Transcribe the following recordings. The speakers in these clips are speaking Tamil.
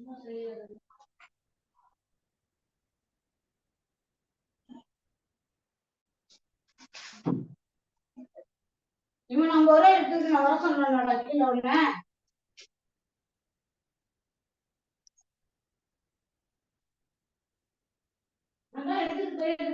இவன் நம்ம ஒரே இடத்துக்கு நான் வர சொன்னேன்டா கீழே ஒண்ணு அதான் எடுத்துட்டு போயிட்டு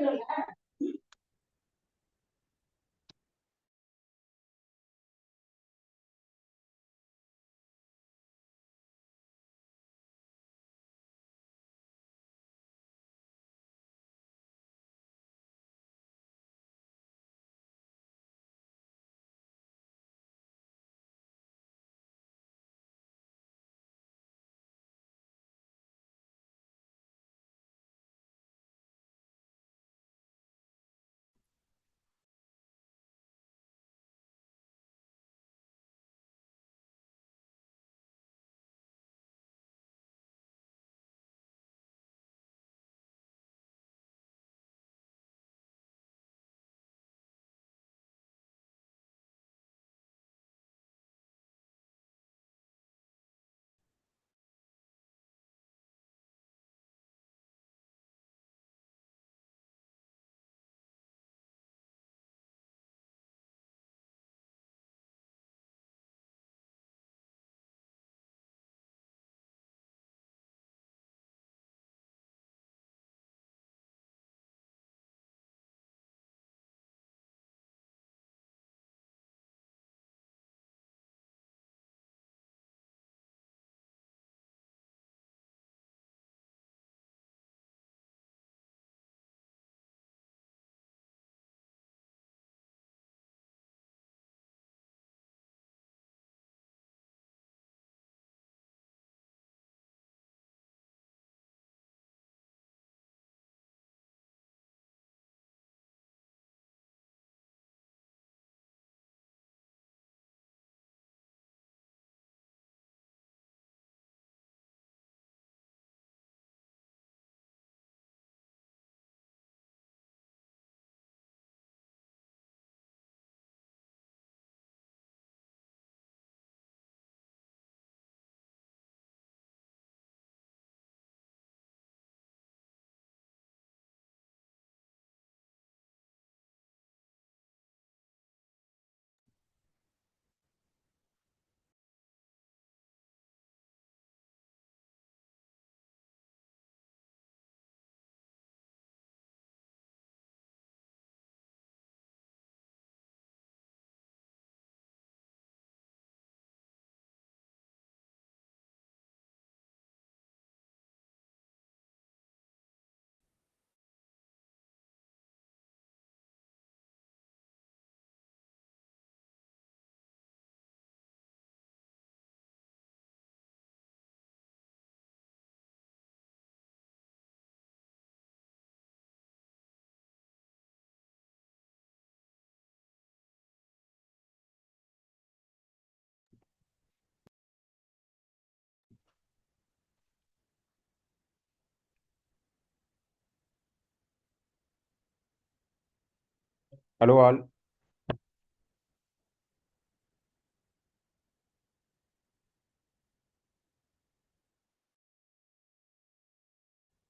Hello all.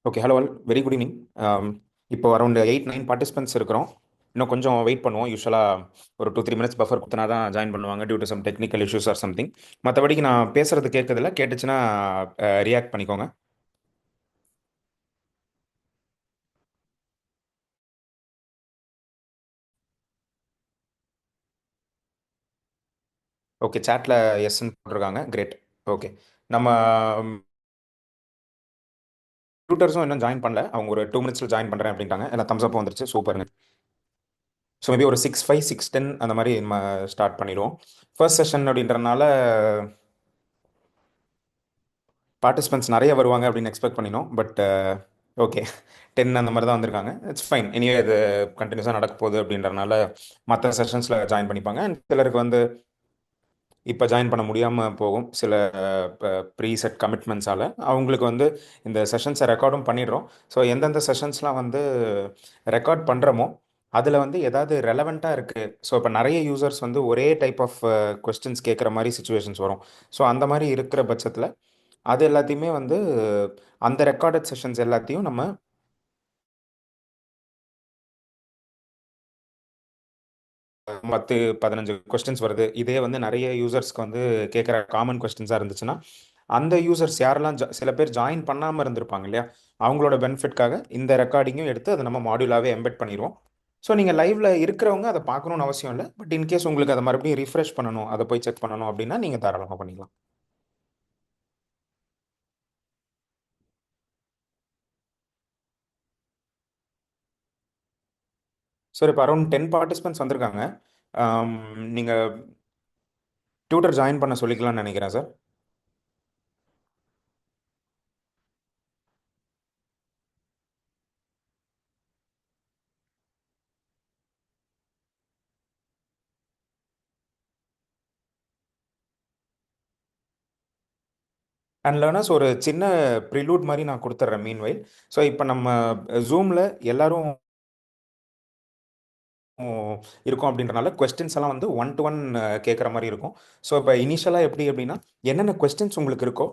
Okay hello all very good evening. இப்போ அரௌண்ட் 8-9 பார்ட்டிசிபென்ட்ஸ் இருக்கிறோம். இன்னும் கொஞ்சம் வெயிட் பண்ணுவோம். யூஸ்வலாக ஒரு 2-3 மினிட்ஸ் பஃபர் கொடுத்தனா தான் ஜாயின் பண்ணுவாங்க due to some technical issues or something. மற்றபடிக்கு நான் பேசுறது கேட்கறதில்ல, கேட்டுச்சுன்னா ரியாக்ட் பண்ணிக்கோங்க. ஓகே, சேட்டில் எஸ்ன்னு போட்டிருக்காங்க. கிரேட். ஓகே, நம்ம டியூட்டர்ஸும் இன்னும் ஜாயின் பண்ணல. அவங்க ஒரு 2 மினிட்ஸில் ஜாயின் பண்ணுறேன் அப்படின்ட்டாங்க. எல்லாம் தம்ஸ் அப் வந்துருச்சு. சூப்பருங்க. ஸோ மேபி ஒரு 6:05 6:10 அந்த மாதிரி நம்ம ஸ்டார்ட் பண்ணிடுவோம். ஃபர்ஸ்ட் செஷன் அப்படின்றனால பார்ட்டிசிபென்ட்ஸ் நிறைய வருவாங்க அப்படின்னு எக்ஸ்பெக்ட் பண்ணினோம். பட் ஓகே, 10 அந்த மாதிரி தான் வந்திருக்காங்க. It's fine. இனிவே இது கண்டினியூஸாக நடக்க போகுது அப்படின்றனால மற்ற செஷன்ஸில் ஜாயின் பண்ணிப்பாங்க. And சிலருக்கு வந்து இப்போ ஜாயின் பண்ண முடியாமல் போகும், சில ப்ரீ செட் கமிட்மெண்ட்ஸால். அவங்களுக்கு வந்து இந்த செஷன்ஸை ரெக்கார்டும் பண்ணிடுறோம். ஸோ எந்தெந்த செஷன்ஸ்லாம் வந்து ரெக்கார்ட் பண்ணுறோமோ அதில் வந்து ஏதாவது ரெலவெண்ட்டாக இருக்குது. ஸோ இப்போ நிறைய யூசர்ஸ் வந்து ஒரே டைப் ஆஃப் கொஸ்டின்ஸ் கேட்குற மாதிரி சுச்சுவேஷன்ஸ் வரும். ஸோ அந்த மாதிரி இருக்கிற பட்சத்தில் அது எல்லாத்தையுமே வந்து அந்த ரெக்கார்டட் செஷன்ஸ் எல்லாத்தையும் நம்ம 10 15 கொஸ்டின்ஸ் வருது, இதே வந்து நிறைய யூசர்ஸ்க்கு வந்து கேட்குற காமன் கொஸ்டின்ஸாக இருந்துச்சுன்னா அந்த யூசர்ஸ் யாரெல்லாம் சில பேர் ஜாயின் பண்ணாமல் இருந்திருப்பாங்க இல்லையா, அவங்களோட பெனிஃபிட்காக இந்த ரெக்கார்டிங்கும் எடுத்து அதை நம்ம மாடியூலாகவே எம்பெட் பண்ணிடுவோம். ஸோ நீங்கள் லைவ்ல இருக்கிறவங்க அதை பார்க்கணும்னு அவசியம் இல்லை, பட் இன்கேஸ் உங்களுக்கு அதை மறுபடியும் ரிஃப்ரெஷ் பண்ணணும், அதை போய் செக் பண்ணணும் அப்படின்னா நீங்கள் தாராளமாக பண்ணிக்கலாம். சார் இப்போ அரௌண்ட் 10 பார்ட்டிசிபென்ட்ஸ் வந்திருக்காங்க. நீங்கள் டியூட்டர் ஜாயின் பண்ண சொல்லிக்கலாம்னு நினைக்கிறேன் சார். அண்ட் லேர்னர்ஸ் ஒரு சின்ன ப்ரிலூட் மாதிரி நான் கொடுத்துட்றேன் மீன்வைல். ஸோ இப்போ நம்ம ஜூமில் எல்லாரும் இருக்கும் அப்படின்றனால கொஸ்டின்ஸ் எல்லாம் வந்து 1-to-1 கேட்குற மாதிரி இருக்கும். ஸோ இப்போ இனிஷியலாக எப்படி அப்படின்னா என்னென்ன கொஸ்டின்ஸ் உங்களுக்கு இருக்கோ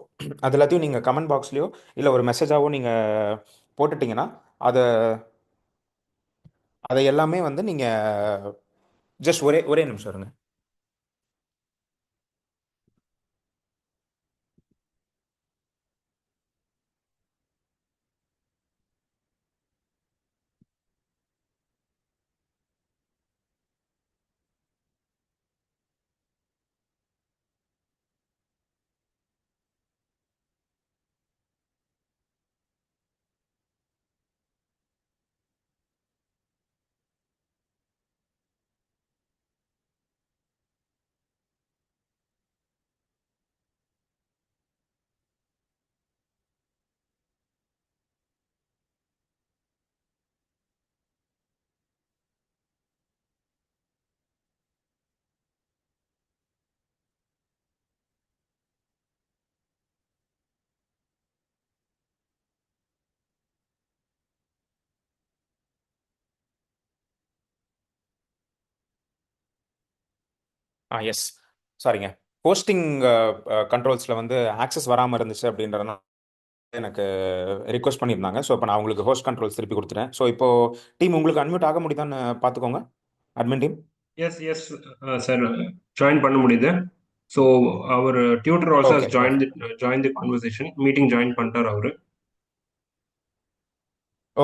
அது எல்லாத்தையும் நீங்கள் கமெண்ட் பாக்ஸ்லேயோ இல்லை ஒரு மெசேஜாவோ நீங்கள் போட்டுட்டிங்கன்னா அதை அதை எல்லாமே வந்து நீங்கள் ஜஸ்ட் ஒரே ஒரே நிமிஷம் இருங்க. எஸ், சாரிங்க. ஹோஸ்டிங் கண்ட்ரோல்ஸில் வந்து ஆக்சஸ் வராமல் இருந்துச்சு அப்படின்றதுனால எனக்கு ரிக்வெஸ்ட் பண்ணியிருந்தாங்க. ஸோ இப்போ நான் உங்களுக்கு ஹோஸ்ட் கண்ட்ரோல்ஸ் திருப்பி கொடுத்துட்டேன். ஸோ இப்போ டீம் உங்களுக்கு அன்மியூட் ஆக முடியுதான்னு பார்த்துக்கோங்க, admin team. Yes yes sir, join பண்ண முடியுது. So our tutor also okay, join the conversation meeting join பண்ணிட்டார் அவரு.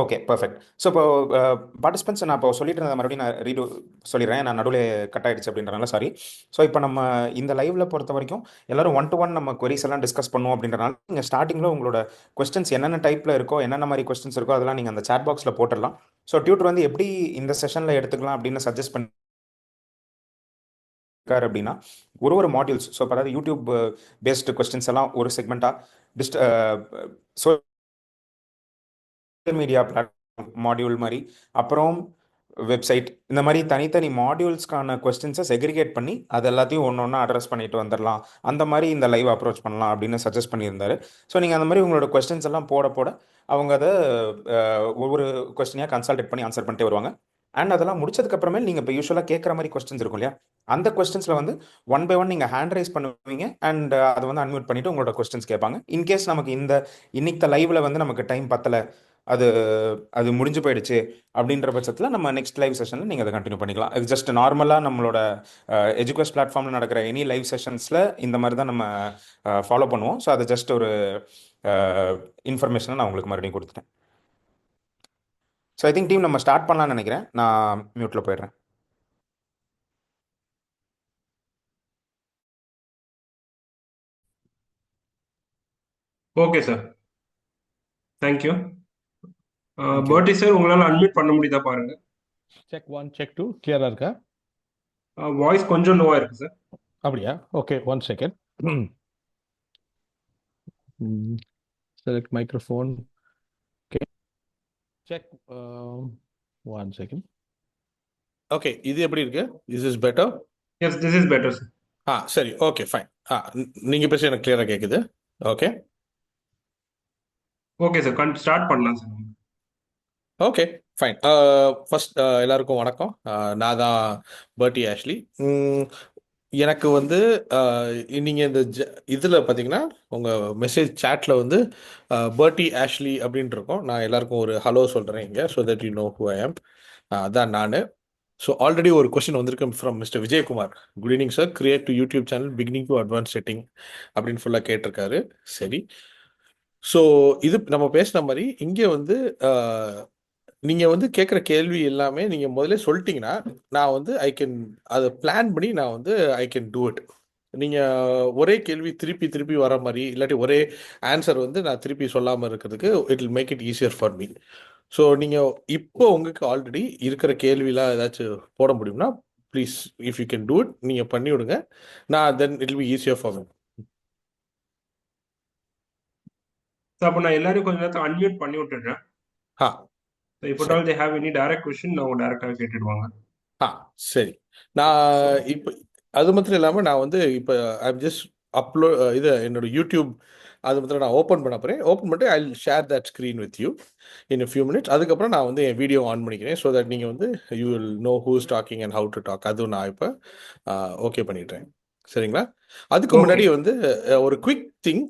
Okay, perfect. ஸோ இப்போ பார்ட்டிசிபென்ட்ஸ் நான் இப்போ சொல்லிட்டு இருந்ததை மறுபடியும் நான் ரீடு சொல்லிடுறேன், நான் நடுவில் கட் ஆயிடுச்சு அப்படின்றனால சாரி. ஸோ இப்போ நம்ம இந்த லைவ்ல பொறுத்த வரைக்கும் எல்லாரும் 1-to-1 நம்ம queries எல்லாம் டிஸ்கஸ் பண்ணுவோம் அப்படின்றனால நீங்கள் ஸ்டார்டிங்கில் உங்களோட கொஸ்டின்ஸ் என்னென்ன டைப்பில் இருக்கோ, என்னென்ன மாதிரி கொஸ்டின்ஸ் இருக்கோ அதெல்லாம் நீங்கள் அந்த சாட் பாக்ஸில் போட்டுடலாம். ஸோ டியூட்டர் வந்து எப்படி இந்த செஷனில் எடுத்துக்கலாம் அப்படின்னு சஜஸ்ட் பண்ணி அப்படின்னா ஒரு மாடியூல்ஸ், ஸோ அதாவது யூடியூப் பேஸ்டு கொஸ்டின்ஸ் எல்லாம் ஒரு செக்மெண்ட்டாக சோஷியல் மீடியா பிளாட்ஃபார்ம் மாடியூல் மாதிரி, அப்புறம் வெப்சைட், இந்த மாதிரி தனித்தனி மாடியூல்ஸ்க்கான கொஸ்டின்ஸை செக்ரிகேட் பண்ணி அது எல்லாத்தையும் ஒன்று ஒன்றா அட்ரஸ் பண்ணிட்டு வந்துடலாம், அந்த மாதிரி இந்த லைவ் அப்ரோச் பண்ணலாம் அப்படின்னு சஜஸ்ட் பண்ணியிருந்தாரு. ஸோ நீங்கள் அந்த மாதிரி உங்களோட கொஸ்டின்ஸ் எல்லாம் போட போட அவங்க அதை ஒவ்வொரு கொஸ்டினையாக கன்சல்டேட் பண்ணி ஆன்சர் பண்ணிட்டே வருவாங்க. அண்ட் அதெல்லாம் முடிச்சதுக்கப்புறமே நீங்கள் இப்போ யூஸ்வலாக கேட்குற மாதிரி கொஸ்டின்ஸ் இருக்கும் இல்லையா, அந்த கொஸ்டின்ஸில் வந்து 1 by 1 நீங்கள் ஹேண்ட் ரைஸ் பண்ணுவீங்க அண்ட் அதை வந்து அன்மியூட் பண்ணிவிட்டு உங்களோட கொஸ்டின்ஸ் கேட்பாங்க. இன்கேஸ் நமக்கு இன்னைக்கு லைவில் வந்து நமக்கு டைம் பத்தலை, அது அது முடிஞ்சு போயிடுச்சு அப்படின்ற பட்சத்தில் நம்ம நெக்ஸ்ட் லைவ் செஷனில் நீங்கள் அதை கண்டினியூ பண்ணிக்கலாம். இது ஜஸ்ட் நார்மலாக நம்மளோட எஜுகேஷ் பிளாட்ஃபார்மில் நடக்கிற எனி லைவ் செஷன்ஸில் இந்த மாதிரி தான் நம்ம ஃபாலோ பண்ணுவோம். ஸோ அது ஜஸ்ட் ஒரு இன்ஃபர்மேஷனை நான் உங்களுக்கு மறுபடியும் கொடுத்துட்டேன். ஸோ ஐ திங்க் டீம் நம்ம ஸ்டார்ட் பண்ணலாம்னு நினைக்கிறேன், நான் மியூட்டில் போயிடுறேன். Okay sir, thank you. Purdy sir, உங்களால் அன்மியூட் பண்ண முடியுதா பாருங்க. செக் 1 செக் 2 கிளியரா இருக்கா? வாய்ஸ் கொஞ்சம் லோவா இருக்கு சார். அப்படியா? Okay, 1 second. Select microphone. Okay, check 1 second. Okay, இது எப்படி இருக்கு? Is is better? Yes, this is better sir. சரி, ஓகே, ஃபைன். நீங்க பேச எனக்கு கிளியரா கேக்குது. ஓகே ஓகே சார், ஸ்டார்ட் பண்ணலாம் சார். Okay fine. ஃபர்ஸ்ட் எல்லாருக்கும் வணக்கம். நான் தான் பர்ட்டி ஆஷ்லி. எனக்கு வந்து நீங்கள் இந்த இதில் பார்த்தீங்கன்னா உங்கள் மெசேஜ் சேட்டில் வந்து பர்ட்டி ஆஷ்லி அப்படின்னு இருக்கும். நான் எல்லாருக்கும் ஒரு ஹலோ சொல்கிறேன் இங்கே, so that you know who I ஆம். அதான் நான். ஸோ ஆல்ரெடி ஒரு கொஸ்டின் வந்திருக்கு from mister Vijayakumar. Good evening sir, create to YouTube channel beginning to advance setting அப்படின்னு ஃபுல்லாக கேட்டிருக்காரு. சரி, ஸோ இது நம்ம பேசின மாதிரி இங்கே வந்து நீங்கள் வந்து கேட்குற கேள்வி எல்லாமே நீங்கள் முதல்ல சொல்லிட்டீங்கன்னா நான் வந்து ஐ கேன் அதை பிளான் பண்ணி நான் வந்து ஐ கேன் டூ இட். நீங்கள் ஒரே கேள்வி திருப்பி திருப்பி வர மாதிரி இல்லாட்டி ஒரே ஆன்சர் வந்து நான் திருப்பி சொல்லாமல் இருக்கிறதுக்கு it will make it easier for me. So நீங்கள் இப்போ உங்களுக்கு ஆல்ரெடி இருக்கிற கேள்விலாம் ஏதாச்சும் போட முடியும்னா please, if you can do it, நீங்கள் பண்ணி விடுங்க. நான் then it will be easier for me. அப்போ நான் எல்லாரும் கொஞ்ச நேரத்தை அன்மியூட் பண்ணி விட்டுடுறேன். ஆ இப்போ சரி. They have any direct question அவங்க டைரக்டாக கேட்டுடுவாங்க. ஆ சரி. நான் இப்போ அது மாத்திரம் இல்லாமல் நான் வந்து இப்போ ஐம் ஜஸ்ட் இது என்னோட யூடியூப் அது மாத்திரம் நான் ஓப்பன் பண்ண போகிறேன். ஓப்பன் பண்ணிட்டு I share that screen with you in few minutes. அதுக்கப்புறம் நான் வந்து என் வீடியோ ஆன் பண்ணிக்கிறேன். ஸோ தட் நீங்கள் வந்து you will know who's talking and how to talk. அதுவும் நான் இப்போ ஓகே பண்ணிடுறேன். சரிங்களா? அதுக்கு ஓகே. முன்னாடி வந்து ஒரு குவிக் திங்.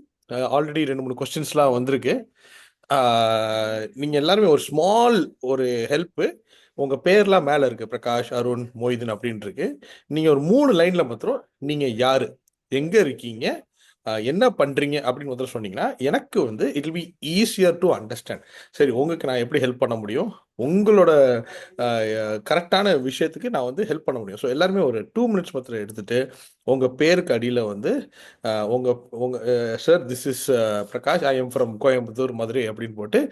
ஆல்ரெடி 2-3 கொஸ்டின்ஸ்லாம் வந்திருக்கு. நீங்கள் எல்லாருமே ஒரு ஸ்மால் ஒரு ஹெல்ப்பு, உங்கள் பேர்லாம் மேலே இருக்குது, பிரகாஷ், அருண், மொய்தீன் அப்படின்னு இருக்கு. நீங்கள் ஒரு 3 லைனில் மாத்திரம் நீங்கள் யார், எங்கே இருக்கீங்க, என்ன பண்ணுறீங்க அப்படின்னு முதல்ல சொன்னீங்கன்னா எனக்கு வந்து it will be easier to understand. சரி, உங்களுக்கு நான் எப்படி ஹெல்ப் பண்ண முடியும், உங்களோட கரெக்டான விஷயத்துக்கு நான் வந்து ஹெல்ப் பண்ண முடியும். ஸோ எல்லாருமே ஒரு 2 மினிட்ஸ் மாத்திரம் எடுத்துகிட்டு உங்கள் பேருக்கு அடியில் வந்து உங்கள் உங்கள் sir this is Prakash, I am from Coimbatore, Madurai அப்படின்னு போட்டு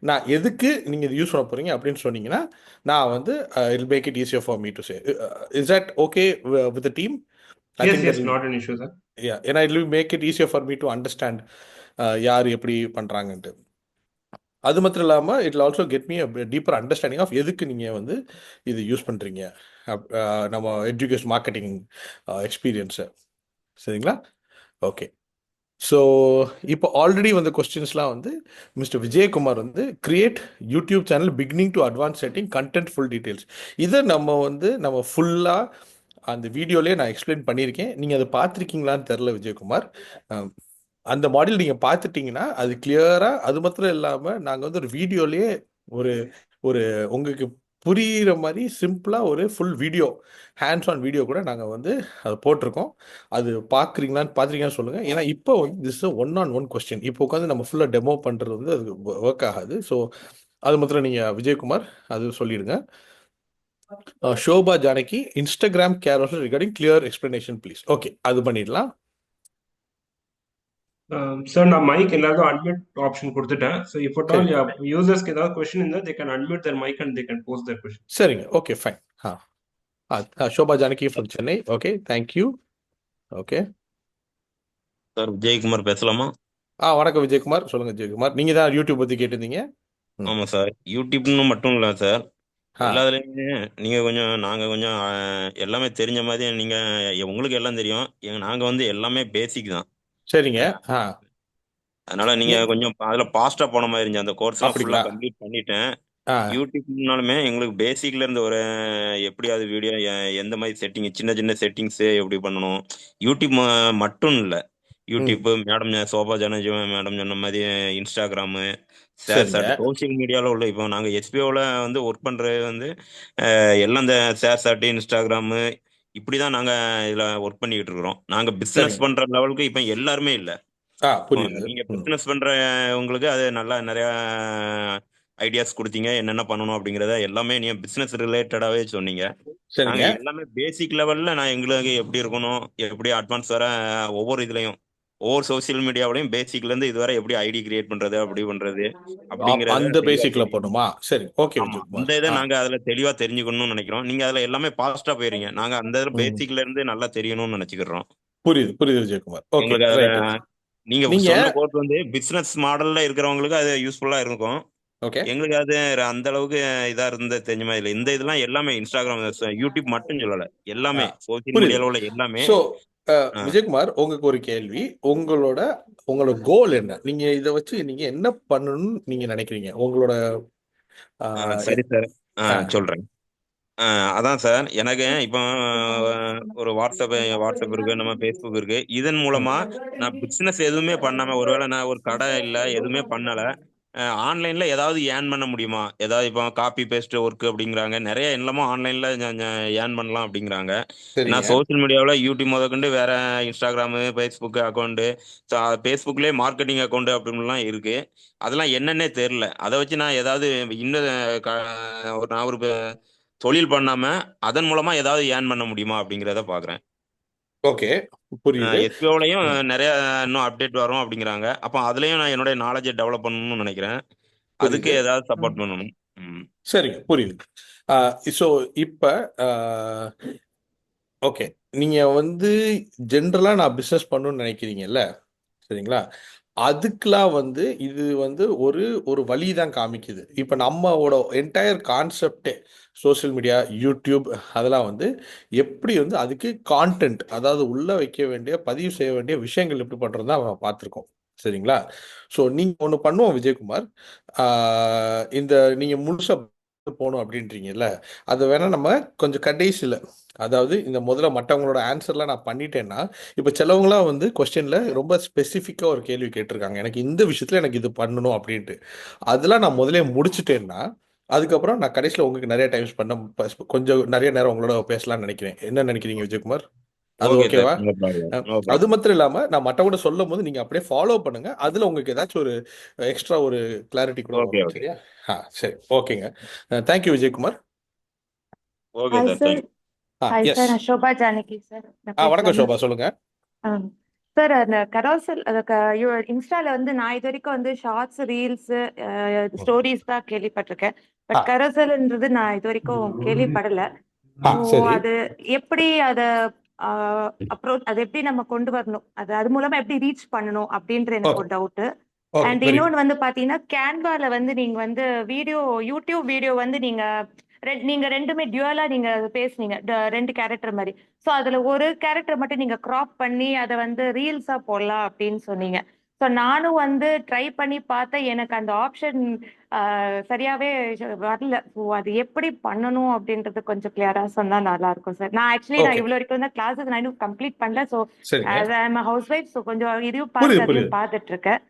நான் எதுக்கு நீங்கள் இது யூஸ் பண்ண போகிறீங்க அப்படின்னு சொன்னீங்கன்னா நான் வந்து I'll make it easier for me to say. Is that okay with the team? I think yes, not an issue sir. ஏன்னா it will make it easier for me to understand யார் எப்படி பண்ணுறாங்கன்ட்டு. அது மாத்திரம் இல்லாமல் it also get me deeper understanding of எதுக்கு நீங்கள் வந்து இது யூஸ் பண்ணுறீங்க, நம்ம எஜுகேஷன் மார்க்கெட்டிங் எக்ஸ்பீரியன்ஸை. சரிங்களா? ஓகே. ஸோ இப்போ ஆல்ரெடி வந்த கொஸ்டின்ஸ்லாம் வந்து மிஸ்டர் விஜயகுமார் வந்து create YouTube channel beginning to advance setting content full details. இதை நம்ம ஃபுல்லாக அந்த வீடியோலேயே நான் எக்ஸ்பிளைன் பண்ணியிருக்கேன். நீங்கள் அதை பார்த்துருக்கீங்களான்னு தெரில விஜயகுமார். அந்த மாடல் நீங்கள் பார்த்துட்டிங்கன்னா அது கிளியராக, அது மாத்திரம் இல்லாமல் நாங்கள் வந்து ஒரு வீடியோலேயே ஒரு ஒரு உங்களுக்கு புரிகிற மாதிரி சிம்பிளாக ஒரு full video, hands on video கூட நாங்கள் வந்து அதை போட்டிருக்கோம். அது பார்த்துருக்கீங்கன்னு சொல்லுங்கள். ஏன்னா இப்போ வந்து திஸ் இஸ் 1-on-1 கொஸ்டின். இப்போ உட்காந்து நம்ம ஃபுல்லாக டெமோ பண்ணுறது வந்து அது ஒர்க் ஆகாது. ஸோ அது மாத்திரம் நீங்கள் விஜயகுமார் அது சொல்லிடுங்க. Shobha Janaki, Instagram carousel regarding clear explanation please. Okay, அது பண்ணிடலாம். சார், நான் மைக் எல்லாருக்கும் அன்மியூட் ஆப்ஷன் கொடுத்துட்டேன். ஸோ இப்போ ஆல் யூசர்ஸ்க்கு ஏதாவது கொஸ்டின் இருந்தால் they can unmute their mic and they can post their question. சரிங்க, okay fine. Shobha Janaki from Chennai. Okay, thank you. Okay sir, Vijayakumar பேசலாமா? வணக்கம் விஜயகுமார், சொல்லுங்க விஜயகுமார். நீங்க தான் யூடியூப் பத்தி கேட்டிருந்தீங்க. ஆமா சார், யூடியூப்னு மட்டும் இல்லை சார், எல்லாத்துலேயுமே நாங்கள் கொஞ்சம் எல்லாமே தெரிஞ்ச மாதிரி உங்களுக்கு எல்லாம் தெரியும். நாங்கள் வந்து எல்லாமே பேசிக் தான். சரிங்க. அதனால நீங்கள் கொஞ்சம் அதில் ஃபாஸ்ட்டாக போன மாதிரி இருந்துச்சு. அந்த கோர்ஸ்லாம் ஃபுல்லாக கம்ப்ளீட் பண்ணிட்டேன். யூடியூப்னாலுமே எங்களுக்கு பேசிக்ல இருந்து ஒரு எப்படியாவது வீடியோ எந்த மாதிரி செட்டிங், சின்ன சின்ன செட்டிங்ஸ் எப்படி பண்ணணும், யூடியூப் மட்டும் இல்லை, YouTube madam sofa Janaki madam சொன்ன மாதிரி இன்ஸ்டாகிராமு, ஷேர் சோசியல் மீடியாவில் உள்ள இப்போ நாங்கள் எஸ்பிஓவில் வந்து ஒர்க் பண்ணுறது வந்து எல்லாம் இந்த ஷேர் இன்ஸ்டாகிராமு இப்படி தான் நாங்கள் இதில் ஒர்க் பண்ணிக்கிட்டு இருக்கிறோம். நாங்கள் பிஸ்னஸ் பண்ணுற லெவலுக்கு இப்போ எல்லாருமே இல்லை. நீங்கள் பிஸ்னஸ் பண்ணுற உங்களுக்கு அது நல்லா நிறையா ஐடியாஸ் கொடுத்தீங்க, என்னென்ன பண்ணணும் அப்படிங்கிறத எல்லாமே நீங்கள் பிஸ்னஸ் ரிலேட்டடாகவே சொன்னீங்க. நாங்கள் எல்லாமே பேசிக் லெவலில் எங்களுக்கு எப்படி இருக்கணும், எப்படி அட்வான்ஸ் வர ஒவ்வொரு இதுலையும் ஒவ்வொரு சோசியல் மீடியாவிலையும் பேசிக்லேருந்து இதுவரை எப்படி ஐடி கிரியேட் பண்ணுறது, அப்படி பண்ணுறது அப்படிங்கிறத அந்த பேசிக்ல போகணுமா? சரி, ஓகே. அந்த இதை நாங்கள் அதில் தெளிவாக தெரிஞ்சுக்கணும்னு நினைக்கிறோம். நீங்கள் அதில் எல்லாமே ஃபாஸ்ட்டாக போயிருங்க. நாங்கள் அந்த இதில் பேசிக்ல இருந்து நல்லா தெரியணும்னு நினச்சிக்கிறோம். புரியுது விஜயகுமார். எங்களுக்கு அதில் நீங்கள் சொன்ன கோர்ஸ் வந்து பிஸ்னஸ் மாடலில் இருக்கிறவங்களுக்கு அது யூஸ்ஃபுல்லாக இருக்கும். எங்களுக்கு அது அந்த அளவுக்கு இதா இருந்த தெரிஞ்ச மாதிரி இல்லை. இந்த இதெல்லாம் எல்லாமே இன்ஸ்டாகிராம், யூடியூப் மட்டும் சொல்லல, எல்லாமே சோசியல் மீடியால உள்ள எல்லாமே. விஜயகுமார், உங்களுக்கு ஒரு கேள்வி. உங்களோட கோல் என்ன? நீங்க இதை வச்சு நீங்க என்ன பண்ணணும்னு நீங்க நினைக்கிறீங்க? உங்களோட சரி சார், சொல்றேன். அதான் சார் எனக்கு இப்போ ஒரு வாட்ஸ்அப் இருக்கு, நம்ம ஃபேஸ்புக் இருக்கு. இதன் மூலமா நான் பிசினஸ் எதுவுமே பண்ணாம, ஒருவேளை நான் ஒரு கடை இல்லை எதுவுமே பண்ணல, ஆன்லைன்ல ஏதாவது ஏர்ன் பண்ண முடியுமா? ஏதாவது இப்போ காப்பி பேஸ்ட் ஒர்க் அப்படிங்கிறாங்க, நிறைய என்னமோ ஆன்லைன்ல ஏர்ன் பண்ணலாம் அப்படிங்கிறாங்க. சரிங்க நான் சோஷியல் மீடியாவில் யூடியூப் முதற்கொண்டு வேற இன்ஸ்டாகிராமு, ஃபேஸ்புக் அக்கௌண்ட்டு, ஃபேஸ்புக்லேயே மார்க்கெட்டிங் அக்கௌண்ட் அப்படின்லாம் இருக்கு. அதெல்லாம் என்னன்னே தெரில. அதை வச்சு நான் ஏதாவது இன்னும் நான் ஒரு தொழில் பண்ணாம அதன் மூலமா ஏதாவது ஏர்ன் பண்ண முடியுமா அப்படிங்கிறத பாக்குறேன். ஓகே புரியுது எஸ்பிஓலையும் நிறைய இன்னும் அப்டேட் வரும் அப்படிங்கிறாங்க. அப்போ அதுலயும் நான் என்னுடைய நாலேஜை டெவலப் பண்ணணும்னு நினைக்கிறேன். அதுக்கு புரியுது ஏதாவது சப்போர்ட் பண்ணணும். சரிங்க புரியுது ஸோ இப்போ ஓகே நீங்க வந்து ஜென்ரலா நான் பிசினஸ் பண்ணணும்னு நினைக்கிறீங்கல்ல சரிங்களா அதுக்கெல்லாம் வந்து இது வந்து ஒரு ஒரு வழி தான் காமிக்குது. இப்போ நம்மளோட என்டையர் கான்செப்டே சோஷியல் மீடியா யூடியூப் அதெல்லாம் வந்து எப்படி வந்து அதுக்கு கான்டென்ட் அதாவது உள்ள வைக்க வேண்டிய பதிவு செய்ய வேண்டிய விஷயங்கள் எப்படி பண்ணுறது தான் அவன் பார்த்துருக்கோம் சரிங்களா. ஸோ நீங்கள் ஒன்று பண்ணுவோம் விஜயகுமார், இந்த நீங்கள் முழுசாக போகணும் அப்படின்றீங்கல்ல அதை வேணால் நம்ம கொஞ்சம் கடைசியில் அதாவது இந்த முதல்ல மற்றவங்களோட ஆன்சர்லாம் நான் பண்ணிட்டேன்னா இப்போ சிலவங்களாம் வந்து கொஸ்டினில் ரொம்ப ஸ்பெசிஃபிக்காக ஒரு கேள்வி கேட்டிருக்காங்க, எனக்கு இந்த விஷயத்தில் எனக்கு இது பண்ணணும் அப்படின்ட்டு. அதெல்லாம் நான் முதலே முடிச்சுட்டேன்னா அதுக்கப்புறம் நான் கடைசியில் உங்களுக்கு நிறைய டைம்ஸ் பண்ண கொஞ்சம் நிறைய நேரம் உங்களோட பேசலாம்னு நினைக்கிறேன். என்ன நினைக்கிறீங்க விஜயகுமார்? அது ஓகேவா? அது மாத்திரம் இல்லாம நான் மற்றவங்க சொல்லும் போது நீங்க அப்படியே ஃபாலோ பண்ணுங்க. அதுல உங்களுக்கு ஏதாச்சும் ஒரு எக்ஸ்ட்ரா ஒரு கிளாரிட்டி கூட வரும். சரியா? சரி ஓகேங்க. Thank you Vijayakumar. Okay sir. Hi sir, நான் சோபா ஜானகி சார். வணக்கம் சோபா, சொல்லுங்க. சார், அந்த கரோசல் இன்ஸ்டால வந்து நான் இது வரைக்கும் வந்து ஷார்ட்ஸ், ரீல்ஸ், ஸ்டோரிஸ் தான் கேள்விப்பட்டிருக்கேன். பட் கரோசல்ன்றது நான் இது வரைக்கும் கேள்விப்படல. அது எப்படி அது எப்படி நம்ம கொண்டு வரணும், அது மூலமா எப்படி ரீச் பண்ணணும் அப்படின்ற எனக்கு ஒரு டவுட். அண்ட் இன்னொன்னு வந்து பாத்தீங்கன்னா கேன்வால வந்து நீங்க வந்து யூடியூப் வீடியோ வந்து நீங்க ரெண்டுமே டியூவலா நீங்க பேசுனீங்க, 2 கேரக்டர் மாதிரி. ஸோ அதுல ஒரு கேரக்டர் மட்டும் நீங்க கிராப் பண்ணி அதை வந்து ரீல்ஸா போடலாம் அப்படின்னு சொன்னீங்க. ஸோ நானும் வந்து ட்ரை பண்ணி பார்த்தேன், எனக்கு அந்த ஆப்ஷன் சரியாவே வரல. ஸோ அது எப்படி பண்ணணும் அப்படின்றது கொஞ்சம் கிளியரா சொன்னா நல்லா இருக்கும் சார். நான் இவ்வளவு வரைக்கும் தான் கிளாஸஸ் நான் இன்னும் கம்ப்ளீட் பண்ணல. ஸோ ஹவுஸ் ஒய்ஃப், ஸோ கொஞ்சம் இதையும் பார்த்துட்டு இருக்கேன்.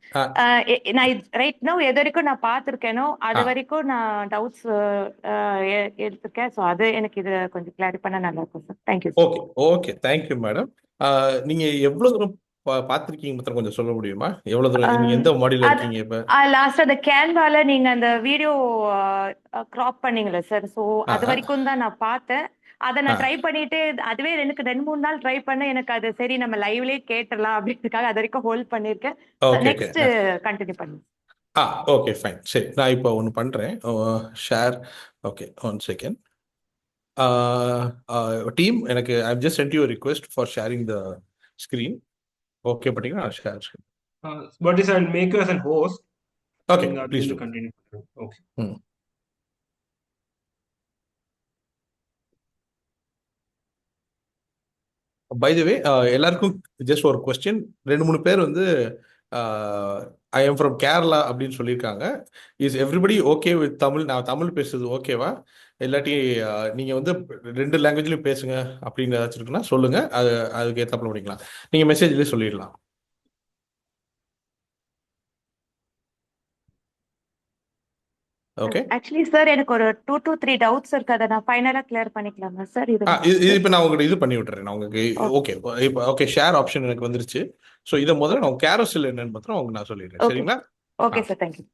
நான் ரைட் நோ எது வரைக்கும் நான் பார்த்துருக்கேனோ அது வரைக்கும் நான் டவுட்ஸ் எடுத்துருக்கேன். ஸோ அது எனக்கு இது கொஞ்சம் கிளாரிஃபை பண்ண நல்லா இருக்கும் sir. Thank you. Okay okay thank you madam. நீங்க எவ்வளவு தூரம் பார்த்திருக்கீங்க கொஞ்சம் சொல்ல முடியுமா? எவ்வளவு தூரம் நீங்க எந்த மாடியில இருக்கீங்க இப்ப? லாஸ்ட் அந்த கேன்வால நீங்க அந்த வீடியோ கிராப் பண்ணீங்களா சார்? சோ அது வரைக்கும் தான் நான் பார்த்தேன். அதை நான் ட்ரை பண்ணிட்டு அதுவே எனக்கு 2-3 நாள் ட்ரை பண்ண எனக்கு அது சரி நம்ம லைவ்லயே கேட்டலாம் அப்படின்றதுக்காக அது வரைக்கும் ஹோல்ட் பண்ணிருக்கேன். நெக்ஸ்ட் கண்டினியூ பண்ணு. Okay fine. சரி நான் இப்போ ஒன்று பண்றேன். ஷேர். Okay 1 second. டீம் எனக்கு I just sent you a request for sharing the screen. Okay பண்ணிங்கன்னா நான் share screen. But this I'll make you as a host. Okay, please do. Continue. Okay. By the way எல்லாருக்கும் ஜஸ்ட் ஒரு கொஸ்டின். 2-3 பேர் வந்து ஐ எம் ஃப்ரம் கேரளா அப்படின்னு சொல்லியிருக்காங்க. Is everybody okay with Tamil? நான் தமிழ் பேசுறது ஓகேவா? இல்லாட்டி நீங்கள் வந்து 2 லாங்குவேஜ்லையும் பேசுங்க அப்படின்னு ஏதாச்சும் இருக்குன்னா சொல்லுங்க, அதுக்கு ஏற்றாப்புல பண்ணிக்கலாம். நீங்கள் மெசேஜ்லேயே சொல்லிடலாம். ஓகே ஆக்சுவலி சார் எனக்கு ஒரு 2 to 3 டவுட்ஸ் இருக்கு, அதை நான் ஃபைனலா கிளியர் பண்ணிக்கலாமா சார்? இது இப்போ நான் உங்களுக்கு இது பண்ணி விட்டுறேன். நான் உங்களுக்கு ஓகே இப்போ ஓகே ஷேர் ஆப்ஷன் எனக்கு வந்துருச்சு. ஸோ இதை முதல்ல நான் கேரோசல் என்னன்னு பார்த்தா உங்களுக்கு நான் சொல்லிடுறேன். சரிங்களா? Okay sir, thank you.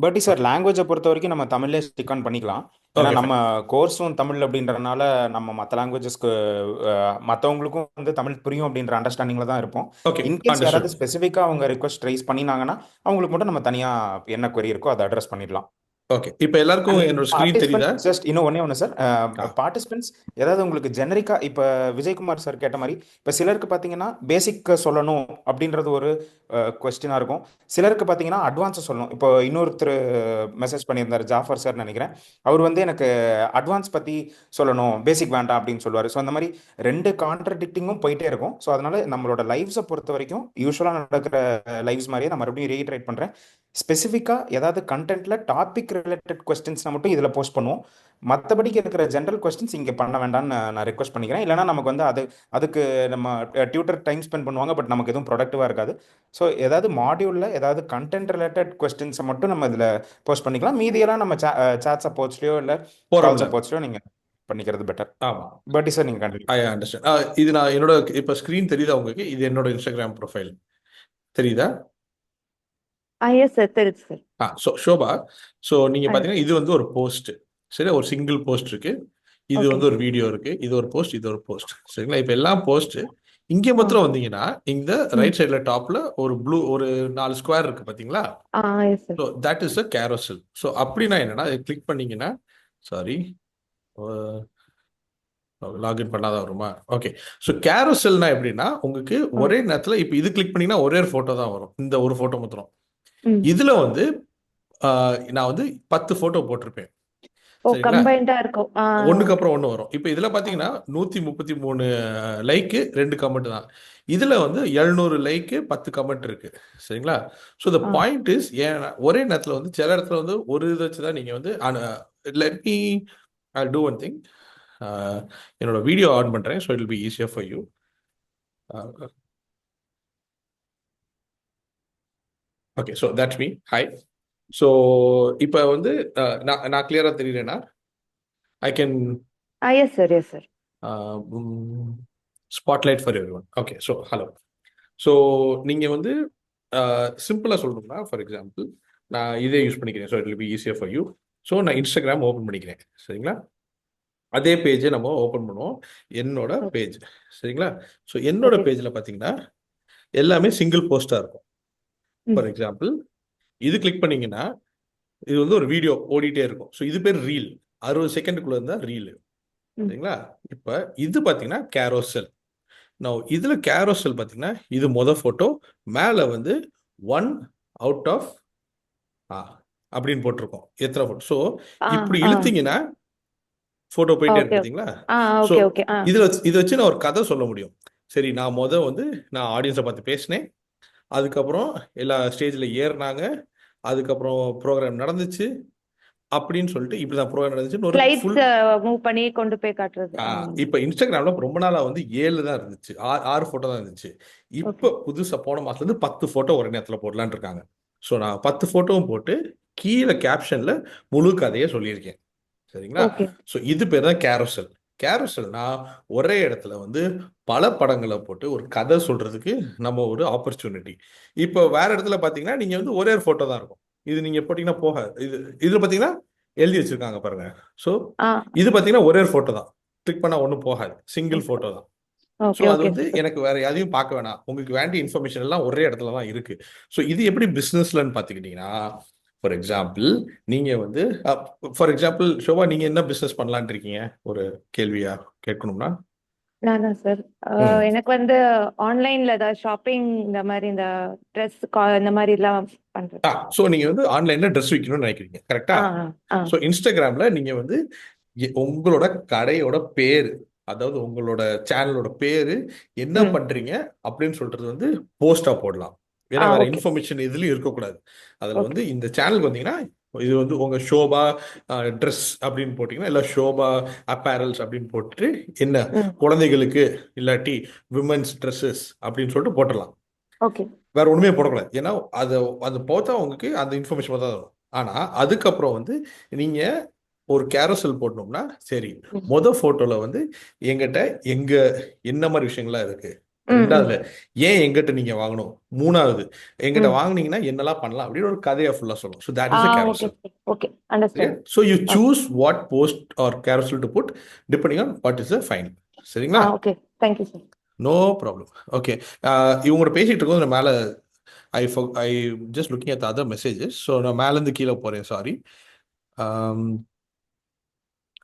But sir லாங்குவேஜை பொறுத்த வரைக்கும் நம்ம தமிழ்லேயே ஸ்டிக் ஆன் பண்ணிக்கலாம். ஏன்னா நம்ம கோர்ஸும் தமிழ் அப்படின்றதுனால நம்ம மற்ற லாங்குவேஜஸ்க்கு மற்றவங்களுக்கும் வந்து தமிழ் புரியும் அப்படின்ற அண்டர்ஸ்டாண்டிங்கில் தான் இருப்போம். இன்கேஸ் யாராவது ஸ்பெசிஃபிக்காக அவங்க ரிக்வஸ்ட் ரைஸ் பண்ணினாங்கன்னா அவங்களுக்கு மட்டும் நம்ம தனியாக என்ன query இருக்கோ அதை அட்ரஸ் பண்ணிடலாம். ஓகே இப்போ எல்லாருக்கும் என்னோட ஸ்க்ரீன் தெரியுதா? ஜஸ்ட் இன்னும் ஒன்று சார், பார்ட்டிசிபென்ட்ஸ் ஏதாவது உங்களுக்கு ஜெனரிக்கா இப்போ விஜயகுமார் சார் கேட்ட மாதிரி இப்போ சிலருக்கு பார்த்தீங்கன்னா பேசிக் சொல்லணும் அப்படின்றது ஒரு கொஸ்டினாக இருக்கும். சிலருக்கு பார்த்தீங்கன்னா அட்வான்ஸை சொல்லணும். இப்போ இன்னொருத்தர் மெசேஜ் பண்ணியிருந்தார், ஜாஃபர் சார் நினைக்கிறேன். அவர் வந்து எனக்கு அட்வான்ஸ் பற்றி சொல்லணும், பேசிக் வேண்டாம் அப்படின்னு சொல்லுவார். ஸோ அந்த மாதிரி 2 கான்ட்ரடிக்டிங்கும் போயிட்டே இருக்கும். ஸோ அதனால நம்மளோட லைவ்ஸை பொறுத்த வரைக்கும் யூஸ்வலாக நடக்கிற லைவ்ஸ் மாதிரியே நான் மறுபடியும் ரீட்ரைட் பண்ணுறேன். ஸ்பெசிஃபிக்காக ஏதாவது கண்டென்ட்டில் டாபிக் ரிலேட்டட் கொஸ்டின்ஸ்னால் மட்டும் இதில் போஸ்ட் பண்ணுவோம். மற்றபடிக்கு இருக்கிற ஜென்ரல் கொஸ்டின்ஸ் இங்கே பண்ண வேண்டாம்னு நான் ரெக்வஸ்ட் பண்ணிக்கிறேன். இல்லைனா நமக்கு வந்து அதுக்கு நம்ம டியூட்டர் டைம் ஸ்பெண்ட் பண்ணுவாங்க, பட் நமக்கு எதுவும் ப்ரொடக்டிவாக இருக்காது. ஸோ ஏதாவது மாடியூலில் ஏதாவது கண்டென்ட் ரிலேட்டட் கொஸ்டின்ஸை மட்டும் நம்ம இதில் போஸ்ட் பண்ணிக்கலாம். மீதியெல்லாம் நம்ம சேட் சப்போர்ட்ஸ்லையோ இல்லை கால் சப்போர்ட்ஸ்லையோ நீங்கள் பண்ணிக்கிறது பெட்டர். ஆமாம், பட் சார் நீங்கள் கண்டிப்பாக ஐ அண்டர்ஸ்டாண்ட். இது நான் என்னோட இப்போ ஸ்க்ரீன் தெரியுதா உங்களுக்கு? இது என்னோட இன்ஸ்டாகிராம் ப்ரொஃபைல் தெரியுதா? எஸ் சார், தெரியுது சார். ஸோ ஷோபா, ஸோ நீங்கள் பார்த்தீங்கன்னா இது வந்து ஒரு போஸ்ட், சரி, ஒரு சிங்கிள் போஸ்ட் இருக்கு. இது வந்து ஒரு வீடியோ இருக்கு. இது ஒரு போஸ்ட், இது ஒரு போஸ்ட், சரிங்களா? இப்போ எல்லாம் போஸ்ட் இங்கே மாத்திரம் வந்தீங்கன்னா இந்த ரைட் சைடில் டாப்ல ஒரு ஒரு 4 ஸ்கொயர் இருக்கு பார்த்தீங்களா? So that is a carousel. So அப்படின்னா என்னன்னா, அதை கிளிக் பண்ணீங்கன்னா, சாரி, லாகின் பண்ணாதான் வருமா? ஓகே. ஸோ கேரோசெல்னா எப்படின்னா, உங்களுக்கு ஒரே நேரத்தில் இப்போ இது கிளிக் பண்ணீங்கன்னா ஒரே ஒரு ஃபோட்டோ தான் வரும். இந்த ஒரு ஃபோட்டோ மாத்திரம். இதுல வந்து நான் வந்து 10 ஃபோட்டோ போட்டிருப்பேன், ஒண்ணுக்கு அப்புறம் ஒன்று வரும். இப்போ இதுல பாத்தீங்கன்னா 133 லைக்கு 2 கமெண்ட் தான். இதுல வந்து 700 லைக்கு 10 கமெண்ட் இருக்கு, சரிங்களா? ஸோ த பாயிண்ட் இஸ், ஏன் ஒரே நேரத்தில் வந்து சில இடத்துல வந்து ஒரு இதை வச்சு தான் நீங்க வந்து let me I do one thing. என்னோட வீடியோ ஆன் பண்றேன், so it will be easier for you. Okay, so that's me. Hi. So இப்போ வந்து நான் கிளியரா தெரியலனா I can yes sir, yes sir. Spotlight for everyone. Okay, so hello. So நீங்கள் வந்து சிம்பிளாக சொல்லணும்னா, ஃபார் எக்ஸாம்பிள் நான் இதே யூஸ் பண்ணிக்கிறேன், so it will be easier for you. So நான் இன்ஸ்டாகிராம் ஓப்பன் பண்ணிக்கிறேன், சரிங்களா? அதே பேஜை நம்ம ஓப்பன் பண்ணுவோம், என்னோட பேஜ், சரிங்களா? ஸோ என்னோட பேஜில் பார்த்தீங்கன்னா எல்லாமே சிங்கிள் போஸ்டாக இருக்கும். ஃபார் எக்ஸாம்பிள் இது கிளிக் பண்ணீங்கன்னா இது வந்து ஒரு வீடியோ ஓடிட்டே இருக்கும். ஸோ இது பேர் ரீல், 60 செகண்டுக்குள்ள இருந்தா ரீல், சரிங்களா? இப்போ இது பார்த்தீங்கன்னா கேரோசெல். நான் இதுல கேரோசெல் பார்த்தீங்கன்னா இது ஃபோட்டோ மேலே வந்து 1 out of அப்படின்னு போட்டிருக்கோம், எத்தனை ஃபோட்டோ. ஸோ இப்படி இழுத்தீங்கன்னா ஃபோட்டோ போயிட்டே இருக்கு, பார்த்தீங்களா? ஸோ இதை வச்சு நான் ஒரு கதை சொல்ல முடியும். சரி, நான் வந்து நான் ஆடியன்ஸை பார்த்து பேசினேன், அதுக்கப்புறம் எல்லா ஸ்டேஜில் ஏறினாங்க, அதுக்கப்புறம் ப்ரோக்ராம் நடந்துச்சு அப்படின்னு சொல்லிட்டு இப்படிதான் ப்ரோக்ராம் நடந்துச்சு மூவ் பண்ணி கொண்டு போய் காட்டுறது. இப்போ இன்ஸ்டாகிராம்ல ரொம்ப நாளா வந்து 7 தான் இருந்துச்சு, 6 ஃபோட்டோ தான் இருந்துச்சு. இப்போ புதுசா போன மாசத்துல இருந்து 10 ஃபோட்டோ ஒரு நேரத்தில் போடலான்னு இருக்காங்க. ஸோ நான் 10 ஃபோட்டோவும் போட்டு கீழே கேப்ஷன்ல முழு கதையை சொல்லியிருக்கேன், சரிங்களா? ஸோ இது பேர் தான் கேரோசெல். கேரோசெல்னா ஒரே இடத்துல வந்து பல படங்களை போட்டு ஒரு கதை சொல்றதுக்கு நம்ம ஒரு ஆப்பர்ச்சுனிட்டி. இப்போ வேற இடத்துல பாத்தீங்கன்னா நீங்க வந்து ஒரே ஒரு ஃபோட்டோ தான் இருக்கும். இது நீங்க போட்டீங்கன்னா போகாது. இதுல பாத்தீங்கன்னா எழுதி வச்சிருக்காங்க பாருங்க. ஸோ இது பாத்தீங்கன்னா ஒரே ஒரு ஃபோட்டோ தான், கிளிக் பண்ணா ஒன்றும் போகாது, சிங்கிள் ஃபோட்டோ தான். ஸோ அது வந்து எனக்கு வேற எதையும் பார்க்க வேணாம், உங்களுக்கு வேண்டிய இன்ஃபர்மேஷன் எல்லாம் ஒரே இடத்துல தான் இருக்கு. ஸோ இது எப்படி பிஸ்னஸ்லன்னு பார்த்துக்கிட்டீங்கன்னா, ஃபார் எக்ஸாம்பிள் நீங்க வந்து ஃபார் எக்ஸாம்பிள் ஷோபா, நீங்க என்ன பிசினஸ் பண்ணலான் இருக்கீங்க? ஒரு கேள்வியா கேட்கணும்னா. நானா சார், எனக்கு வந்து ஆன்லைன்ல ஏதாவது ஷாப்பிங், இந்த மாதிரி இந்த ட்ரெஸ் இந்த மாதிரி எல்லாம் பண்றேன். ஸோ நீங்க வந்து ஆன்லைன்ல ட்ரெஸ் விற்கணும்னு நினைக்கிறீங்க, கரெக்டா? ஸோ இன்ஸ்டாகிராம்ல நீங்க வந்து உங்களோட கடையோட பேரு, அதாவது உங்களோட சேனலோட பேரு, என்ன பண்றீங்க அப்படின்னு சொல்றது வந்து போஸ்டா போடலாம். ஏன்னா வேற இன்ஃபர்மேஷன் இதுலயும் இருக்கக்கூடாது. அதுல வந்து இந்த சேனலுக்கு வந்தீங்கன்னா இது வந்து உங்க ஷோபா ட்ரெஸ் அப்படின்னு போட்டீங்கன்னா, இல்ல ஷோபா அப்பேரல்ஸ் அப்படின்னு போட்டுட்டு என்ன குழந்தைகளுக்கு இல்லாட்டி விமன்ஸ் ட்ரெஸ்ஸஸ் அப்படின்னு சொல்லிட்டு போட்டுடலாம். வேற ஒண்ணுமே போடக்கூடாது. ஏன்னா அது போட்டா உங்களுக்கு அந்த இன்ஃபர்மேஷன் தான் வரும். ஆனா அதுக்கப்புறம் வந்து நீங்க ஒரு கேரோசெல் போட்டோம்னா, சரி, போட்டோல வந்து எங்கிட்ட என்ன மாதிரி விஷயங்கள்லாம் இருக்கு, ரெண்டாவதுல ஏன் எங்கிட்ட நீங்க வாங்கணும், மூணாவது எங்கிட்ட வாங்குனீங்கன்னா என்னெல்லாம் பண்ணலாம் அப்படின்னு ஒரு கதையை ஃபுல்லா சொல்லும். So that is a carousel. Okay, understand. So you choose what post or carousel to put depending on what is the final. சரிங்களா? Okay, thank you sir. No problem. Okay, இவங்க பேசிட்டு இருக்கும்போது நான் மேல I just looking at the other messages. So நான் மேல இருந்து கீழே போறேன், sorry.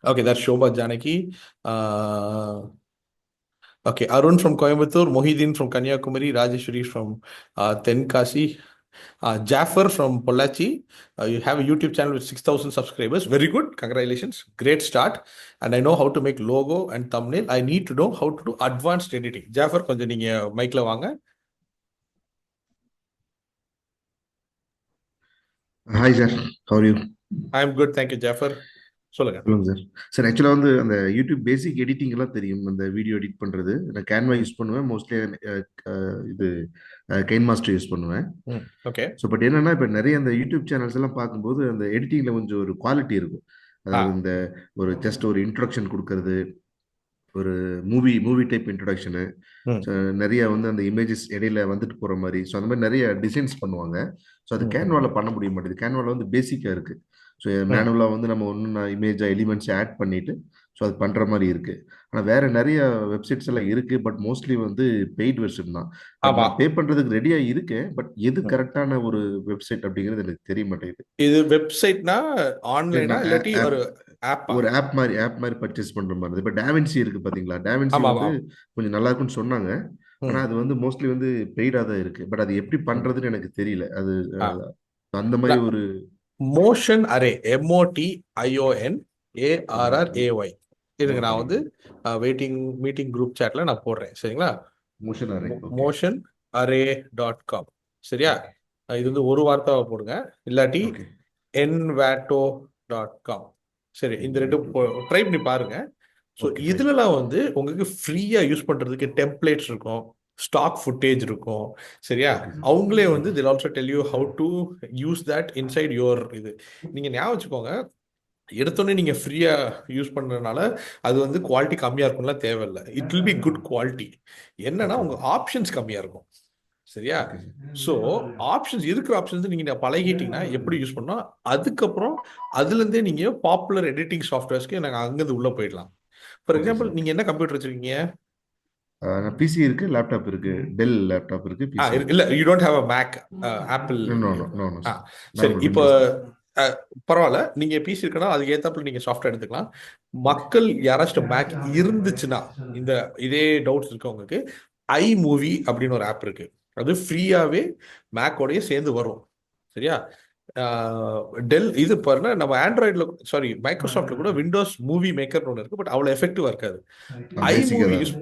Okay, that's Shobha Janaki. Okay, Arun from Coimbatore, Mohideen from Kanyakumari, Rajeshwari from Tenkasi, Jaffer from Pollachi. You have a YouTube channel with 6,000 subscribers. Very good. Congratulations. Great start. And I know how to make logo and thumbnail. I need to know how to do advanced editing. Jaffer, konja neenga mic la vaanga. Hi sir, how are you? I am good. Thank you, Jaffer. சொல்லுங்க. சொல்லுங்க சார். சார் ஆக்சுவலா வந்து அந்த யூடியூப் பேசிக் எடிட்டிங் எல்லாம் தெரியும். அந்த வீடியோ எடிட் பண்றது நான் கேன்வா யூஸ் பண்ணுவேன் மோஸ்ட்லி. இது கெயின் மாஸ்டர் யூஸ் பண்ணுவேன். ஓகே. ஸோ பட் என்னன்னா இப்போ நிறைய அந்த யூடியூப் சேனல்ஸ் எல்லாம் பார்க்கும்போது அந்த எடிட்டிங்ல கொஞ்சம் ஒரு குவாலிட்டி இருக்கும். அதாவது இந்த ஒரு ஜஸ்ட் ஒரு இன்ட்ரொடக்ஷன் கொடுக்கறது, ஒரு மூவி டைப் இன்ட்ரொடக்ஷனு, நிறைய வந்து அந்த இமேஜஸ் இடையில வந்துட்டு போற மாதிரி, ஸோ அந்த மாதிரி நிறைய டிசைன்ஸ் பண்ணுவாங்க. ஸோ அது கேன்வால பண்ண முடிய மாட்டேங்குது. கேன்வால வந்து பேசிக்கா இருக்கு. ஸோ மேனுவலா வந்து நம்ம ஒன்று இமேஜா எலிமெண்ட்ஸ் ஆட் பண்ணிட்டு ஸோ அது பண்ற மாதிரி இருக்கு. ஆனால் வேற நிறைய வெப்சைட்ஸ் எல்லாம் இருக்கு. பட் மோஸ்ட்லி வந்து பெய்ட் வெர்ஷன் தான். நான் பே பண்றதுக்கு ரெடியா இருக்கேன். பட் எது கரெக்டான ஒரு வெப்சைட் அப்படிங்கிறது எனக்கு தெரிய மாட்டேங்குது. இது வெப்சைட்னா ஆன்லைனா இல்லாட்டி ஒரு ஒரு ஆப் மாதிரி பர்ச்சேஸ் பண்ற மாதிரி. இப்ப டாவின்சி இருக்கு பாத்தீங்களா? டாவின்சி வந்து கொஞ்சம் நல்லா இருக்குன்னு சொன்னாங்க. ஆனா அது வந்து மோஸ்ட்லி வந்து பெய்டா தான் இருக்கு. பட் அது எப்படி பண்றதுன்னு எனக்கு தெரியல. அது அந்த மாதிரி ஒரு மோஷன் அரே, MOTIONARRAY இதுங்க நான் வந்து மீட்டிங் குரூப் சாட்ல நான் போடுறேன். சரிங்களா? மோஷன் அரே.com. சரியா? இது வந்து ஒரு வார்த்தை போடுங்க, இல்லாட்டி envato.com. சரி, இந்த ரெண்டு ட்ரை பண்ணி பாருங்க. ஸோ இதுலலாம் வந்து உங்களுக்கு ஃப்ரீயா யூஸ் பண்றதுக்கு டெம்ப்ளேட்ஸ் இருக்கும், ஸ்டாக் ஃபுட்டேஜ் இருக்கும். சரியா? அவங்களே வந்து they'll also tell you how to use that inside your இது. நீங்க ஞாபகம் வச்சுக்கோங்க, எடுத்தோடனே நீங்க ஃப்ரீயா யூஸ் பண்றதுனால அது வந்து குவாலிட்டி கம்மியா இருக்கும்லாம் தேவையில்லை. It will be good quality. என்னன்னா உங்க ஆப்ஷன்ஸ் கம்மியா இருக்கும். சரியா? ஸோ இருக்கிற ஆப்ஷன்ஸ் நீங்க பழகிட்டீங்கன்னா எப்படி யூஸ் பண்ணா, அதுக்கப்புறம் அதுல இருந்தே நீங்க பாப்புலர் எடிட்டிங் சாஃப்ட்வேர்ஸ்க்கு நாங்கள் அங்கிருந்து உள்ள போயிடலாம். ஃபார் எக்ஸாம்பிள், நீங்க என்ன கம்ப்யூட்டர் வச்சிருக்கீங்க? பிசி இருக்கு, லேப்டாப் இருக்கு, டெல் லேப்டாப் இருக்கு, பிசி இல்ல you don't have a Mac, Apple. சரி, இப்போ பரவாயில்ல, நீங்க பிசி இருக்கனா அதுக்கு ஏத்தாப்புல நீங்க சாஃப்ட்வேர் எடுத்துக்கலாம். மக்கள் யாராச்சும் மேக் இருந்துச்சுன்னா, இதே டவுட்ஸ் இருக்கவங்களுக்கு iMovie அப்படின்னு ஒரு ஆப் இருக்கு. அது ஃப்ரீயாவே மேக்கோடய சேர்ந்து வரும். சரியா? டெல் இது பாருங்க, நம்ம ஆண்ட்ராய்டில் மைக்ரோசாஃப்ட்ல கூட விண்டோஸ் மூவி மேக்கர்னு ஒன்று இருக்கு. பட் அவ்வளோ எஃபெக்டிவா இருக்காது. iMovie யூஸ்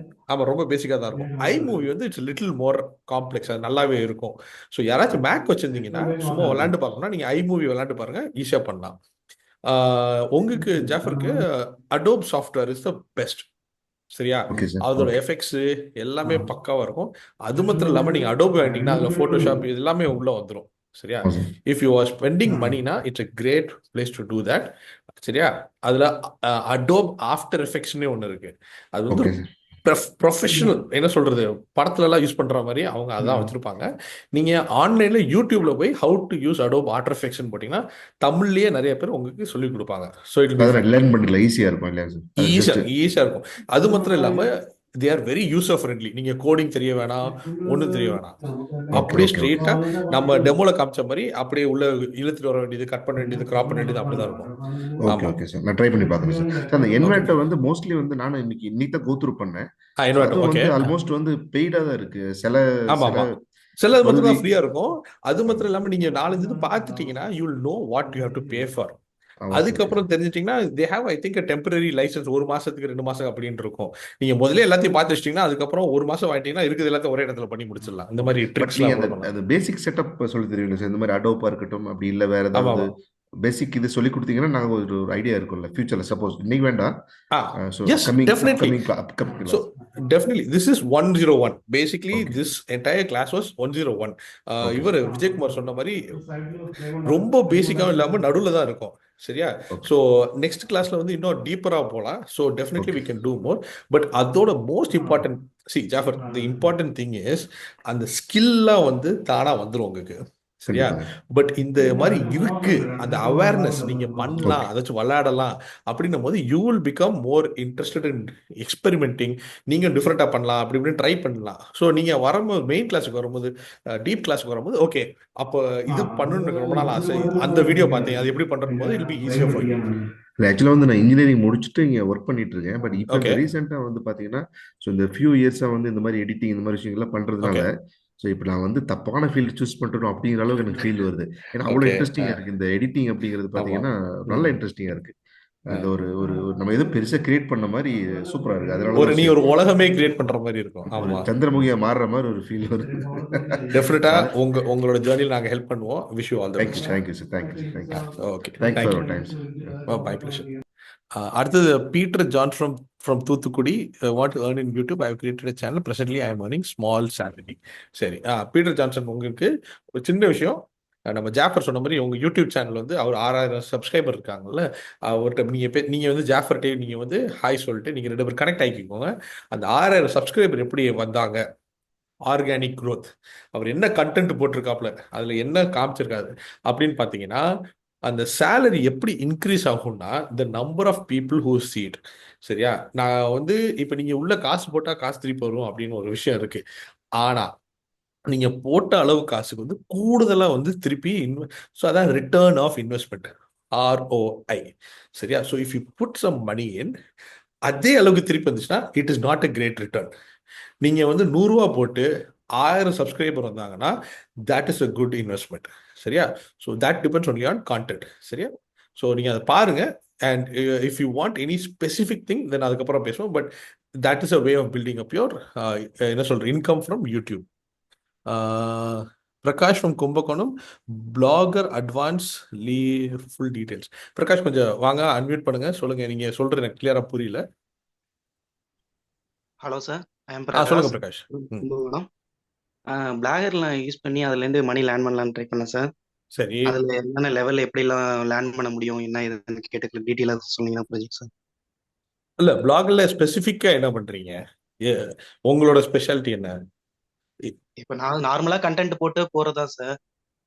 ரொம்ப பேசிக்காக தான் இருக்கும். iMovie வந்து இட்ஸ் லிட்டில் மோர் காம்ப்ளெக்ஸ், அது நல்லாவே இருக்கும். ஸோ யாராச்சும் மேக் வச்சிருந்தீங்கன்னா சும்மா விளையாண்டு பார்க்கணும்னா நீங்க iMovie விளையாண்டு பாருங்க, ஈஸியா பண்ணலாம். உங்களுக்கு ஜாஃபருக்கு Adobe software is the best. சரியா? அதோட எஃபெக்ட்ஸ் எல்லாமே பக்காவா இருக்கும். அது மட்டும் இல்லாம நீங்க அடோப் வாங்கிட்டீங்கன்னா அதுல போட்டோஷாப் இது எல்லாமே உள்ள வந்துடும். சரியா? இஃப் யூ ஆர் ஸ்பெண்டிங் மணினா it's a great place to do that. சரியா? அதுல அடோப் ஆஃப்டர் எஃபெக்ட்ஸ்னே ஒன்று இருக்கு. அது வந்து ப்ரொஃபஷனல், என்ன சொல்றது, படத்துல எல்லாம் யூஸ் பண்ற மாதிரி அவங்க அதான் வச்சிருப்பாங்க. நீங்க ஆன்லைன்ல யூடியூப்ல போய் how to use Adobe after effects போட்டீங்கன்னா தமிழ்லயே நிறைய பேர் உங்களுக்கு சொல்லிக் கொடுப்பாங்க. ஸோ ஈஸியா இருக்கும். அது மாத்திரம் இல்லாம they are very user friendly. நீங்க கோடிங் தெரிய வேணாம், ஒன்றும் தெரிய வேணாம். அப்படியே ஸ்ட்ரெயிட்டா நம்ம டெமோல காமிச்ச மாதிரி அப்படியே உள்ள இழுத்துட்டு வர வேண்டியது, கட் பண்ண வேண்டியது, கிராப் பண்ண வேண்டியது அப்படிதான் இருக்கும். ஓகே சார், நான் ட்ரை பண்ணி பார்க்குறேன் சார். அந்த என்வாட்டோ வந்து மோஸ்ட்லி வந்து நானும் இன்னைக்கு தான் கோத்ரூ பண்ணேன். என்வாட்டோ வந்து ஆல்மோஸ்ட் வந்து பெய்டா தான் இருக்கு. சிலது மட்டும் தான் ஃப்ரீயா இருக்கும். அது மாத்திரம் இல்லாம நீங்க 4-5 இது பார்த்துட்டீங்கன்னா you will know what you have to pay for. அதுக்கப்புறம் தெரிஞ்சிட்டீங்கன்னா they have I think a temporary license, 1 மாசத்துக்கு 2 மாசம் அப்படின்னு இருக்கும். நீங்க முதல்ல எல்லாத்தையும் பார்த்து வச்சிட்டீங்கன்னா அதுக்கப்புறம் 1 மாசம் வாங்கிட்டீங்கன்னா இருக்குது எல்லாத்தையும் ஒரே இடத்துல பண்ணி முடிச்சிடலாம். இந்த மாதிரி ட்ரிக்ஸ்லாம் அந்த பேசிக் செட்டப் சொல்லி தெரியும் சார். இந்த மாதிரி அடோப்பா இருக்கட்டும், அப்படி இல்ல வேற ஏதாவது பேசிக் இது சொல்லி கொடுத்தீங்கன்னா நாங்க ஒரு ஐடியா இருக்கும்ல ஃபியூச்சர்ல. சப்போஸ் இன்னைக்கு வேண்டாம், definitely this is 101. basically this entire class was 101. இவர் விஜயகுமார் சொன்ன மாதிரி ரொம்ப பேசிக்கா இல்லாம நடுவுல தான் இருக்கும். சரியா? ஸோ நெக்ஸ்ட் கிளாஸ்ல வந்து இன்னும் டீப்பரா போகலாம். So definitely we can do more. But அதோட most important Jafar, the important thing is அந்த ஸ்கில்லாம் வந்து தானா வந்துடும் உங்களுக்கு. சரியா? பட் இந்த மாதிரி இருக்கு, அந்த அவேர்னஸ் நீங்க பண்ணலாம், அதாச்சும் விளையாடலாம் அப்படின்னும் போது you will become more interested in experimenting. நீங்க டிஃப்ரெண்டா பண்ணலாம், அப்படி இப்படின்னு ட்ரை பண்ணலாம். ஸோ நீங்க வரும்போது மெயின் கிளாஸுக்கு வரும்போது, டீப் கிளாஸுக்கு வரும்போது ஓகே அப்போ இது பண்ணணும்னு ரொம்ப நாள் ஆசை, அந்த வீடியோ பார்த்தேன், அது எப்படி பண்றது போது இட் பி ஈஸியா ஃபார் யூ. ஆக்சுவலாக வந்து நான் இன்ஜினியரிங் முடிச்சுட்டு இங்கே ஒர்க் பண்ணிட்டு இருக்கேன். பட் இப்போ ரீசெண்டாக வந்து பார்த்தீங்கன்னா இந்த ஃபியூ இயர்ஸாக வந்து இந்த மாதிரி எடிட்டிங் இந்த மாதிரி விஷயங்கள்லாம் பண்றதுனால ஸோ இப்போ நான் வந்து தப்பான ஃபீல்டு சூஸ் பண்ணுறோம் அப்படிங்கிற அளவுக்கு எனக்கு ஃபீல் வருது. ஏன்னா அவ்வளோ இன்ட்ரெஸ்டிங்காக இருக்குது இந்த எடிட்டிங் அப்படிங்கிறது. பார்த்தீங்கன்னா நல்ல இன்ட்ரெஸ்டிங்காக இருக்குது. அந்த ஒரு ஒரு நம்ம எதுவும் பெருசா கிரியேட் பண்ண மாதிரி சூப்பரா இருக்கு. அதனால நீ ஒரு உலகமே கிரியேட் பண்ற மாதிரி இருக்கும். ஆமா, சந்திரமுகியா மாறுற மாதிரி ஒரு ஃபீல் வருது. டெஃபினட்டா உங்களோட ஜர்னில நாங்க ஹெல்ப் பண்ணுவோம். Wish you all the best. Thank you sir. Thank you. Okay, thanks for your time sir. Bye, pleasure. அடுத்தது Peter John from Thoothukudi want to earn in YouTube. I have created a channel. Presently I am earning small salary. சரி, பீட்டர் ஜான்சன், உங்களுக்கு ஒரு சின்ன விஷயம். நம்ம ஜாஃபர் சொன்ன மாதிரி உங்க யூடியூப் சேனல் வந்து அவர் 6000 சப்ஸ்கிரைபர் இருக்காங்கல்ல, அவர்கிட்ட நீங்க வந்து ஜாஃபர்கிட்டே நீங்க வந்து ஹாய் சொல்லிட்டு நீங்க 2 பேர் கனெக்ட் ஆகிக்கோங்க. அந்த 6000 சப்ஸ்கிரைபர் எப்படி வந்தாங்க, ஆர்கானிக் growth, அவர் என்ன கண்டென்ட் போட்டிருக்காப்ல, அதுல என்ன காமிச்சிருக்காரு அப்படின்னு பார்த்தீங்கன்னா, அந்த சேலரி எப்படி இன்க்ரீஸ் ஆகும்னா the number of people who see it. சரியா, நான் வந்து இப்போ நீங்க உள்ள காசு போட்டால் காசு திருப்பி வரும் அப்படின்னு ஒரு விஷயம் இருக்கு. ஆனா நீங்க போட்ட அளவு காசுக்கு வந்து கூடுதலா வந்து திருப்பி ஸோ அதான் ரிட்டர்ன் ஆஃப் இன்வெஸ்ட்மெண்ட், ROI. சரியா, so if you put some money in, அதே அளவுக்கு திருப்பி வந்துச்சுன்னா it is not a great return. நீங்க வந்து 100 ரூபா போட்டு 1000 சப்ஸ்கிரைபர் வந்தாங்கன்னா that is a good investment. சரியா, so that depends only on content. சரியா, ஸோ நீங்க அதை பாருங்க. And if you want any specific thing then அதுக்கப்புறம் பேசுவோம். But that is a way of building up your என்ன சொல்ற income from YouTube. Prakash from Kumbakonam, blogger advance full details. Prakash கொஞ்சம் வாங்க, அன்மியூட் பண்ணுங்க, சொல்லுங்க. நீங்க சொல்றது எனக்கு கிளியரா புரியல. ஹலோ சார், ஐ எம் சொல்லுங்க பிரகாஷ். பிரகாஷ். கும்பகோணம். பிளாகர்ல யூஸ் பண்ணி அதுலேருந்து மணி லேர்ன் பண்ணலாம்னு ட்ரை பண்ணேன் சார். சரி, அதில் என்னென்ன லெவல் எப்படிலாம் லேர்ன் பண்ண முடியும், என்ன இதுன்னு கேட்டுக்கலாம், டீட்டெயிலாக சொன்னீங்கன்னா ப்ராஜெக்ட் சார். இல்ல பிளாக்ல ஸ்பெசிஃபிக்கா என்ன பண்றீங்க, உங்களோட ஸ்பெஷாலிட்டி என்ன? இப்போ நான் நார்மலாக கண்டென்ட் போட்டு போகிறதா சார்.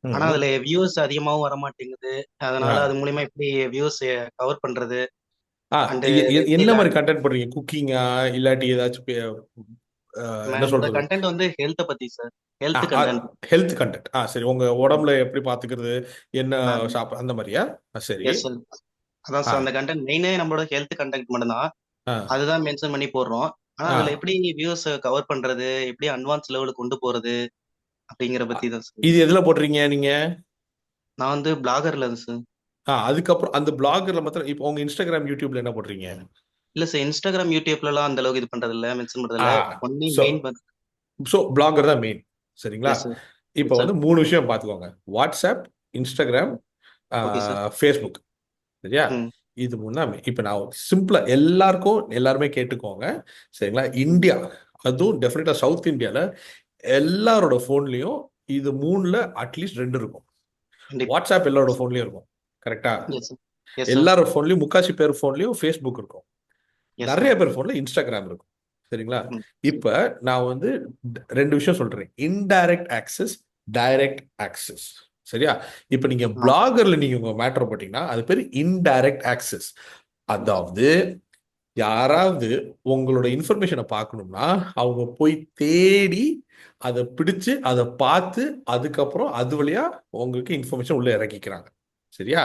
ஆனால் அதில் வியூஸ் அதிகமாகவும் வர மாட்டேங்குது. அதனால அது மூலியமா எப்படி வியூஸ் கவர் பண்ணுறது? என்ன மாதிரி கண்டென்ட் போடுறீங்க? குக்கிங்கா இல்லாட்டி ஏதாச்சும் என்ன சொல்றது? கண்டென்ட் வந்து ஹெல்த்தை பத்தி sir. Health content. Health content. சரி, உங்க உடம்புல எப்படி பாத்துக்கிறது, என்ன சாப்பிட, அந்த மாதிரியா? சரி, அதான் சார், அந்த கண்டென்ட் மெயினே நம்மளோட ஹெல்த் கண்டென்ட் மட்டும்தான். அதுதான் மென்ஷன் பண்ணி போடுறோம். ஆனா அதுல எப்படி வியூஸ் கவர் பண்றது, எப்படி அட்வான்ஸ் லெவலுக்கு கொண்டு போறது அப்படிங்கிற பத்தி தான் சார். இது எதுல போடுறீங்க நீங்க? நான் வந்து பிளாகர்ல சார். அதுக்கப்புறம் அந்த பிளாகர்ல மாத்திரம் இப்போ உங்க இன்ஸ்டாகிராம் யூடியூப்ல என்ன போடுறீங்க? இல்ல சார், இன்ஸ்டாகிராம் யூடியூப்லாம் அந்த அளவுக்கு இது பண்றது இல்ல, மென்ஷன் பண்றது இல்ல. ஒன்லி மெயின் சோ பிளாகர் தான் மெயின். சரிங்களா, இப்போ வந்து 3 விஷயம் பாத்துக்கோங்க. WhatsApp, Instagram, Facebook. சரியா, இது 3 தான். இப்போ நான் சிம்பிளா எல்லாருமே கேட்டுக்கோங்க. சரிங்களா, இந்தியா, அதுவும் டெஃபினட்டா சவுத் இந்தியால எல்லாரோட போன்லயும் இது 3ல அட்லீஸ்ட் 2 இருக்கும். வாட்ஸ்அப் எல்லாரோட போன்லயும் இருக்கும். கரெக்டா, எல்லாரோட போன்லயும், முக்காசி பேர் போன்லயும் ஃபேஸ்புக் இருக்கும். நிறைய பேர் போன்ல இன்ஸ்டாகிராம் இருக்கும். சரிங்களா, இப்ப நான் வந்து 2 விஷயம் சொல்றேன், இன்டைரக்ட் ஆக்சஸ், டைரக்ட் ஆக்சஸ். சரியா, இப்ப நீங்க பிளாகர்ல நீங்க உங்க மேட்டர் போட்டீங்கன்னா அது பேர் இன்டைரக்ட் ஆக்சஸ். அதாவது யாராவது உங்களோட இன்ஃபர்மேஷனை பார்க்கணும்னா அவங்க போய் தேடி அதை பிடிச்சு அதை பார்த்து அதுக்கப்புறம் அது வழியா உங்களுக்கு இன்ஃபர்மேஷன் உள்ள இறக்கிக்கிறாங்க. சரியா,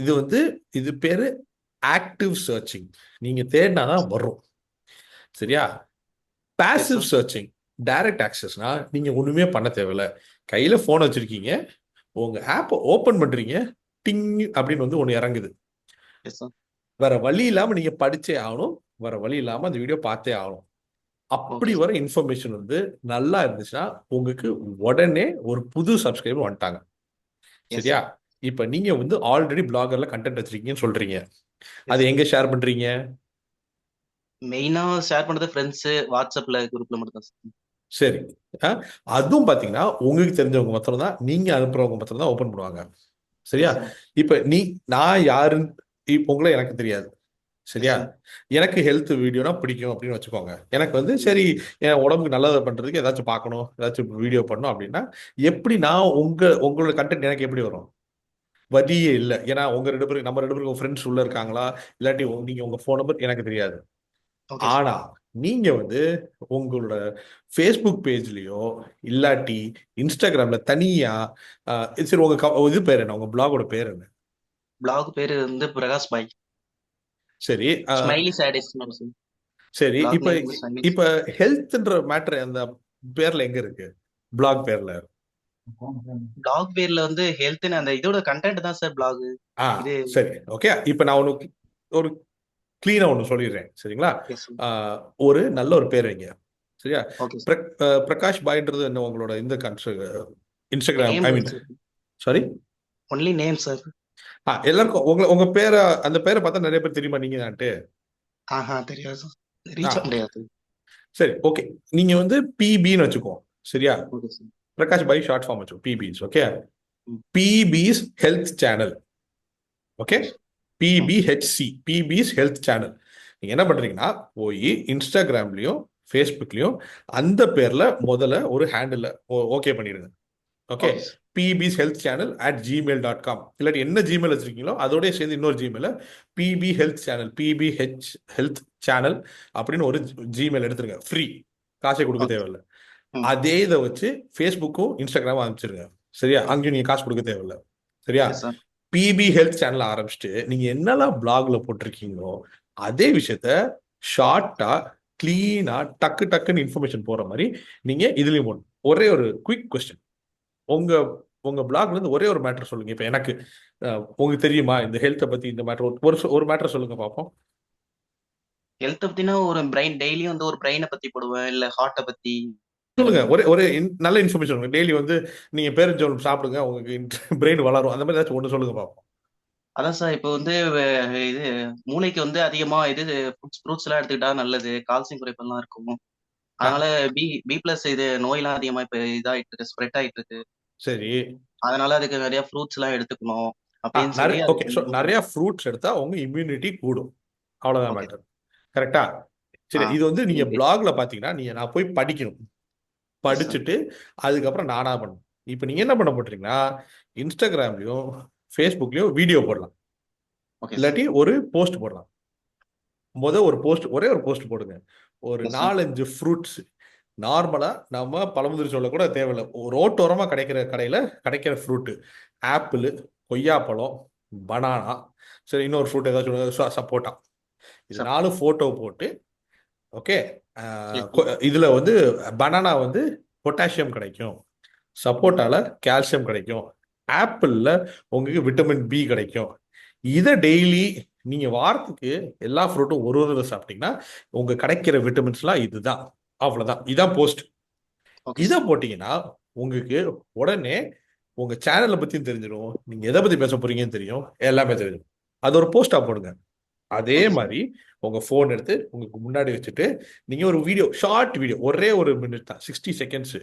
இது வந்து இது பேரு ஆக்டிவ் சர்ச்சிங். நீங்க தேடினாதான் வரும். சரியா, பாசிவ் சர்ச்சிங், டைரக்ட் ஆக்சஸ்னா நீங்க ஒண்ணுமே பண்ண தேவையில்ல. கையில போன் வச்சிருக்கீங்க, உங்க ஆப்பை ஓபன் பண்றீங்க, டிங் அப்படின்னு வந்து ஒண்ணு இறங்குது. வேற வழி இல்லாம நீங்க படிச்சே ஆகணும், வேற வழி இல்லாம அந்த வீடியோ பார்த்தே ஆகணும். அப்படி வர இன்ஃபர்மேஷன் வந்து நல்லா இருந்துச்சுன்னா உங்களுக்கு உடனே ஒரு புது சப்ஸ்கிரைபர் வந்துட்டாங்க. சரியா, இப்ப நீங்க வந்து ஆல்ரெடி பிளாகர்ல கண்டென்ட் வச்சிருக்கீங்கன்னு சொல்றீங்க, அது எங்க ஷேர் பண்றீங்க? மெயினா ஷேர் பண்றது ஃப்ரெண்ட்ஸ், வாட்ஸ்அப்ல, குரூப்ல மட்டும் தான். சரி, அதுவும் பாத்தீங்கன்னா உங்களுக்கு தெரிஞ்சவங்க மாத்திரம் தான், நீங்க அனுப்புறவங்க மாத்திரம் தான் ஓபன் பண்ணுவாங்க. சரியா, இப்ப நான் யாருன்னு இப்போ உங்களை எனக்கு தெரியாது. சரியா, எனக்கு ஹெல்த் வீடியோனா பிடிக்கும் அப்படின்னு வச்சுக்கோங்க. எனக்கு வந்து சரி என் உடம்புக்கு நல்லதை பண்றதுக்கு ஏதாச்சும் பார்க்கணும், ஏதாச்சும் வீடியோ பண்ணணும் அப்படின்னா எப்படி நான் உங்களோட கண்டென்ட் எனக்கு எப்படி வரும்? வழியே இல்லை. ஏன்னா நம்ம 2 பேருக்கு ஃப்ரெண்ட்ஸ் உள்ள இருக்காங்களா, இல்லாட்டி நீங்க உங்க ஃபோன் நம்பர் எனக்கு தெரியாது. ஆனா நீங்க வந்து உங்களோட ஃபேஸ்புக் பேஜ்லயோ இல்லாட்டி இன்ஸ்டாகிராம்ல தனியா சரி உங்க இது பேர் என்ன, உங்க பிளாகோட பேர் என்ன? பிளாக் பேரு வந்து பிரகாஷ் பாய். சரி, ஸ்மைலி சாடிஸ். சரி, இப்ப ஹெல்த்ன்ற மேட்டர் அந்த பேர்ல எங்க இருக்கு? பிளாக் பேர்ல பிளாக் பேர்ல வந்து ஹெல்த்னு அந்த இதோட கண்டென்ட் தான் சார் பிளாக். சரி, ஓகே. இப்ப நான் ஒரு கிளீனா ஒண்ணு சொல்லிடுறேன். சரிங்களா, ஒரு நல்ல ஒரு பேர் வைங்க. சரியா, பிரகாஷ் பாய்ன்றது என்ன உங்களோட இந்த Instagram, I mean sorry only name sir. எல்லாருக்கும் உங்க பேரை, அந்த பேரை பார்த்தா நிறைய பேர் தெரியுமா நீங்க தான்ட்டு? தெரியாது சார். ஆ ரீச் முடியாது. சரி, ஓகே. நீங்க வந்து பிபின்னு வச்சுக்கோ, சரியா? Okay sir. Prakash by short form வச்சுக்கோ, பிபிஸ். ஓகே, ம். PP's health channel. ஓகே, ம். PPHC, PP's health channel. நீங்க என்ன பண்றீங்கன்னா, போய் இன்ஸ்டாகிராம்லயும் ஃபேஸ்புக்லயும் அந்த பேர்ல முதல்ல ஒரு ஹேண்டில் ஓகே பண்ணிடுங்க. Okay, okay sir. BBS health channel @gmail.com. இல்லாட்டி என்ன ஜிமெயில் வச்சிருக்கீங்களோ அதோடய சேர்ந்து இன்னொரு Gmail BB health channel, BBH health channel அப்படின்னு ஒரு ஜிமெயில் எடுத்துருங்க. ஃப்ரீ, காசே கொடுக்க ஓகே. தேவையில்லை. ம். அதே இதை வச்சு ஃபேஸ்புக்கும் இன்ஸ்டாகிராமும் அனுப்பிச்சிருங்க. சரியா? அங்கேயும் நீங்கள் காசு கொடுக்க தேவையில்லை. சரியா? Okay sir. PP health channel ஆரம்பிச்சுட்டு நீங்கள் என்னெல்லாம் பிளாக்ல போட்டிருக்கீங்களோ அதே விஷயத்த ஷார்ட்டா கிளீனா டக்கு டக்குன்னு இன்ஃபர்மேஷன் போற மாதிரி நீங்க இதுலயும் போடணும். ஒரே ஒரு குவிக் கொஸ்டின், உங்க உங்க பிளாக்ல இருந்து ஒரே ஒரு மேட்டர் சொல்லுங்க. இப்ப எனக்கு உங்களுக்கு தெரியுமா இந்த ஹெல்த்தை பத்தி இந்த மேட்டர், ஒரு மேட்டர் சொல்லுங்க பார்ப்போம். ஹெல்த் பத்தினா ஒரு பிரெயின் டெய்லியும் வந்து ஒரு பிரெயினை பத்தி போடுவேன், இல்ல ஹார்ட்டை பத்தி. சொல்லுங்க, ஒரே ஒரு நல்ல இன்ஃபர்மேஷன் சொல்லுங்க. டெய்லி வந்து நீங்க பேரஞ்சோளம் சாப்பிடுங்க, உங்களுக்கு பிரெயின் வளரும், அந்த மாதிரி ஏதாச்சும் ஒன்று சொல்லுங்க பார்ப்போம். அதான் சார், இப்போ வந்து இது மூளைக்கு வந்து அதிகமா இது ஃப்ரூட்ஸ் எல்லாம் எடுத்துக்கிட்டா நல்லது, கால்சியம் குறைப்பெல்லாம் இருக்கும். அதனால பி பிளஸ் இது நோயெல்லாம் அதிகமா இப்ப இதாயிட்டு இருக்கு, ஸ்ப்ரெட் ஆயிட்டு இருக்கு. சரி, அதனால அதுக்கு நிறைய ஃப்ரூட்ஸ் எல்லாம் எடுத்துக்கணும் அப்படின்னு சொல்லி ஓகே. ஸோ நிறைய ஃப்ரூட்ஸ் எடுத்தா உங்க இம்யூனிட்டி கூடும், அவ்வளவுதான் ஓகே. மேட்டர். கரெக்டா? சரி, இது வந்து நீங்க ஓகே. பிளாக்ல பாத்தீங்கன்னா நான் போய் படிக்கணும், சார். படிச்சுட்டு அதுக்கப்புறம் நானா பண்ணணும். இப்போ நீங்க என்ன பண்ண போட்டீங்கன்னா, இன்ஸ்டாகிராம்லயும் ஃபேஸ்புக்லயும் வீடியோ போடலாம், ஓகே சார். இல்லாட்டி ஒரு போஸ்ட் போடலாம். ஒரு போஸ்ட், ஒரே ஒரு போஸ்ட் போடுங்க. ஒரு Yes, sir. 4-5 ஃப்ரூட்ஸ் நார்மலா நம்ம பழமுதிர் சொல்ல கூட தேவையில்லை, ரோட்டோரமா கிடைக்கிற கடையில கிடைக்கிற ஃப்ரூட்டு, ஆப்பிள், கொய்யாப்பழம், பனானா, சரி இன்னொரு ஃப்ரூட் ஏதாச்சும் சப்போட்டா, இது Sir. 4 போட்டோ போட்டு, ஓகே. Yes. இதுல வந்து பனானா வந்து பொட்டாசியம் கிடைக்கும், சப்போட்டால கால்சியம் கிடைக்கும், ஆப்பிள்ல உங்களுக்கு விட்டமின் பி கிடைக்கும். இதை டெய்லி நீங்க வாரத்துக்கு எல்லா ஃப்ரூட்டும் ஒரு ஒரு தடவை சாப்பிட்டீங்கன்னா உங்க கிடைக்கிற விட்டமின்ஸ்லாம் இதுதான், அவ்வளவுதான். இதான் போஸ்ட். Okay, இதை sir. போட்டீங்கன்னா உங்களுக்கு உடனே உங்க சேனலை பத்தியும் தெரிஞ்சிடும், நீங்க எதை பத்தி பேச போறீங்கன்னு தெரியும், எல்லாமே தெரிஞ்சிடும். அது ஒரு போஸ்டா போடுங்க. அதே Okay, sir. மாதிரி உங்க போன் எடுத்து உங்களுக்கு முன்னாடி வச்சுட்டு நீங்க ஒரு வீடியோ, ஷார்ட் வீடியோ, ஒரே ஒரு மினிட் தான், 60 செகண்ட்ஸ்.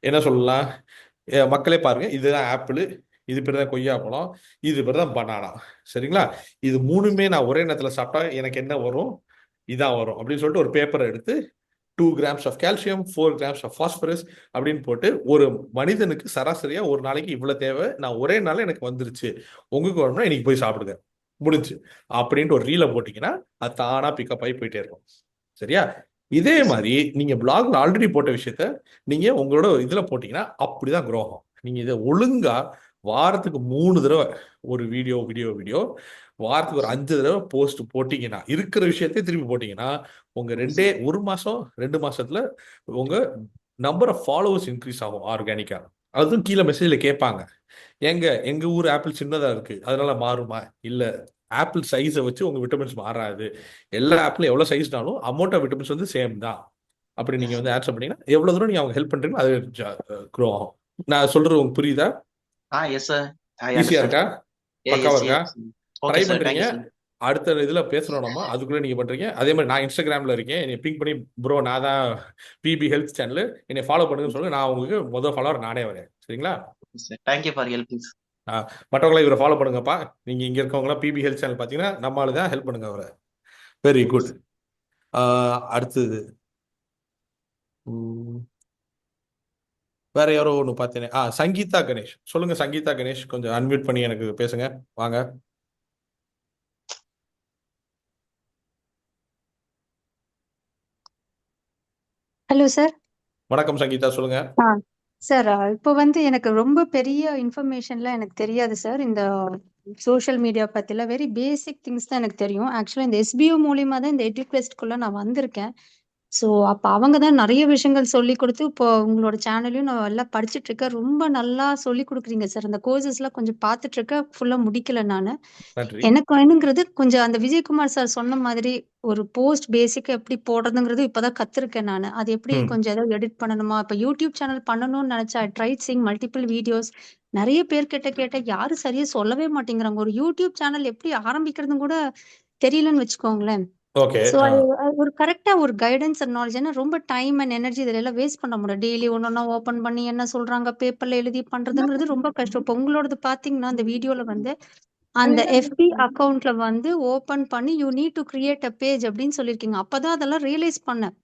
என்ன சொல்லலாம், மக்களே பாருங்க, இதுதான் ஆப்பிள், இது பேர் தான் கொய்யாப்பழம், இது பேர் தான் பனானா. சரிங்களா? இது மூணுமே நான் ஒரே நேரத்தில் சாப்பிட்டா எனக்கு என்ன வரும், இதான் வரும் அப்படின்னு சொல்லிட்டு ஒரு பேப்பரை எடுத்து 2 grams of calcium, 4 grams of phosphorus அப்படின்னு போட்டு, ஒரு மனிதனுக்கு சராசரியா ஒரு நாளைக்கு இவ்வளவு தேவை, நான் ஒரே நாள் எனக்கு வந்துருச்சு, உங்களுக்கு வேணும்னா இன்னைக்கு போய் சாப்பிடுங்க, முடிஞ்சு அப்படின்ட்டு ஒரு ரீலை போட்டீங்கன்னா அது தானா பிக்கப் ஆகி போயிட்டே இருக்கும். சரியா? இதே மாதிரி நீங்க பிளாக்ல ஆல்ரெடி போட்ட விஷயத்த நீங்க உங்களோட இதுல போட்டீங்கன்னா அப்படிதான் grow ஆகும். நீங்க இதை ஒழுங்கா வாரத்துக்கு 3 தடவை ஒரு வீடியோ, வாரத்துக்கு ஒரு 5 தடவை போஸ்ட் போட்டீங்கன்னா, இருக்கிற விஷயத்தையே திருப்பி போட்டீங்கன்னா உங்க 1 மாசம் 2 மாசத்துல உங்க நம்பர் ஆஃப் ஃபாலோவர்ஸ் இன்க்ரீஸ் ஆகும் ஆர்கானிக்கா. அதுவும் கீழே மெசேஜ்ல கேட்பாங்க, எங்க ஊர் ஆப்பிள் சின்னதா இருக்கு அதனால மாறுமா? இல்ல, ஆப்பிள் சைஸை வச்சு உங்க விட்டமின்ஸ் மாறாது, எல்லா ஆப்பிளும் எவ்வளவு சைஸ்னாலும் அமௌண்ட் ஆஃப் விட்டமின்ஸ் வந்து சேம் தான். அப்படி நீங்க வந்து ஆன்சர் பண்ணீங்கன்னா எவ்வளவு தூரம் நீங்க அவங்க ஹெல்ப் பண்றீங்களோ அது க்ரோ ஆகும். நான் சொல்றது உங்களுக்கு புரியுதா? Yes, sir. I ஈஸியா understand. இருக்கா? Yeah, பக்காவா yes, இருக்கா? yes. Okay, try sir. Thank பண்றீங்க. you, sir. அடுத்த இதுல பேசுறோம் நம்ம, அதுக்குள்ள நீங்க பண்றீங்க. அதே மாதிரி நான் இன்ஸ்டாகிராம்ல இருக்கேன், என்னை பிங்க் பண்ணி ப்ரோ நான் தான் பிபி ஹெல்த் சேனல், என்னை ஃபாலோ பண்ணுங்கன்னு சொல்லுங்க, நான் உங்களுக்கு முதல் ஃபாலோவர் நானே வரேன். சரிங்களா? Yes, sir. Thank you for helping, sir. மற்றவங்கள இவரை ஃபாலோ பண்ணுங்கப்பா. நீங்க இங்க இருக்கவங்களாம் பிபி ஹெல்த் சேனல் பாத்தீங்கன்னா நம்மளால தான் ஹெல்ப் பண்ணுங்க அவரை. Very good. அடுத்தது வேற யாரோ ஒன்று பார்த்தேனே, சங்கீதா கணேஷ். சொல்லுங்க சங்கீதா கணேஷ், கொஞ்சம் அன்மியூட் பண்ணி எனக்கு பேசுங்க, வாங்க. Hello sir. வணக்கம் சங்கீதா, சொல்லுங்க. சார், இப்போ வந்து எனக்கு ரொம்ப பெரிய இன்ஃபர்மேஷன்லாம் எனக்கு தெரியாது சார். இந்த சோஷியல் மீடியா பத்தில வெரி பேசிக் திங்ஸ் தான் எனக்கு தெரியும். ஆக்சுவலா இந்த எஸ்பிஓ மூலியமா தான் இந்த எஜுகேஸ்ட்குள்ள நான் வந்திருக்கேன். ஸோ அப்ப அவங்க தான் நெறைய விஷயங்கள் சொல்லிக் குடுத்து, இப்போ உங்களோட சேனலையும் நான் எல்லாம் படிச்சுட்டு இருக்கேன். ரொம்ப நல்லா சொல்லிக் குடுக்குறீங்க சார். அந்த கோர்சஸ்லாம் கொஞ்சம் பார்த்துட்டு இருக்கேன். ஃபுல்லா முடிக்கல நானு. நன்றி. எனக்கு வேணுங்கிறது கொஞ்சம் அந்த விஜயகுமார் சார் சொன்ன மாதிரி ஒரு போஸ்ட் பேசிக்கா எப்படி போடுறதுங்கிறது இப்பதான் கத்துருக்கேன் நானு. அது எப்படி கொஞ்சம் ஏதாவது எடிட் பண்ணணுமா? இப்ப யூடியூப் சேனல் பண்ணணும்னு நெனச்சா I tried seeing multiple videos. நெறைய பேர்கிட்ட கேட்டேன். யாரும் சரியா சொல்லவே மாட்டேங்கிறாங்க. ஒரு யூடியூப் சேனல் எப்படி ஆரம்பிக்கிறதுன்னு கூட தெரியலன்னு வச்சுக்கோங்களேன். ஓகே. ஸோ ஒரு கரெக்ட்டா ஒரு கைடன்ஸ் அண்ட் நாலேட்ஜ். ஏன்னா ரொம்ப டைம் அண்ட் எனர்ஜி இதுல எல்லாம் வேஸ்ட் பண்ண முடியாது. டெய்லி ஒண்ணொண்ணா ஓப்பன் பண்ணி என்ன சொல்றாங்க, பேப்பர்ல எழுதி பண்றதுங்கிறது ரொம்ப கஷ்டம். இப்போ உங்களோடது பார்த்தீங்கன்னா, அந்த வீடியோல வந்து அந்த எஃபி அக்கவுண்ட்ல வந்து ஓப்பன் பண்ணி you need to create a page அப்படின்னு சொல்லியிருக்கீங்க. அப்பதான் அதெல்லாம் ரியலைஸ் பண்ணேன்.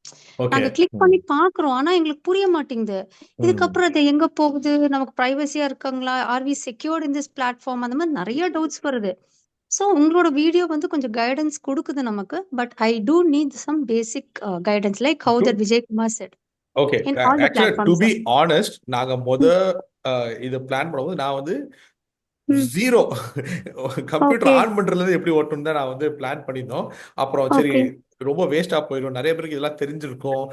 ஓகே. நாங்க கிளிக் பண்ணி பார்க்குறோம். ஆனா எங்களுக்கு புரிய மாட்டேங்குது. இதுக்கப்புறம் அது எங்க போகுது? நமக்கு பிரைவசியா இருக்காங்களா? Are we secured in this platform? அந்த மாதிரி நெறைய டவுட்ஸ் வருது. ஸோ உங்களோட வீடியோ வந்து கொஞ்சம் கைடன்ஸ் குடுக்குது நமக்கு. But I do need some basic guidance like how that Vijayakumar set okay. In all the ஆக்சுவலா to platforms be sir. Honest, நாங்க இது பிளான் பண்ணும்போது நான் வந்து ம். Zero computer okay. ஆன் பண்றதுல எப்படி ஓட்டணும் தான் நான் வந்து பிளான் பண்ணியிருந்தோம். அப்புறம் சரி ஓகே. ரொம்ப வேஸ்டா போயிடும், நிறைய பேருக்கு இதெல்லாம் தெரிஞ்சிருக்கும்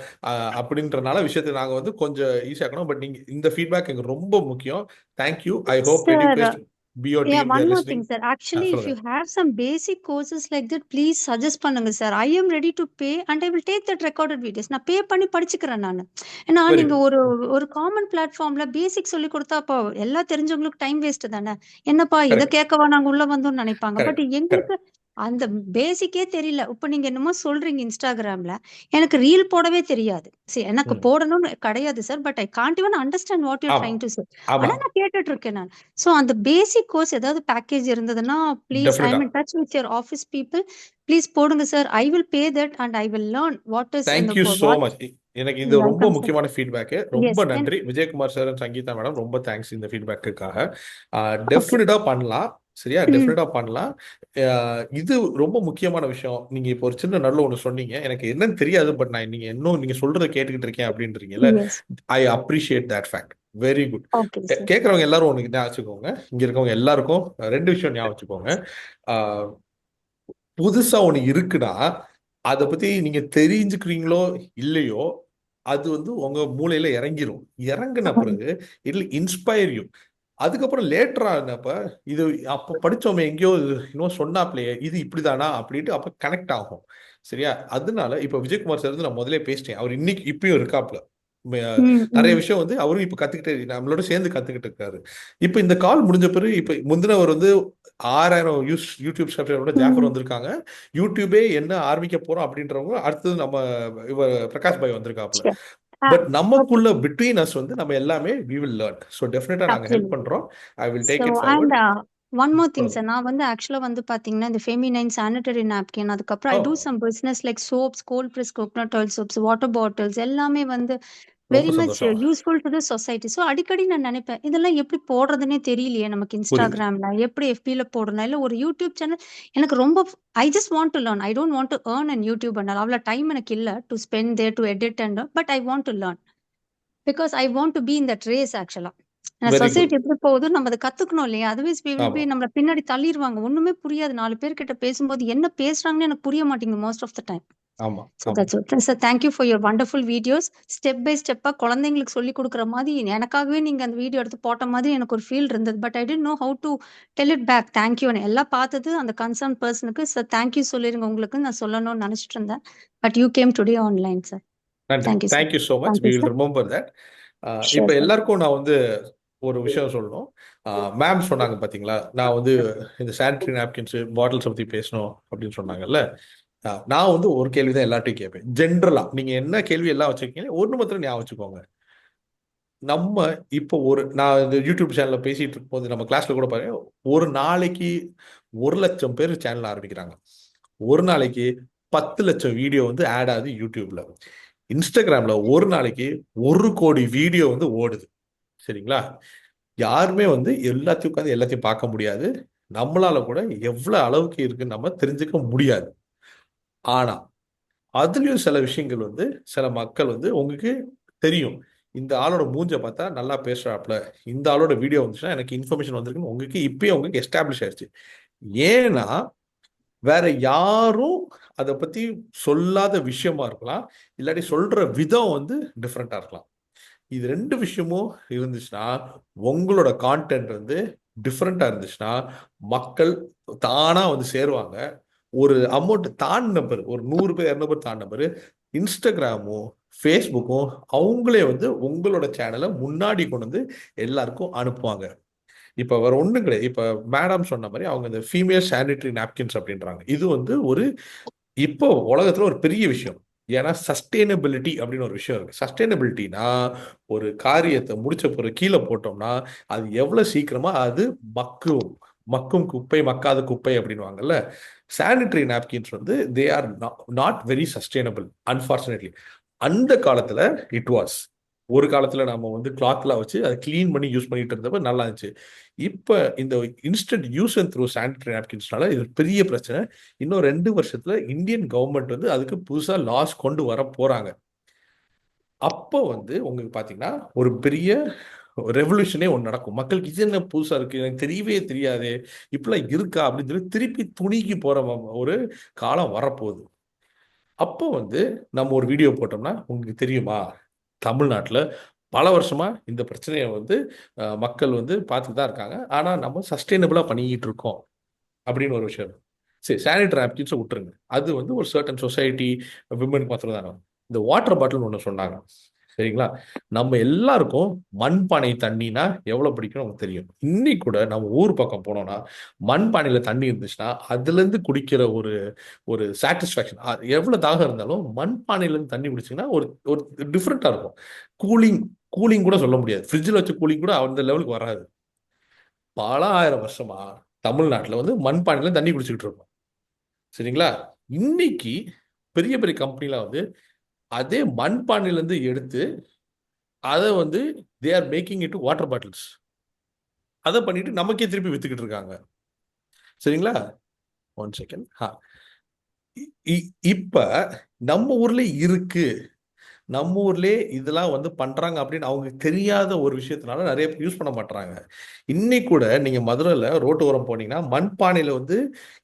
அப்படின்றனால விஷயத்தை நாங்க வந்து கொஞ்சம் ஈஸியாக்கணும். பட் நீங்க இந்த ஃபீட்பேக் எங்களுக்கு ரொம்ப முக்கியம். தேங்க்யூ. ஐ ஹோப் சார் ரெடிக்வெஸ்ட் பிஓ Yeah, team one there more listening. thing, sir. Actually, if சொல்லுங்க. you have some basic courses like that, please suggest பண்ணுங்க sir. I am ready to pay and I will take that recorded videos. நான் pay பண்ணி படிச்சுக்கிறேன் நானு. ஏன்னா வெரி நீங்க குட். ஒரு காமன் பிளாட்ஃபார்ம்ல பேசிக் சொல்லி கொடுத்தா அப்போ எல்லாம் தெரிஞ்சவங்களுக்கு டைம் வேஸ்ட் தானே. என்னப்பா இத கரெக்ட் கேட்கவா நாங்க உள்ள வந்தோம்னு நினைப்பாங்க. But correct correct. எங்களுக்கு அந்த பேசிக்கே தெரியல. இப்ப நீங்க என்னமோ சொல்றீங்க இன்ஸ்டாகிராம்ல. எனக்கு ரீல் போடவே தெரியாது. சரி எனக்கு ம். போடணும்னு கிடையாது sir. But I can't even understand what you ஆமா ட்ரைங் டு சே. ஆமா ஆனா நான் கேட்டுட்டு இருக்கேன் நான். ஸோ அந்த பேசிக் கோர்ஸ் ஏதாவது பேக்கேஜ் இருந்ததுன்னா ப்ளீஸ் ஐ டெஃபினட்டா. Am in touch with your office people. Please போடுங்க sir. I will pay that and I will learn what is இந்த தேங்க்யூ ஸோ வாட். மச். எனக்கு இது ரொம்ப வெல்கம் சார். முக்கியமான ஃபீட்பேக்கு. ரொம்ப எஸ் அண்ட் நன்றி Vijayakumar sir and Sangeetha madam, ரொம்ப தேங்க்ஸ் இந்த ஃபீட்பேக்குக்காக. ஓகே. டெஃபினட்டா பண்ணலாம். சரியா, ம். டெஃபினட்டா பண்ணலாம். இது ரொம்ப முக்கியமான விஷயம். நீங்க இப்போ ஒரு சின்ன நல்ல ஒன்று சொன்னீங்க, எனக்கு என்னன்னு தெரியாது. பட் நான் நீங்க சொல்றதை கேட்டுக்கிட்டு இருக்கேன் அப்படின்றீங்கல்ல. Yes. I appreciate that fact. Very good. Okay sir. கேட்குறவங்க எல்லாரும் ஒன்று ஞாபகம் வச்சுக்கோங்க. இங்க இருக்கவங்க எல்லாருக்கும் ரெண்டு விஷயம் ஞாபகம் வச்சுக்கோங்க. ஆஹ் புதுசா ஒண்ணு இருக்குன்னா அதை பத்தி நீங்க தெரிஞ்சுக்கிறீங்களோ இல்லையோ, அது வந்து உங்க மூளையில இறங்கிரும். இறங்கின பிறகு இட் இன்ஸ்பயர் யூ. அதுக்கப்புறம் லேட்டரா ஆனப்ப இது அப்ப படிச்சோமே எங்கேயோ இன்னும் சொன்னாப்லையே இது இப்படிதானா அப்படின்ட்டு அப்ப கனெக்ட் ஆகும். சரியா, அதனால இப்ப விஜயகுமார் சார் வந்து நான் முதல்ல பேசிட்டேன். அவர் இன்னைக்கு இப்பயும் இருக்காப்ல. நிறைய விஷயம் வந்து அவரும் இப்ப கத்துக்கிட்டு நம்மளோட சேர்ந்து கத்துக்கிட்டு இருக்காரு. இப்ப இந்த கால் முடிஞ்ச பிறகு இப்ப முந்தினவர் வந்து 6000 யூடியூப் சப்ஸ்கிரைபரோட ஜாஃபர் வந்திருக்காங்க. யூடியூபே என்ன ஆரம்பிக்க போறோம் அப்படின்றவங்க அடுத்தது நம்ம இவர் பிரகாஷ் பாய் வந்திருக்காப்ல. பட் நமக்குள்ள பிட்வீன் அஸ் வந்து நம்ம எல்லாமே we will learn. So definitely நாங்க ஹெல்ப் பண்றோம். I will take So, it forward. and one more thing, sir. நான் வந்து ஆக்சுவலா வந்து பாத்தீங்கன்னா இந்த ஃபெமினைன் சானிட்டரி நாப்கின், அதுக்கப்புறம் I do some business like soaps, cold press coconut oil soaps, water bottles எல்லாமே வந்து வெரி ரொம்ப மச் சந்தோஷம். Useful to the society. So அடிக்கடி நான் நினைப்பேன் இதெல்லாம் எப்படி போடுறதுன்னே தெரியலையே நமக்கு புரியுது. இன்ஸ்டாகிராம்ல எப்படி எஃபில போடணும் இல்லை ஒரு யூடியூப் சேனல். எனக்கு ரொம்ப I just want to learn. I don't want to earn and YouTube and அவ்வளோ டைம் எனக்கு இல்லை to spend there to edit and but I want to learn because I want to be in that race ஆக்சுவலா. Very good. சொசைட்டி எப்படி போகுது நம்ம அதை கத்துக்கணும் இல்லையா. அதுவேஸ் ஆமா நம்மள பின்னாடி தள்ளிடுவாங்க. ஒண்ணுமே புரியாது. 4 பேர்கிட்ட பேசும்போது என்ன பேசுறாங்கன்னு எனக்கு புரிய மாட்டேங்குது மோஸ்ட் ஆஃப் த டைம். ஆமா So ஆமா that's it. Sir, thank you for your wonderful videos. Step by ஸ்டெப்பா குழந்தைங்களுக்கு சொல்லி கொடுக்குற மாதிரி எனக்காகவே நீங்க அந்த வீடியோ எடுத்து போட்ட மாதிரி எனக்கு ஒரு ஃபீல் இருந்தது. But I don't know how to tell it back. Thank you. எல்லாம் பார்த்தது அந்த கன்சர்ன் பர்சனுக்கு சார் தேங்க்யூ சொல்லிருங்க உங்களுக்கு நான் சொல்லணும்னு நினைச்சிட்டு இருந்தேன். But you came today online sir. நன்றி. Thank you sir. Thank you so much. Thank you we will sir. Remember that. Sure இப்போ சார். எல்லாருக்கும் நான் வந்து ஒரு விஷயம் சொல்லணும். மேம் சொன்னாங்க பார்த்தீங்களா, நான் வந்து இந்த சானிட்டரி நாப்கின்ஸ் பாட்டில்ஸ் பற்றி பேசணும் அப்படின்னு சொன்னாங்கல்ல. நான் வந்து ஒரு கேள்வி தான் எல்லார்ட்டையும் கேட்பேன். ஜென்ரலாக நீங்கள் என்ன கேள்வி எல்லாம் வச்சுருக்கீங்க ஒன்று மாத்திரம் ஞாபகம் வச்சுக்கோங்க. நம்ம இப்போ நான் இந்த யூடியூப் சேனலில் பேசிகிட்டு இருக்கும்போது நம்ம கிளாஸில் கூட பாருங்க, ஒரு நாளைக்கு 1,00,000 பேர் சேனல் ஆரம்பிக்கிறாங்க. ஒரு நாளைக்கு 10 லட்சம் வீடியோ வந்து ஆட் ஆகுது யூடியூப்ல. இன்ஸ்டாகிராம்ல ஒரு நாளைக்கு 1 கோடி வீடியோ வந்து ஓடுது. சரிங்களா, யாருமே வந்து எல்லாத்தையும் உட்காந்து எல்லாத்தையும் பார்க்க முடியாது. நம்மளால கூட எவ்வளவு அளவுக்கு இருக்குன்னு நம்ம தெரிஞ்சுக்க முடியாது. ஆனா அதுலயும் சில விஷயங்கள் வந்து சில மக்கள் வந்து உங்களுக்கு தெரியும், இந்த ஆளோட மூஞ்ச பார்த்தா நல்லா பேசுறாப்ல, இந்த ஆளோட வீடியோ வந்துச்சுன்னா எனக்கு இன்ஃபர்மேஷன் வந்திருக்குன்னு உங்களுக்கு இப்பயே உங்களுக்கு எஸ்டாப்ளிஷ் ஆயிடுச்சு. ஏன்னா வேற யாரும் அதை பத்தி சொல்லாத விஷயமா இருக்கலாம், இல்லாட்டி சொல்ற விதம் வந்து டிஃப்ரெண்டா இருக்கலாம். இது 2 விஷயமும் இருந்துச்சுன்னா உங்களோட கான்டென்ட் வந்து டிஃப்ரெண்டா இருந்துச்சுன்னா மக்கள் தானா வந்து சேருவாங்க. ஒரு அமௌண்ட் தாண்டின பேர், ஒரு 100 பேர் 200 பேர் தாண்டின பேர் இன்ஸ்டாகிராமும் ஃபேஸ்புக்கும் அவங்களே வந்து உங்களோட சேனலை முன்னாடி கொண்டு வந்து எல்லாருக்கும் அனுப்புவாங்க. இப்போ வேற ஒன்றும் கிடையாது. இப்போ மேடம் சொன்ன மாதிரி அவங்க இந்த ஃபீமேல் சானிட்டரி நாப்கின்ஸ் அப்படின்றாங்க. இது வந்து ஒரு இப்போ உலகத்துல ஒரு பெரிய விஷயம். ஏன்னா சஸ்டைனபிலிட்டி அப்படின்னு ஒரு விஷயம் இருக்கு. சஸ்டைனபிலிட்டினா ஒரு காரியத்தை முடிச்ச பிறகு கீழே போட்டோம்னா அது எவ்வளவு சீக்கிரமா அது மக்கும் மக்கும் குப்பை மக்காத குப்பை அப்படின்வாங்கல்ல. சானிட்டரி நாப்கின்ஸ் வந்து they are not very sustainable unfortunately. அந்த காலத்துல இட் வாஸ். ஒரு காலத்துல நம்ம வந்து கிளாத்லாம் வச்சு அதை கிளீன் பண்ணி யூஸ் பண்ணிட்டு இருந்தப்ப நல்லா இருந்துச்சு. இப்ப இந்த instant use and throw sanitary நாப்கின்ஸ்னால இது பெரிய பிரச்சனை. இன்னும் 2 வருஷத்துல இந்தியன் கவர்மெண்ட் வந்து அதுக்கு புதுசா லாஸ் கொண்டு வர போறாங்க. அப்போ வந்து உங்களுக்கு பாத்தீங்கன்னா ஒரு பெரிய ரெவல்யூஷனே ஒன்று நடக்கும். மக்களுக்கு இது என்ன புதுசா இருக்கு, எனக்கு தெரியவே தெரியாது, இப்பெல்லாம் இருக்கா அப்படின்னு சொல்லி திருப்பி துணிக்கு போற ஒரு காலம் வரப்போகுது. அப்போ வந்து நம்ம ஒரு வீடியோ போட்டோம்னா உங்களுக்கு தெரியுமா, தமிழ்நாட்டில் பல வருஷமா இந்த பிரச்சனையை வந்து மக்கள் வந்து பார்த்துட்டு தான் இருக்காங்க, ஆனால் நம்ம சஸ்டைனபிளாக பண்ணிக்கிட்டு இருக்கோம் அப்படின்னு ஒரு விஷயம். சரி, சானிட்டரி நாப்கின்ஸை விட்டுருங்க, அது வந்து ஒரு சர்டன் சொசைட்டி விமனுக்கு மாத்திரம் தானே. இந்த வாட்டர் பாட்டில் ஒன்று சொன்னாங்க, சரிங்களா? நம்ம எல்லாருக்கும் மண்பானை தண்ணினா எவ்வளோ பிடிக்கும் நமக்கு தெரியும். இன்னைக்கு கூட நம்ம ஊர் பக்கம் போனோம்னா மண்பானையில் தண்ணி இருந்துச்சுன்னா அதுலேருந்து குடிக்கிற ஒரு ஒரு சாட்டிஸ்ஃபேக்ஷன், எவ்வளோ தாகம் இருந்தாலும் மண்பானையிலேருந்து தண்ணி குடிச்சிங்கன்னா ஒரு ஒரு டிஃப்ரெண்ட்டாக இருக்கும். கூலிங் கூட சொல்ல முடியாது, ஃப்ரிட்ஜில் வச்ச கூலிங் கூட அந்த லெவலுக்கு வராது. பல ஆயிரம் வருஷமா தமிழ்நாட்டில் வந்து மண்பானையில தண்ணி குடிச்சுக்கிட்டு இருக்கோம், சரிங்களா? இன்னைக்கு பெரிய பெரிய கம்பெனிலாம் வந்து அதே மண்பானையிலேருந்து எடுத்து அதை வந்து they are making it water bottles. அதை பண்ணிட்டு நமக்கே திருப்பி வித்துக்கிட்டு இருக்காங்க, சரிங்களா? 1 செகண்ட். இப்ப நம்ம ஊர்ல இருக்கு, நம்ம ஊர்லயே இதெல்லாம் வந்து பண்றாங்க அப்படின்னு அவங்க தெரியாத ஒரு விஷயத்தினால நிறைய பேர் யூஸ் பண்ண மாட்டாங்க. இன்னைக்கு கூட நீங்க மதுரையில ரோட்டு ஓரம் போனீங்கன்னா மண்பானையில வந்து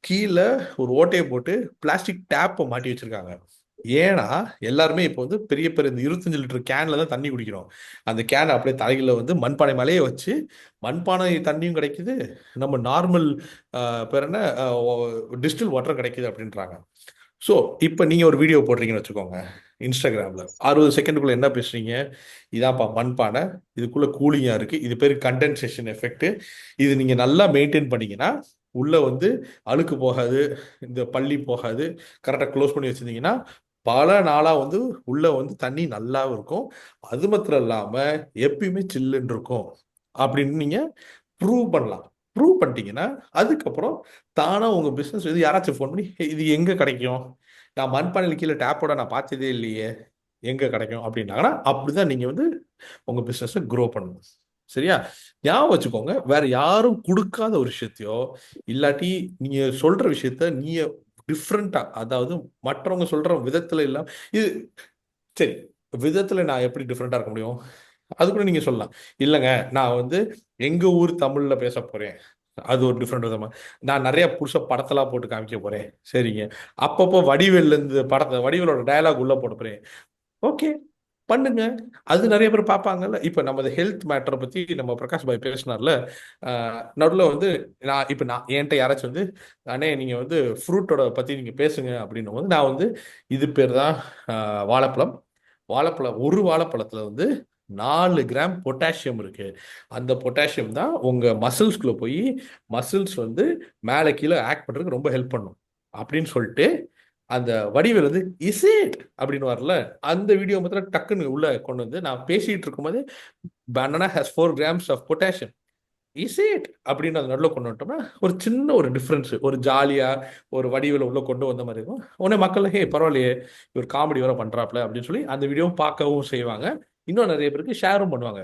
கீழே ஒரு ஓட்டையை போட்டு பிளாஸ்டிக் டேப்பை மாட்டி வச்சிருக்காங்க. ஏன்னா எல்லாருமே இப்போ வந்து பெரிய பெரிய இந்த 25 லிட்டர் கேன்ல தான் தண்ணி குடிக்கிறோம். அந்த கேனை அப்படியே தலையில வந்து மண்பானை மேலேயே வச்சு மண்பானை தண்ணியும் கிடைக்குது, நம்ம நார்மல் பேர் என்ன டிஸ்டில் வாட்டர் கிடைக்குது அப்படின்றாங்க. ஸோ இப்போ நீங்கள் ஒரு வீடியோ போடுறீங்கன்னு வச்சுக்கோங்க இன்ஸ்டாகிராமில், 60 செகண்டுக்குள்ளே என்ன பேசுறீங்க, இதான்ப்பா மண்பானை, இதுக்குள்ளே கூலிங்காக இருக்குது, இது பேர் கண்டென்சேஷன் எஃபெக்ட், இது நீங்கள் நல்லா மெயின்டைன் பண்ணிங்கன்னா உள்ளே வந்து அழுக்கு போகாது, இந்த பள்ளி போகாது, கரெக்டாக க்ளோஸ் பண்ணி வச்சுருந்தீங்கன்னா பல நாளாக வந்து உள்ளே வந்து தண்ணி நல்லாவும் இருக்கும், அது மாத்திரம் இல்லாமல் எப்பயுமே சில்லுன்னு இருக்கும் அப்படின்னு நீங்கள் ப்ரூவ் பண்ணலாம். ப்ரூவ் பண்ணிட்டீங்கன்னா அதுக்கப்புறம் தானாக உங்கள் பிஸ்னஸ் இது யாராச்சும் ஃபோன் பண்ணி இது எங்கே கிடைக்கும், நான் மண்பானையில் கீழே டேப்போட நான் பார்த்ததே இல்லையே, எங்கே கிடைக்கும் அப்படின்னாங்கன்னா அப்படிதான் நீங்கள் வந்து உங்கள் பிஸ்னஸை க்ரோ பண்ணணும், சரியா? ஞாபகம் வச்சுக்கோங்க, வேற யாரும் கொடுக்காத ஒரு விஷயத்தையோ இல்லாட்டி நீங்கள் சொல்கிற விஷயத்த நீங்கள் டிஃப்ரெண்ட்டாக, அதாவது மற்றவங்க சொல்கிற விதத்தில் இல்லாமல் இது சரி விதத்தில் நான் எப்படி டிஃப்ரெண்ட்டாக இருக்க முடியும், அது கூட நீங்கள் சொல்லலாம். இல்லைங்க நான் வந்து எங்கள் ஊர் தமிழில் பேச போகிறேன், அது ஒரு டிஃப்ரெண்ட் விதமா, நான் நிறைய புதுசா படத்தெல்லாம் போட்டு காமிக்க போறேன், சரிங்க, அப்பப்போ வடிவேல்ல இருந்து வடிவேலோட டயலாக் உள்ள போட போறேன், ஓகே பண்ணுங்க, அது நிறைய பேர் பார்ப்பாங்கல்ல. இப்போ நம்ம ஹெல்த் மேட்டரை பத்தி நம்ம பிரகாஷ் பாய் பேசினார்ல, நடுவில் வந்து நான் என்கிட்ட யாராச்சும் வந்து அண்ணே நீங்க வந்து ஃப்ரூட்டோட பத்தி நீங்க பேசுங்க அப்படின்னும் போது நான் வந்து இது பேர் தான் வாழைப்பழம், ஒரு வாழைப்பழத்துல வந்து 4 கிராம் பொட்டாசியம் இருக்கு, அந்த பொட்டாசியம் தான் உங்க மசில்ஸ்குள்ள போய் மசில்ஸ் வந்து மேலே கீழே ஆக்ட் பண்றதுக்கு ரொம்ப ஹெல்ப் பண்ணும் அப்படின்னு சொல்லிட்டு அந்த வடிவேல் வந்து இஸ் இட் அப்படின்னு வரல, அந்த வீடியோ மாத்திரம் டக்குன்னு உள்ள கொண்டு வந்து நான் பேசிட்டு இருக்கும்போது banana has 4 grams of potassium, is it அப்படின்னு அது நடுவில் கொண்டு வந்துட்டோம்னா ஒரு சின்ன ஒரு டிஃப்ரென்ஸ், ஒரு ஜாலியா ஒரு வடிவில் உள்ள கொண்டு வந்த மாதிரி இருக்கும். உடனே மக்கள் ஹே பரவாயில்லையே இவர் காமெடி வர பண்றாப்ல அப்படின்னு சொல்லி அந்த வீடியோவும் பார்க்கவும் செய்வாங்க, இன்னும் நிறைய பேருக்கு ஷேரும் பண்ணுவாங்க.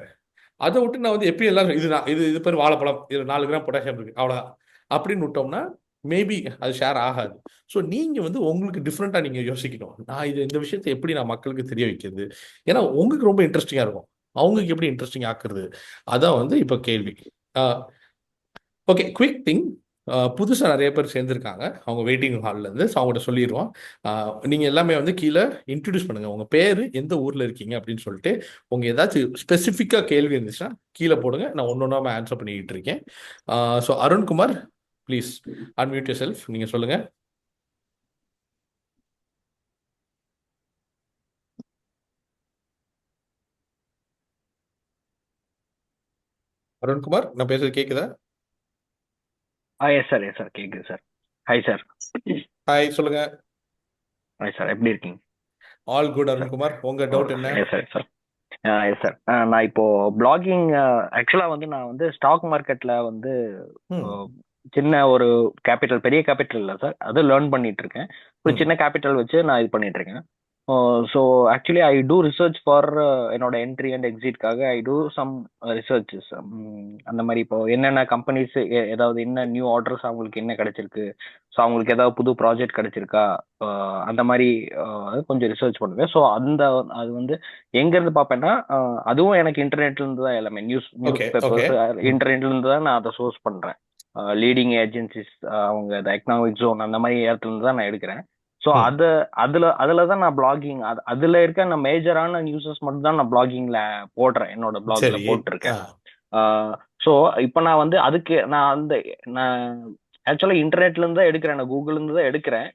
அதை விட்டு நான் வந்து எப்பயும் எல்லாரும் இது பேர் வாழைப்பழம், இதில் 4 கிராம் பொட்டாசியம் இருக்கு அவ்வளோதான் அப்படின்னு விட்டோம்னா மேபி அது ஷேர் ஆகாது. ஸோ நீங்கள் வந்து உங்களுக்கு டிஃப்ரெண்ட்டாக நீங்கள் யோசிக்கணும், நான் இந்த விஷயத்தை எப்படி நான் மக்களுக்கு தெரிய வைக்கிறது, ஏன்னா உங்களுக்கு ரொம்ப இன்ட்ரெஸ்டிங்காக இருக்கும், அவங்களுக்கு எப்படி இன்ட்ரெஸ்டிங் ஆக்குறது, அதான் வந்து இப்போ கேள்வி. ஓகே, குவிக் திங், புதுசாக நிறைய பேர் சேர்ந்துருக்காங்க அவங்க வெயிட்டிங் ஹால்லேருந்து. ஸோ அவங்கள்ட்ட சொல்லிடுவோம். நீங்கள் எல்லாமே வந்து கீழே இன்ட்ரடியூஸ் பண்ணுங்கள், உங்கள் பேர், எந்த ஊரில் இருக்கீங்க அப்படின்னு சொல்லிட்டு. உங்கள் ஏதாச்சும் ஸ்பெசிஃபிக்காக கேள்வி இருந்துச்சுன்னா கீழே போடுங்க, நான் ஒன்று ஒன்றா ஆன்சர் பண்ணிக்கிட்டு இருக்கேன். So Arunkumar, please unmute yourself, நீங்கள் சொல்லுங்கள். அருண்குமார், நான் பேசுறது கேட்குதா? எஸ் சார் கேக்குது சார். Hi sir. ஹாய், சொல்லுங்க. ஹாய் சார், எப்படி இருக்கீங்க? ஆல் குட் அருண்குமார், உங்க டவுட் என்ன? S sir. எஸ் சார், நான் இப்போ பிளாகிங் ஆக்சுவலா வந்து நான் வந்து ஸ்டாக் மார்க்கெட்ல வந்து சின்ன ஒரு கேபிட்டல், பெரிய கேபிட்டல் இல்லை சார், அது லேர்ன் பண்ணிட்டு இருக்கேன். ஒரு சின்ன கேபிட்டல் வச்சு நான் இது பண்ணிட்டு இருக்கேன். So actually I do research for என்னோட என்ட்ரி அண்ட் எக்ஸிட்காக ஐ டூ சம் ரிசர்ச்சஸ். அந்த மாதிரி இப்போ என்னென்ன கம்பெனிஸ், ஏதாவது என்ன நியூ ஆர்டர்ஸ் அவங்களுக்கு என்ன கிடைச்சிருக்கு, ஸோ அவங்களுக்கு ஏதாவது புது ப்ராஜெக்ட் கிடைச்சிருக்கா, அந்த மாதிரி கொஞ்சம் ரிசர்ச் பண்ணுவேன். ஸோ அது வந்து எங்கேருந்து பார்ப்பேன்னா, அதுவும் எனக்கு இன்டர்நெட்ல இருந்து தான் எல்லாமே நியூஸ் பேப்பர்ஸ் இன்டர்நெட்ல இருந்து தான் நான் அதை சோர்ஸ் பண்ணுறேன். லீடிங் ஏஜென்சிஸ், அவங்க எக்கனாமிக் ஜோன் அந்த மாதிரி இடத்துல இருந்து தான் நான் எடுக்கிறேன். ஸோ அதுல தான் நான் பிளாகிங், அதுல இருக்க நான் மேஜரான நியூஸஸ் மட்டும் தான் நான் பிளாகிங்ல போடுறேன், என்னோட பிளாக்ல போட்டிருக்கேன். ஸோ இப்போ நான் வந்து அதுக்கு நான் ஆக்சுவலா இன்டர்நெட்ல இருந்து தான் எடுக்கிறேன், நான் கூகுள்ல இருந்து தான் எடுக்கிறேன்.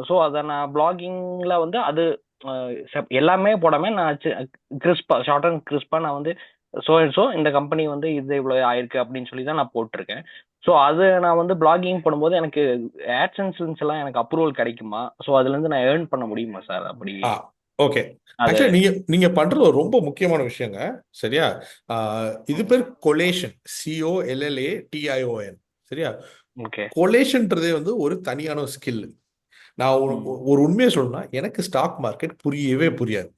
ஸோ அதை நான் பிளாகிங்ல வந்து அது எல்லாமே போடாம நான் கிறிஸ்பா, ஷார்ட் அண்ட் கிறிஸ்பா நான் வந்து ஸோ இந்த கம்பெனி வந்து இது இவ்வளோ ஆயிருக்கு அப்படின்னு சொல்லி தான் நான் போட்டிருக்கேன். ஸோ அது நான் வந்து பிளாகிங் பண்ணும்போது எனக்கு ஆட்சன்ஸ் எல்லாம் எனக்கு அப்ரூவல் கிடைக்குமா? ஸோ அதுல இருந்து நான் ஏர்ன் பண்ண முடியுமா சார்? அப்படி ஓகே. ஆக்சுவலி நீங்க பண்றது ஒரு ரொம்ப முக்கியமான விஷயங்க, சரியா? இது பேர் கொலேஷன், COLLATION, சரியா? ஓகே. கொலேஷன்றதே வந்து ஒரு தனியான ஸ்கில். நான் ஒரு உண்மையை சொல்லணும்னா, எனக்கு ஸ்டாக் மார்க்கெட் புரியவே புரியாது,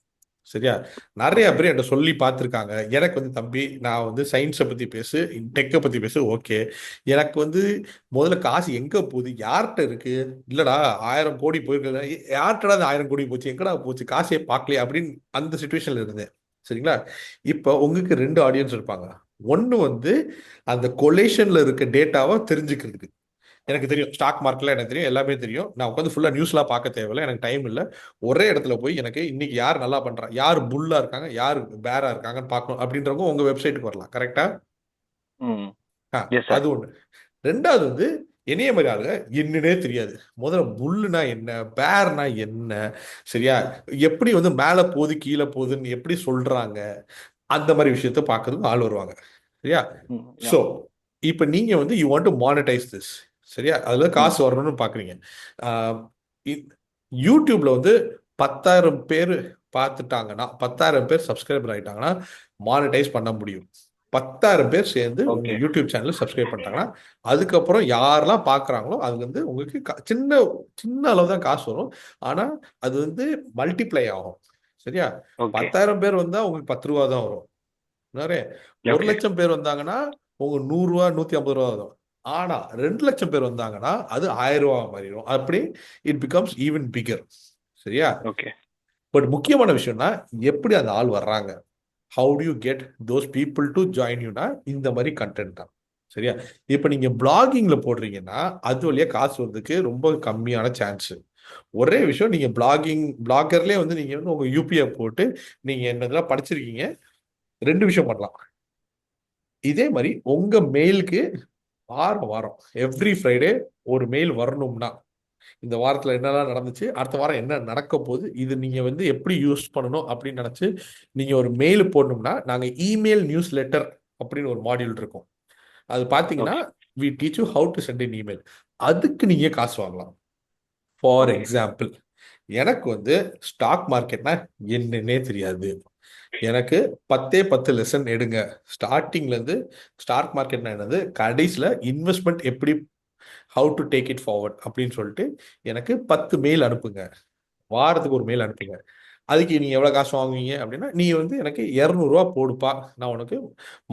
சரியா? நிறைய பேர் என்கிட்ட சொல்லி பார்த்துருக்காங்க. எனக்கு வந்து தம்பி, நான் வந்து சயின்ஸை பற்றி பேசு, டெக்கை பற்றி பேசு, ஓகே. எனக்கு வந்து முதல்ல காசு எங்கே போகுது, யார்கிட்ட இருக்கு, இல்லைடா 1000 கோடி போயிருக்க, யார்கிட்டடா அந்த 1000 கோடி போச்சு, எங்கடா போச்சு, காசே பார்க்கலையே அப்படின்னு அந்த சுச்சுவேஷனில் இருந்தேன், சரிங்களா? இப்போ உங்களுக்கு 2 ஆடியன்ஸ் இருப்பாங்க. ஒன்று வந்து அந்த கொலேஷனில் இருக்க டேட்டாவை தெரிஞ்சுக்கிறதுக்கு. எனக்கு தெரியும், ஸ்டாக் மார்க்கெட்ல எனக்கு தெரியும், எல்லாமே தெரியும். நான் உட்காந்து ஃபுல்லாக நியூஸ்லாம் பார்க்க தேவையில்லை, எனக்கு டைம் இல்லை. ஒரே இடத்துல போய் எனக்கு இன்னைக்கு யார் நல்லா பண்றா, யார் புல்லா இருக்காங்க, யார் பேரா இருக்காங்கன்னு பார்க்கணும் அப்படின்றவங்க உங்க வெப்சைட்டுக்கு வரலாம், கரெக்டா? அது ஒண்ணு. ரெண்டாவது வந்து என்னைய மாதிரி ஆளுங்க என்னன்னே தெரியாது. முதல்ல புல்லுனா என்ன, பேர்னா என்ன, சரியா? எப்படி வந்து மேலே போகுது கீழே போகுதுன்னு எப்படி சொல்றாங்க, அந்த மாதிரி விஷயத்த பார்க்கறதுக்கு ஆள் வருவாங்க, சரியா? ஸோ இப்போ நீங்க வந்து you want to monetise this, சரியா? அதுல காசு வரணும்னு பாக்குறீங்க. யூடியூப்ல வந்து 10,000 பேர் பார்த்துட்டாங்கன்னா, 10,000 பேர் சப்ஸ்கிரைபர் ஆயிட்டாங்கன்னா மானிட்டைஸ் பண்ண முடியும். 10,000 பேர் சேர்ந்து உங்க யூடியூப் சேனல் சப்ஸ்கிரைப் பண்ணிட்டாங்கன்னா, அதுக்கப்புறம் யாரெல்லாம் பாக்குறாங்களோ அது வந்து உங்களுக்கு சின்ன சின்ன அளவு தான் காசு வரும். ஆனா அது வந்து மல்டிப்ளை ஆகும், சரியா? 10,000 பேர் வந்தா உங்களுக்கு 10 ரூபா தான் வரும். 1 லட்சம் பேர் வந்தாங்கன்னா உங்க 100 ரூபா 150 ரூபா வரும். ஆனா 2 லட்சம் பேர் வந்தாங்கன்னா அது 1000 ரூபா மாறிடும். அப்படி இட் பிகம்ஸ் ஈவன் பிகர், சரியா? ஓகே. பட் முக்கியமான விஷயம்னா எப்படி அந்த ஆள் வர்றாங்க, how do you get those people to join யூனா, இந்த மாதிரி கண்டென்ட் தான், சரியா? இப்போ நீங்க பிளாகிங்ல போடுறீங்கன்னா அது வழியா காசு வர்றதுக்கு ரொம்ப கம்மியான சான்ஸ். ஒரே விஷயம், நீங்க பிளாகர்லேயே வந்து நீங்க வந்து உங்க யூபிஐ போட்டு நீங்க என்னதெல்லாம் படிச்சிருக்கீங்க, 2 விஷயம் பண்ணலாம். இதே மாதிரி உங்க மெயிலுக்கு வாரம் எவ்ரி ஃப்ரைடே ஒரு மெயில் வரணும்னா, இந்த வாரத்துல என்னெல்லாம் நடந்துச்சு, அடுத்த வாரம் என்ன நடக்க போகுது, இது நீங்க வந்து எப்படி யூஸ் பண்ணணும் அப்படின்னு நினைச்சு நீங்க ஒரு மெயில் போடணும்னா, நாங்க இமெயில் நியூஸ் லெட்டர் அப்படின்னு ஒரு மாடியூல் இருக்கும். அது பாத்தீங்கன்னா we teach you how to send an email. அதுக்கு நீங்க காசு வாங்கலாம். ஃபார் எக்ஸாம்பிள், எனக்கு வந்து ஸ்டாக் மார்க்கெட்னா என்னன்னே தெரியாது. எனக்கு 10 லெசன் எடுங்க, ஸ்டார்டிங்ல இருந்து ஸ்டாக் மார்க்கெட்னா என்னது, கடைசியில் இன்வெஸ்ட்மெண்ட் எப்படி, how to take it forward அப்படின்னு சொல்லிட்டு எனக்கு 10 மெயில் அனுப்புங்க, வாரத்துக்கு ஒரு மெயில் அனுப்புங்க. அதுக்கு நீங்கள் எவ்வளோ காசு வாங்குவீங்க அப்படின்னா, நீ வந்து எனக்கு 200 ரூபா போடுப்பா, நான் உனக்கு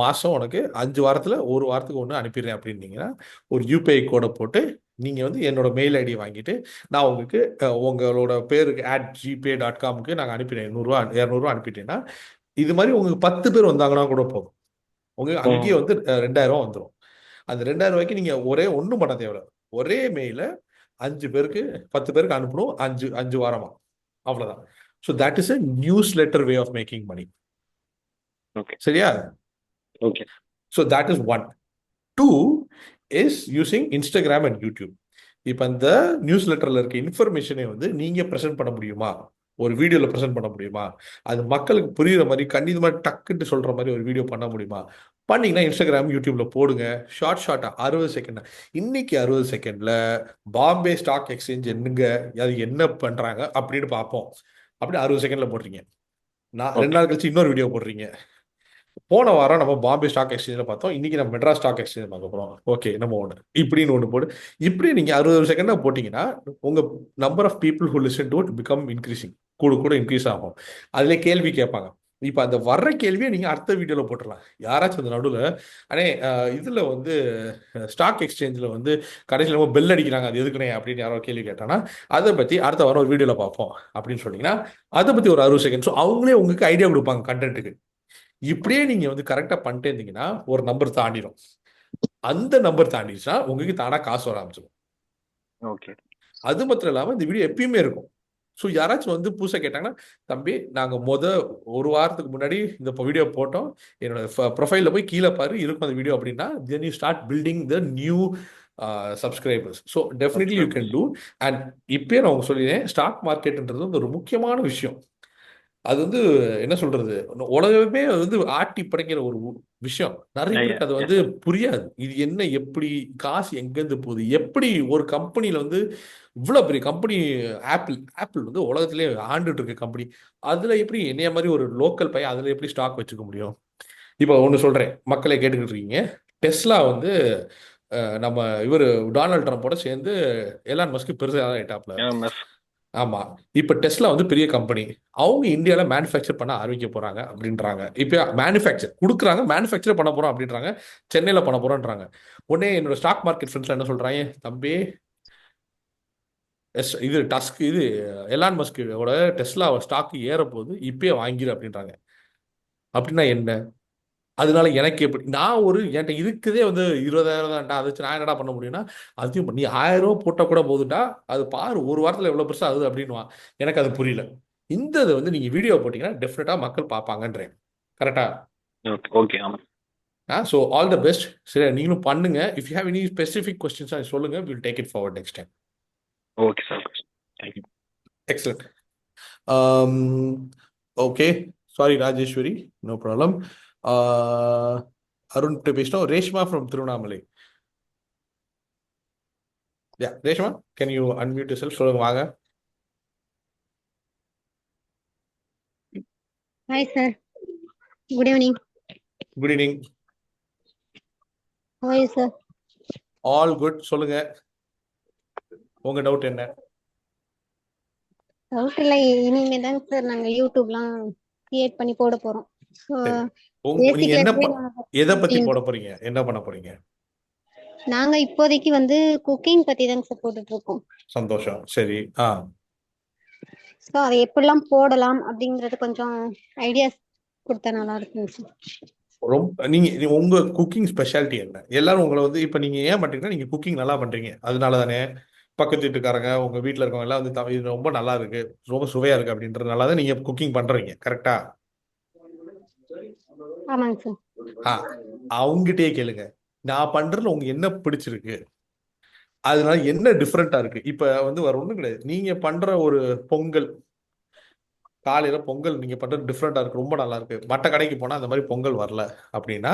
மாதம் உனக்கு 5 வாரத்தில் ஒரு வாரத்துக்கு ஒன்று அனுப்பிடுறேன் அப்படின்னீங்கன்னா, ஒரு யூபிஐ கோடை போட்டு நீங்கள் வந்து என்னோட மெயில் ஐடி வாங்கிட்டு நான் உங்களுக்கு உங்களோட பேருக்கு @gpay.comக்கு நாங்கள் அனுப்பிடுறேன், 200 ரூபா அனுப்பிட்டேன்னா, இது மாதிரி உங்களுக்கு 10 பேர் வந்தாங்கன்னா கூட போதும், உங்களுக்கு அங்கேயே வந்து 2000 ரூபா வந்துடும். அந்த 2000 ரூபாய்க்கு நீங்கள் ஒன்றும் பண்ண தேவையில்ல, ஒரே மெயில 5 பேருக்கு 10 பேருக்கு அனுப்பணும் 5 வாரமா. அவ்வளவுதான். So that is a newsletter way of making money. Okay சரியா? Okay so that is one. 2 is using Instagram and YouTube. இப்போ அந்த நியூஸ் லெட்டர்ல இருக்க இன்ஃபர்மேஷனை வந்து நீங்க ப்ரெசென்ட் பண்ண முடியுமா? ஒரு வீடியோல ப்ரெசென்ட் பண்ண முடியுமா? அது மக்களுக்கு புரியுற மாதிரி கண்டிப்பா டக்குன்னு சொல்ற மாதிரி ஒரு வீடியோ பண்ண முடியுமா? பண்ணீங்கன்னா இன்ஸ்டாகிராம் யூடியூப்ல போடுங்க. ஷார்ட்டா 60 செகண்ட். இன்னைக்கு 60 செகண்ட்ல பாம்பே ஸ்டாக் எக்ஸ்சேஞ்ச் என்னங்க, அது என்ன பண்றாங்க அப்படின்னு பார்ப்போம். அப்படி 60 செகண்ட்ல போடுறீங்க. நான் 2 நாள் கழிச்சு இன்னொரு வீடியோ போடுறீங்க. போன வாரம் நம்ம பாம்பே ஸ்டாக் எக்ஸ்சேஞ்சில் பார்த்தோம், இன்னைக்கு நம்ம மெட்ராஸ் ஸ்டாக் எக்ஸ்சேஞ்ச் பார்க்க போறோம். ஓகே, நம்ம ஒன்று இப்படின்னு ஒன்று போடு. இப்படி நீங்க 60 செகண்டா போட்டீங்கன்னா உங்க number of people who listen to it become increasing, கூட இன்க்ரீஸ் ஆகும். அதுல கேள்வி கேட்பாங்க. இப்போ அந்த வர்ற கேள்வியை நீங்க அடுத்த வீடியோல போட்டுடலாம். யாராச்சும் அந்த நடுவில் அனே இதுல வந்து ஸ்டாக் எக்ஸ்சேஞ்சில் வந்து கடைசியில் நம்ம பெல் அடிக்கிறாங்க, அது எதுக்குனே அப்படின்னு யாரோ கேள்வி கேட்டாங்கன்னா அதை பத்தி அடுத்த வாரம் ஒரு வீடியோல பார்ப்போம் அப்படின்னு சொன்னீங்கன்னா அதை பத்தி ஒரு 60 செகண்ட். ஸோ அவங்களே உங்களுக்கு ஐடியா கொடுப்பாங்க கண்டென்ட்டுக்கு. இப்படியே நீங்க வந்து கரெக்டா பண்ணிட்டே இருந்தீங்கன்னா ஒரு நம்பர் தாண்டிடும். அந்த நம்பர் தாண்டிடுச்சுன்னா உங்களுக்கு தானா காசு வர ஆரம்பிச்சிடும். ஓகே. அது மாத்திரம் இல்லாம இந்த வீடியோ எப்பயுமே இருக்கும். ஸோ யாராச்சும் வந்து புதுசாக கேட்டாங்கன்னா, தம்பி நாங்கள் ஒரு வாரத்துக்கு முன்னாடி இந்த வீடியோ போட்டோம், என்னோட ப்ரொஃபைலில் போய் கீழே பாரு இருக்கும் அந்த வீடியோ அப்படின்னா, then you start building the new subscribers. So definitely you can two. And இப்பயே நான் உங்களுக்கு சொல்லிடுறேன், ஸ்டாக் மார்க்கெட்ன்றது வந்து ஒரு முக்கியமான விஷயம். அது வந்து என்ன சொல்றது, உலகமே வந்து ஆட்டி படைக்கிற ஒரு விஷயம். நிறைய பேருக்கு அது வந்து புரியாது. இது என்ன, எப்படி காசு எங்கேருந்து போகுது, எப்படி ஒரு கம்பெனியில வந்து இவ்வளவு பெரிய கம்பெனி ஆப்பிள் வந்து உலகத்திலே ஆண்டுட்டு இருக்க கம்பெனி, அதுல எப்படி என்னைய மாதிரி ஒரு லோக்கல் பையன் அதுல எப்படி ஸ்டாக் வச்சுக்க முடியும்? இப்போ ஒன்று சொல்றேன், மக்களே கேட்டுக்கிட்டு இருக்கீங்க. டெஸ்லா வந்து நம்ம இவர் டொனால்ட் ட்ரம்போட சேர்ந்து எலான் மஸ்க் பெருசாக ஆயிட்டாப்ல. ஆமா, இப்ப டெஸ்லா வந்து பெரிய கம்பெனி, அவங்க இந்தியாவில மேனுஃபேக்சர் பண்ண ஆரம்பிக்க போறாங்க அப்படின்றாங்க. இப்ப மேனுஃபேக்சர் கொடுக்குறாங்க, மேனுஃபேக்சர் பண்ண போறோம் அப்படின்றாங்க, சென்னையில பண்ண போறோம்ன்றாங்க. உடனே என்னோட ஸ்டாக் மார்க்கெட் ஃப்ரெண்ட்ஸ்ல என்ன சொல்றாங்க, தம்பி இது எலான் மஸ்கோட டெஸ்லா ஸ்டாக் ஏற போகுது, இப்பயே வாங்கிடு அப்படின்றாங்க. அப்படின்னா என்ன? அதனால எனக்கு எப்படி, நான் என்கிட்ட இருக்குதே வந்து 20,000 தான்டா, அதை நான் என்னடா பண்ண முடியும்னா, அதையும் நீ 1000 ரூபா போட்டால் கூட போதுண்டா, அது பாரு ஒரு வாரத்தில் எவ்வளோ பெருசாக ஆகுது அப்படின்வான். எனக்கு அது புரியல. இந்த இதை வந்து நீங்கள் வீடியோ போட்டிங்கன்னா டெஃபினட்டாக மக்கள் பார்ப்பாங்கன்றேன். கரெக்டா? ஓகே. ஆமாம். So all the best. சரி, நீங்களும் பண்ணுங்க. If you have any specific questions சொல்லுங்க, will take it forward next time. Okay sir, thank you. Excellent. Okay, sorry Rajeswari, no problem. Arun பேசினோம். Reshma from Tiruvannamalai. Reshma, can you unmute your self? சொல்லுங்க, வாங்க. Hi sir. Good evening. Good evening. How are you sir? All good. சொல்லுங்க, உங்க டவுட் என்ன? டவுட் இல்லை, இனிமே தாங்க சார் நாங்க யூடியூப்லாம் கிரியேட் பண்ணி போட போறோம். ஸோ நீங்க என்ன எதை பத்தி போட போறீங்க, என்ன பண்ண போறீங்க? நாங்க இப்போதைக்கு வந்து குக்கிங் பத்தி தாங்க சார் போட்டுட்டு இருக்கோம். சந்தோஷம். சரி. ஸோ அதை எப்படிலாம் போடலாம் அப்படிங்கறது கொஞ்சம் ஐடியாஸ் கொடுத்தா நல்லா இருக்குங்க சார். ரொம்ப நீங்க உங்க குக்கிங் ஸ்பெஷாலிட்டி என்ன? எல்லாரும் உங்களை வந்து இப்ப நீங்க ஏன் பண்றீங்கன்னா, நீங்க குக்கிங் நல்லா பண்றீங்க, அதனால தானே பக்கத்து வீட்டுக்காரங்க உங்க வீட்டுல இருக்கவங்க எல்லாம் வந்து இது ரொம்ப நல்லா இருக்கு, ரொம்ப சுவையா இருக்கு அப்படின்றதுனால தான் நீங்க குக்கிங் பண்றீங்க. கரெக்டா? ஆமாங்க சார். அவங்ககிட்டயே கேளுங்க, நான் பண்றதுல உங்க என்ன பிடிச்சிருக்கு, அதனால என்ன டிஃப்ரெண்டா இருக்கு. இப்ப வந்து வேற ஒண்ணும் கிடையாது. நீங்க பண்ற ஒரு பொங்கல், காலையில பொங்கல் நீங்க பண்றது டிஃப்ரெண்டா இருக்கு, ரொம்ப நல்லா இருக்கு, மற்ற கடைக்கு போனா அந்த மாதிரி பொங்கல் வரல அப்படின்னா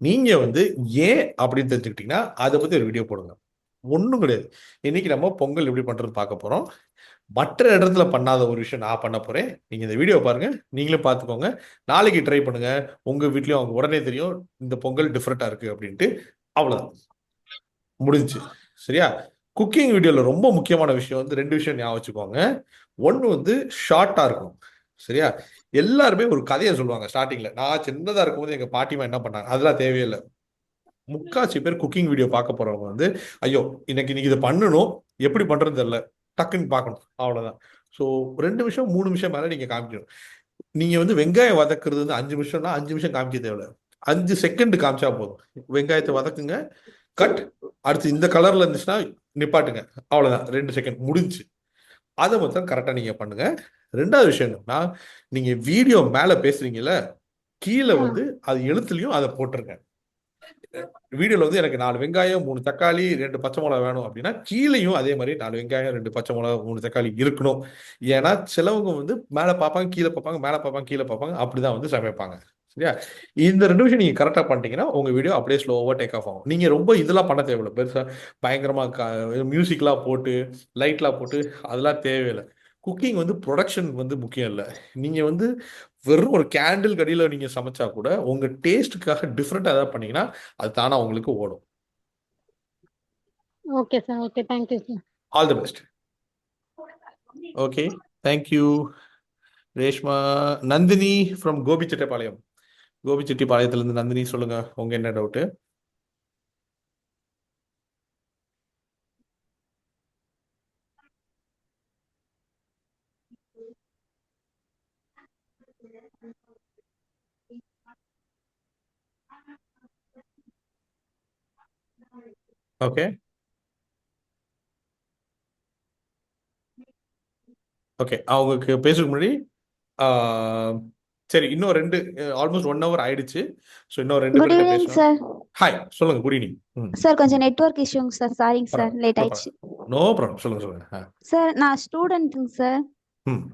நீங்க வந்து ஏன் அப்படின்னு தெரிஞ்சுக்கிட்டீங்கன்னா அதை பத்தி ஒரு வீடியோ போடுங்க. ஒன்றும் கிடையாது. இன்னைக்கு நம்ம பொங்கல் எப்படி பண்றது பார்க்க போறோம். மற்ற இடத்துல பண்ணாத ஒரு விஷயம் நான் பண்ண போறேன். நீங்க இந்த வீடியோ பாருங்க, நீங்களே பார்த்துக்கோங்க, நாளைக்கு ட்ரை பண்ணுங்க, உங்க வீட்லயும் அவங்க உடனே தெரியும் இந்த பொங்கல் டிஃப்ரெண்டா இருக்கு அப்படின்ட்டு. அவ்வளவுதான், முடிஞ்சு. சரியா? குக்கிங் வீடியோல ரொம்ப முக்கியமான விஷயம் வந்து 2 விஷயம் ஞாபகம் வச்சுக்கோங்க. ஒன்று வந்து ஷார்ட்டா இருக்கணும். சரியா? எல்லாருமே ஒரு கதையை சொல்லுவாங்க ஸ்டார்டிங்ல. நான் சின்னதா இருக்கும்போது எங்க பாட்டிமா என்ன பண்ணாங்க, அதெல்லாம் தேவையில்லை. முக்காசி பேர் குக்கிங் வீடியோ பார்க்க போறவங்க வந்து, ஐயோ இன்னைக்கு இதை பண்ணணும், எப்படி பண்றது தெரியல, டக்குன்னு பார்க்கணும், அவ்வளவுதான். ஸோ 2 விஷயம் 3 விஷயம் மேல நீங்க காமிக்கணும். நீங்க வந்து வெங்காயம் வதக்குறது வந்து 5 நிமிஷம்னா 5 நிமிஷம் காமிக்க தேவையில்ல, 5 செகண்ட் காமிச்சா போதும். வெங்காயத்தை வதக்குங்க, கட், அடுத்து இந்த கலர்ல இருந்துச்சுன்னா நிப்பாட்டுங்க. அவ்வளோதான், 2 செகண்ட் முடிஞ்சு. அதை மட்டும் கரெக்டாக நீங்கள் பண்ணுங்க. ரெண்டாவது விஷயம் என்னன்னா, நீங்கள் வீடியோ மேலே பேசுறீங்கல்ல, கீழே வந்து அது எழுத்துலையும் அதை போட்டுருங்க. வீடியோவில் வந்து எனக்கு 4 வெங்காயம் 3 தக்காளி 2 பச்சை மிளகா வேணும் அப்படின்னா, கீழேயும் அதே மாதிரி 4 வெங்காயம் 2 பச்சை மிளகா 3 தக்காளி இருக்கணும். ஏன்னா சிலவங்க வந்து மேலே பார்ப்பாங்க, கீழே பார்ப்பாங்க, மேலே பார்ப்பாங்க, கீழே பார்ப்பாங்க, அப்படிதான் வந்து சமைப்பாங்க. சரியா? இந்த 2 விஷயம் நீங்கள் கரெக்டாக பண்ணிட்டீங்கன்னா உங்கள் வீடியோ அப்படியே ஸ்லோவாக டேக் ஆஃப் ஆகும். நீங்கள் ரொம்ப இதெல்லாம் பண்ண தேவையில்லை, பெருசாக பயங்கரமாக மியூசிக்லாம் போட்டு லைட்லாம் போட்டு அதெல்லாம் தேவையில்லை. குக்கிங் வந்து ப்ரொடக்ஷன் வந்து முக்கியம் இல்லை. நீங்கள் வந்து வெறும் ஒரு கேண்டில் கடியில் நீங்கள் சமைச்சா கூட உங்கள் டேஸ்ட்டுக்காக டிஃப்ரெண்ட்டாக ஏதாவது பண்ணீங்கன்னா அது தானாக உங்களுக்கு ஓடும். Okay sir. Okay, thank you sir. All the best. Okay, thank you Reshma. Nandini from Gobichettipalayam. கோபிச்செட்டிப்பாளையத்துலேருந்து நந்தினி, சொல்லுங்க உங்க என்ன டவுட்டு? ஓகே ஓகே, அவங்களுக்கு பேசுறதுக்கு முன்னாடி சரி, இன்னும் 2 ஆல்மோஸ்ட் 1 hour ஆயிடுச்சு. ஸோ இன்னும் 2 குட் பேர்கிட்ட ஈவினிங் பேசணும். சார். ஹாய், சொல்லுங்க. Good evening. சார் கொஞ்சம் நெட்வொர்க் இஷ்யூங்க சார், சாரிங்க சார், லேட் ஆயிடுச்சு. நோ ப்ராப்ளம், சொல்லுங்க சொல்லுங்க. சார் நான் ஸ்டூடெண்ட்டுங்க சார். ம்